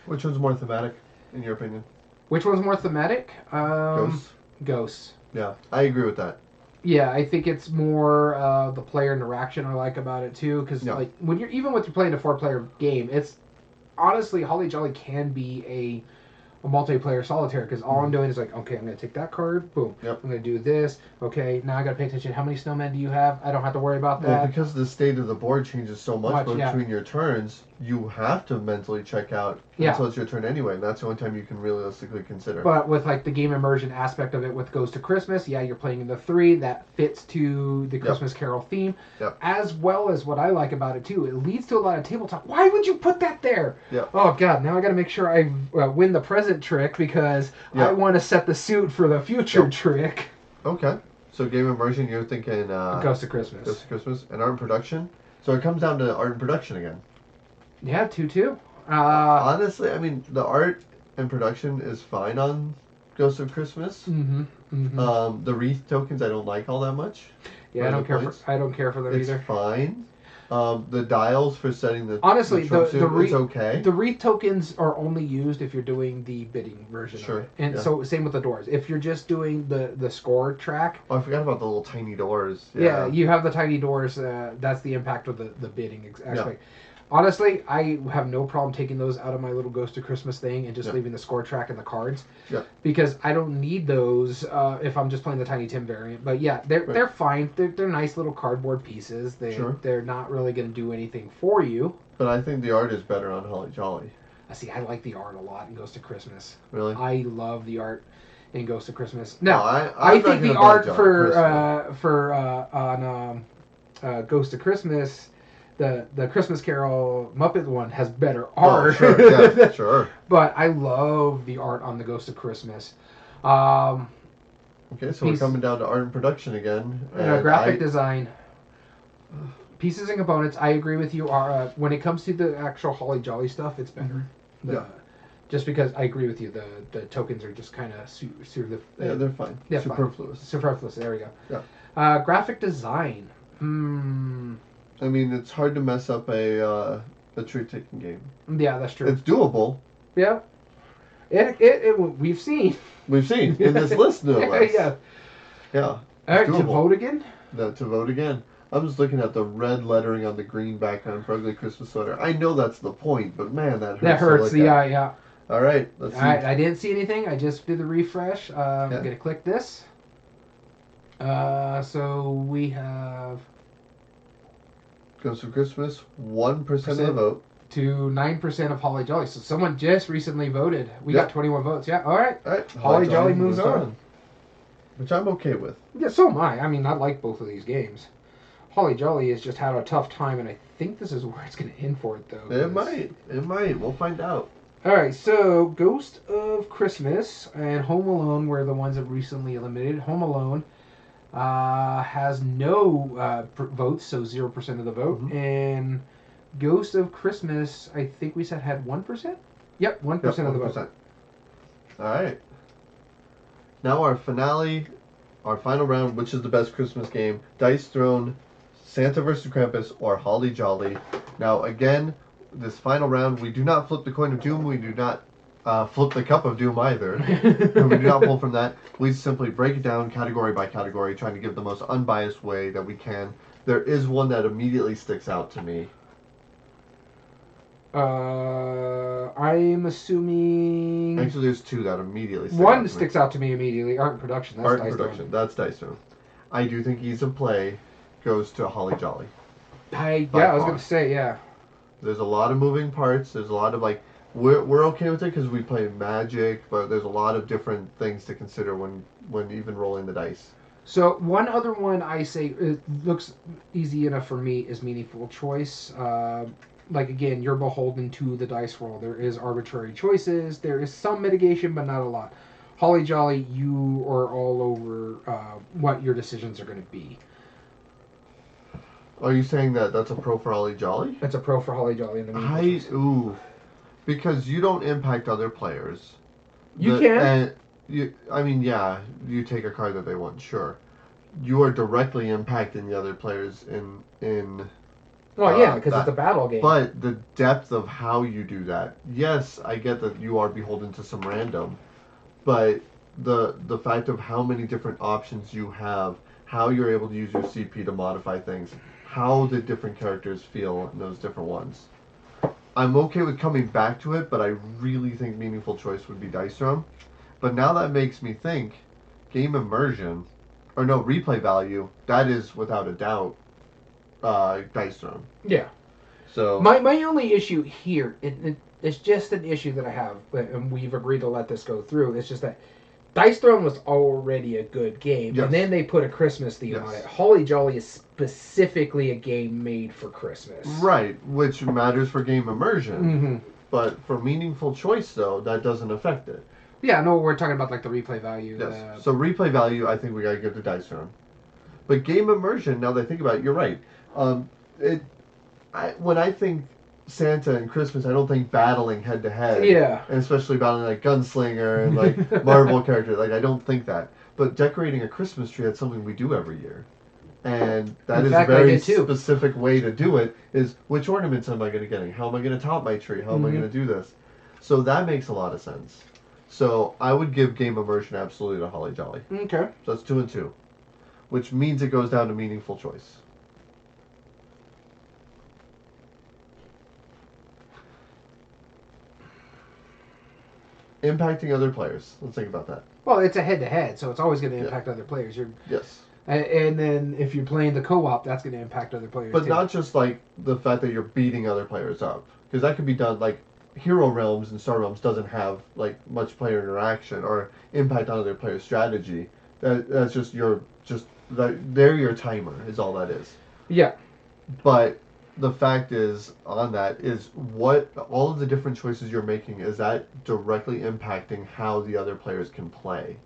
Which one's more thematic, in your opinion?
Which one's more thematic?
Ghost.
Ghosts.
Yeah, I agree with that.
Yeah, I think it's more the player interaction I like about it too, because
Yeah.
like when you're even with you're playing a 4-player game, it's honestly Holly Jolly can be a multiplayer solitaire because all I'm doing is like, okay, I'm gonna take that card, boom,
Yep.
I'm gonna do this. Okay, now I gotta pay attention. How many snowmen do you have? I don't have to worry about
Well,
that.
because the state of the board changes so much
Yeah.
between your turns, you have to mentally check out until it's your turn anyway, and that's the only time you can realistically consider.
But with like the game immersion aspect of it with Ghost of Christmas, yeah, you're playing in the 3 that fits to the Christmas Carol theme, as well as what I like about it too. It leads to a lot of table talk. Why would you put that there? Oh God, now I got to make sure I win the present trick because I want to set the suit for the future trick.
Okay, so game immersion, you're thinking
Ghost of Christmas.
Ghost of Christmas and art and production. So it comes down to art and production again.
Yeah, 2-2.
Honestly, I mean the art and production is fine on Ghost of Christmas. The wreath tokens I don't like all that much.
Yeah, I don't care for them either.
It's fine. The dials for setting the
honestly
the
it's
okay.
The wreath tokens are only used if you're doing the bidding version of it, and so same with the doors. If you're just doing the score track.
Oh, I forgot about the little tiny doors.
Yeah, you have the tiny doors. That's the impact of the bidding aspect. Honestly, I have no problem taking those out of my little Ghost of Christmas thing and just leaving the score track and the cards. Because I don't need those if I'm just playing the Tiny Tim variant. But yeah, they're fine. They're nice little cardboard pieces. They're not really going to do anything for you.
But I think the art is better on Holly Jolly.
See, I like the art a lot in Ghost of Christmas.
Really?
I love the art in Ghost of Christmas. Now,
I
think the art on Ghost of Christmas. The Christmas Carol Muppet one has better art.
Oh, sure, sure.
But I love the art on the Ghost of Christmas.
Okay, so we're coming down to art and production again.
Graphic design. Pieces and components, I agree with you. Are when it comes to the actual Holly Jolly stuff, it's better. Just because I agree with you, the tokens are just kind of
they're fine.
Yeah,
superfluous.
Superfluous. There we go. Graphic design.
I mean, it's hard to mess up a trick-taking game.
Yeah, that's true.
It's doable.
Yeah. We've seen.
We've seen in this list, no less. Yeah.
All right, to vote again?
To vote again. I'm just looking at the red lettering on the green background for Ugly Christmas Sweater. I know that's the point, but man, that hurts.
That hurts, yeah.
All right, let's see.
All right, I didn't see anything. I just did the refresh. I'm going to click this. So we have...
Ghost of Christmas, 1% of the vote.
To 9% of Holly Jolly. So someone just recently voted. We got 21 votes. Yeah, all right. Holly Jolly moves on.
Which I'm okay with.
Yeah, so am I. I mean, I like both of these games. Holly Jolly has just had a tough time, and I think this is where it's going to end for it, though.
It might. We'll find out.
All right, so Ghost of Christmas and Home Alone were the ones that recently eliminated. Home Alone has no votes, so 0% of the vote. And Ghost of Christmas, I think we said had 1%? Yep, 1% of the vote.
All right. Now our finale, our final round, which is the best Christmas game, Dice Throne, Santa vs. Krampus, or Holly Jolly. Now again, this final round, we do not flip the coin of doom, we do not flip the cup of doom either. And we do not pull from that. We simply break it down category by category, trying to give the most unbiased way that we can. There is one that immediately sticks out to me.
I'm assuming...
Actually, there's two that immediately stick
One
out to
sticks
me.
out to me immediately. Art and production. That's
Art and
Dice
production.
Throne.
That's Dice Throne. I do think ease of play goes to Holly Jolly.
I was going to say, yeah.
There's a lot of moving parts. There's a lot of, like... We're okay with it because we play Magic, but there's a lot of different things to consider when even rolling the dice.
So one other one I say it looks easy enough for me is Meaningful Choice. Like, again, you're beholden to the dice roll. There is arbitrary choices. There is some mitigation, but not a lot. Holly Jolly, you are all over what your decisions are going to be.
Are you saying that that's a pro for Holly Jolly?
That's a pro for Holly Jolly in the Meaningful Choice.
Because you don't impact other players.
You can.
And you take a card that they want, sure. You are directly impacting the other players in
Well, yeah, because it's a battle game.
But the depth of how you do that, yes, I get that you are beholden to some random, but the fact of how many different options you have, how you're able to use your CP to modify things, how the different characters feel in those different ones. I'm okay with coming back to it, but I really think meaningful choice would be dice thrown. But now that makes me think game immersion, or no, replay value, that is without a doubt dice thrown.
Yeah.
So
my only issue here, it's just an issue that I have, and we've agreed to let this go through. It's just that Dice Throne was already a good game,
Yes.
and then they put a Christmas theme on it. Holly Jolly is specifically a game made for Christmas.
Right, which matters for game immersion.
Mm-hmm.
But for meaningful choice, though, that doesn't affect it.
Yeah, no, we're talking about like the replay value.
Yes. So replay value, I think we gotta give to Dice Throne. But game immersion, now that I think about it, you're right. When I think Santa and Christmas, I don't think battling head to head.
Yeah.
And especially battling like Gunslinger and like Marvel characters. Like I don't think that. But decorating a Christmas tree, that's something we do every year. And that is a very specific way to do it, is which ornaments am I going to get? How am I going to top my tree? How am I going to do this? So that makes a lot of sense. So I would give game immersion absolutely to Holly Jolly.
Okay.
So that's 2 and 2. Which means it goes down to meaningful choice. Impacting other players. Let's think about that.
Well, it's a head-to-head, so it's always going to impact other players.
Yes.
And then if you're playing the co-op, that's going to impact other players.
But not just like the fact that you're beating other players up, because that could be done like Hero Realms and Star Realms doesn't have like much player interaction or impact on other players' strategy. That's just they're your timer is all that is.
Yeah.
But the fact is on that is what all of the different choices you're making, is that directly impacting how the other players can play,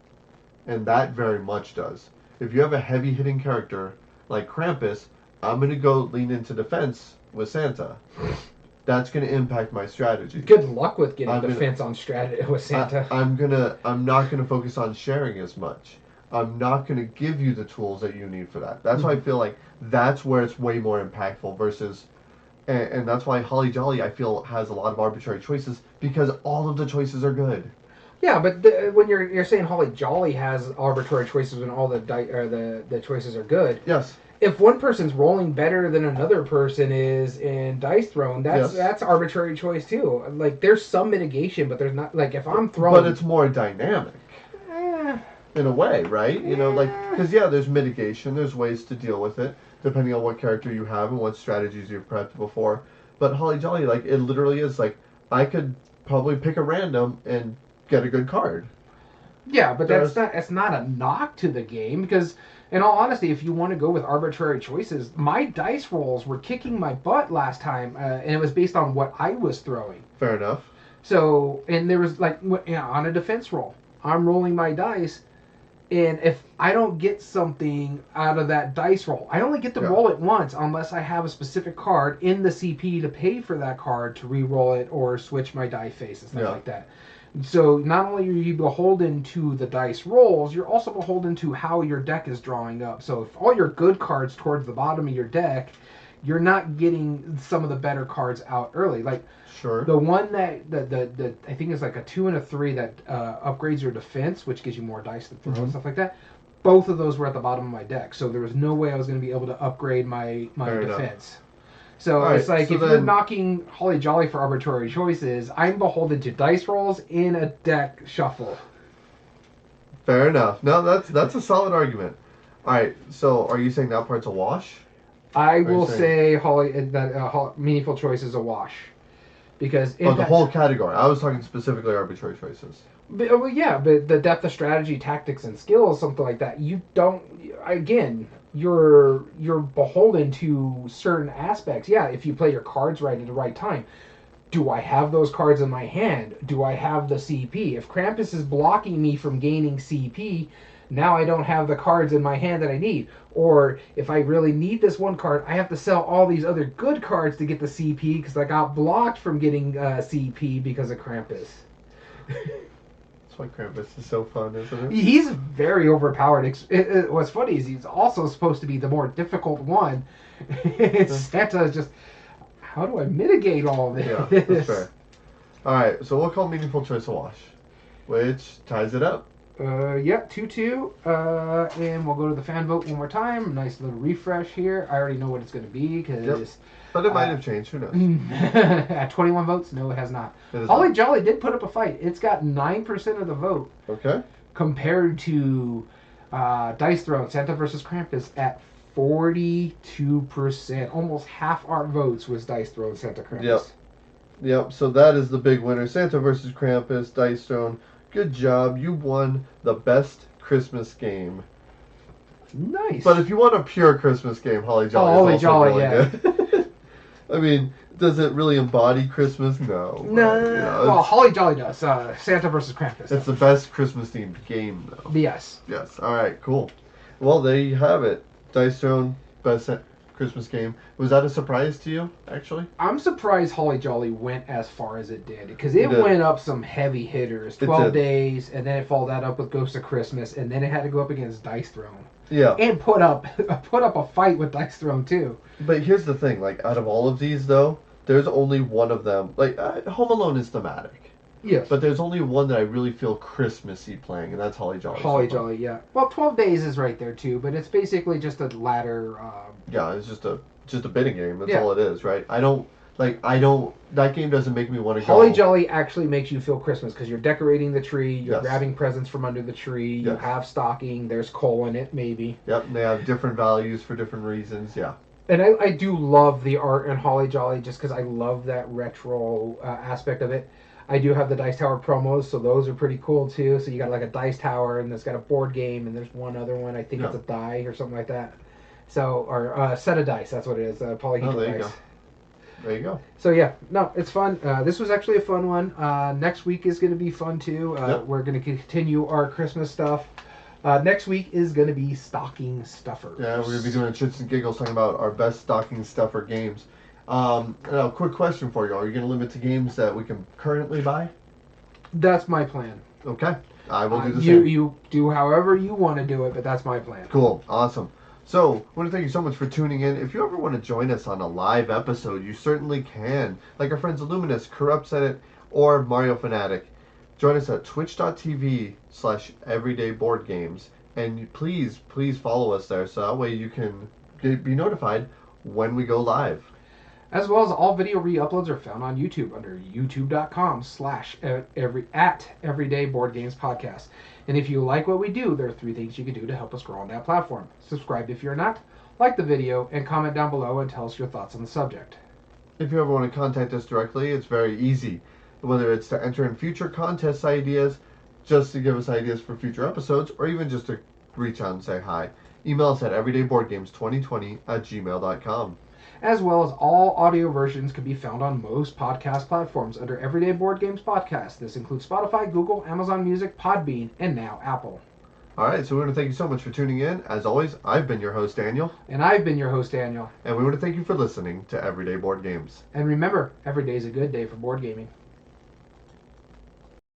and that very much does. If you have a heavy hitting character like Krampus, I'm gonna go lean into defense with Santa. That's gonna impact my strategy.
Good luck with getting defense on strategy with Santa.
I'm not gonna focus on sharing as much. I'm not going to give you the tools that you need for that. That's why I feel like that's where it's way more impactful versus, and that's why Holly Jolly, I feel, has a lot of arbitrary choices, because all of the choices are good.
Yeah, but when you're saying Holly Jolly has arbitrary choices when all the choices are good.
Yes.
If one person's rolling better than another person is in Dice Throne, that's arbitrary choice too. Like there's some mitigation, but there's not, like if I'm throwing.
But it's more dynamic. In a way, right? You know, like, because there's mitigation, there's ways to deal with it, depending on what character you have and what strategies you've prepped before. But Holly Jolly, like, it literally is like, I could probably pick a random and get a good card.
Yeah, but that's not a knock to the game, because in all honesty, if you want to go with arbitrary choices, my dice rolls were kicking my butt last time, and it was based on what I was throwing.
Fair enough.
So, and there was like, on a defense roll, I'm rolling my dice. And if I don't get something out of that dice roll, I only get to roll it once unless I have a specific card in the CP to pay for that card to re-roll it or switch my die face and stuff like that. So not only are you beholden to the dice rolls, you're also beholden to how your deck is drawing up. So if all your good cards towards the bottom of your deck, you're not getting some of the better cards out early. Like the one that I think is like a 2 and a 3 that upgrades your defense, which gives you more dice to throw and stuff like that. Both of those were at the bottom of my deck, so there was no way I was going to be able to upgrade my defense. So it's like if you're knocking Holly Jolly for arbitrary choices, I'm beholden to dice rolls in a deck shuffle.
Fair enough. No, that's a solid argument. All right, so are you saying that part's a wash?
I will say meaningful choice is a wash. Because
the whole category. I was talking specifically arbitrary choices.
But the depth of strategy, tactics, and skills, something like that. You don't. Again, you're beholden to certain aspects. Yeah, if you play your cards right at the right time. Do I have those cards in my hand? Do I have the CP? If Krampus is blocking me from gaining CP, now I don't have the cards in my hand that I need. Or if I really need this one card, I have to sell all these other good cards to get the CP because I got blocked from getting CP because of Krampus.
That's why Krampus is so fun, isn't it?
He's very overpowered. What's funny is he's also supposed to be the more difficult one. Santa is just, how do I mitigate all this?
Yeah, that's fair. All right, so we'll call meaningful choice a wash, which ties it up.
Yeah, 2-2. And we'll go to the fan vote one more time. Nice little refresh here. I already know what it's going to be because.
Yep. But it might have changed. Who knows?
At 21 votes, no, it has not.
It
Holly
not.
Jolly did put up a fight. It's got 9% of the vote.
Okay.
Compared to Dice Throne, Santa vs. Krampus at 42%. Almost half our votes was Dice Throne, Santa Krampus.
Yep. So that is the big winner. Santa vs. Krampus, Dice Throne. Good job. You won the best Christmas game.
Nice.
But if you want a pure Christmas game, Holly Jolly is also really good. I mean, does it really embody Christmas? No.
No. Well, Holly Jolly does. Santa vs. Krampus.
It's the best Christmas themed game, though.
Yes.
Yes. All right. Cool. Well, there you have it. Dice Throne, best Christmas game. Was that a surprise to you, actually?
I'm surprised Holly Jolly went as far as it did because it went up some heavy hitters. 12 days, and then it followed that up with Ghost of Christmas, and then it had to go up against Dice Throne.
Yeah.
And put up a fight with Dice Throne too.
But here's the thing, like out of all of these though, there's only one of them. Like Home Alone is thematic.
Yes.
But there's only one that I really feel Christmassy playing, and that's Holly Jolly.
Holly Jolly, yeah. Well, 12 Days is right there too, but it's basically just a ladder.
Yeah, it's just a bidding game. That's all it is, right? That game doesn't make me want to go.
Holly Jolly actually makes you feel Christmas because you're decorating the tree, you're
Yes.
grabbing presents from under the tree, you have stocking, there's coal in it, maybe.
Yep, and they have different values for different reasons, yeah.
And I do love the art in Holly Jolly just because I love that retro aspect of it. I do have the Dice Tower promos, so those are pretty cool too. So you got like a Dice Tower, and it's got a board game, and there's one other one. I think it's a die or something like that. So, or a set of dice, that's what it is, polyhedral
there you
dice.
go. There you go.
So yeah, no, it's fun. This was actually a fun one. Next week is going to be fun too. We're going to continue our Christmas stuff. Next week is going to be stocking stuffers.
Yeah, we're going to be doing chits and giggles talking about our best stocking stuffer games. Now, quick question for you. Are you going to limit to games that we can currently buy?
That's my plan.
Okay. I will do the same.
You do however you want to do it, but that's my plan.
Cool. Awesome. So, I want to thank you so much for tuning in. If you ever want to join us on a live episode, you certainly can. Like our friends Illuminous, Corrupt Edit, or Mario Fanatic. Join us at twitch.tv/everydayboardgames. And please follow us there so that way you can be notified when we go live.
As well as all video re-uploads are found on YouTube under youtube.com/everydayboardgamespodcast. And if you like what we do, there are 3 things you can do to help us grow on that platform. Subscribe if you're not, like the video, and comment down below and tell us your thoughts on the subject.
If you ever want to contact us directly, it's very easy. Whether it's to enter in future contest ideas, just to give us ideas for future episodes, or even just to reach out and say hi. Email us at everydayboardgames2020@gmail.com.
As well as all audio versions can be found on most podcast platforms under Everyday Board Games Podcast. This includes Spotify, Google, Amazon Music, Podbean, and now Apple.
All right, so we want to thank you so much for tuning in. As always, I've been your host, Daniel.
And I've been your host, Daniel.
And we want to thank you for listening to Everyday Board Games.
And remember, every day is a good day for board gaming.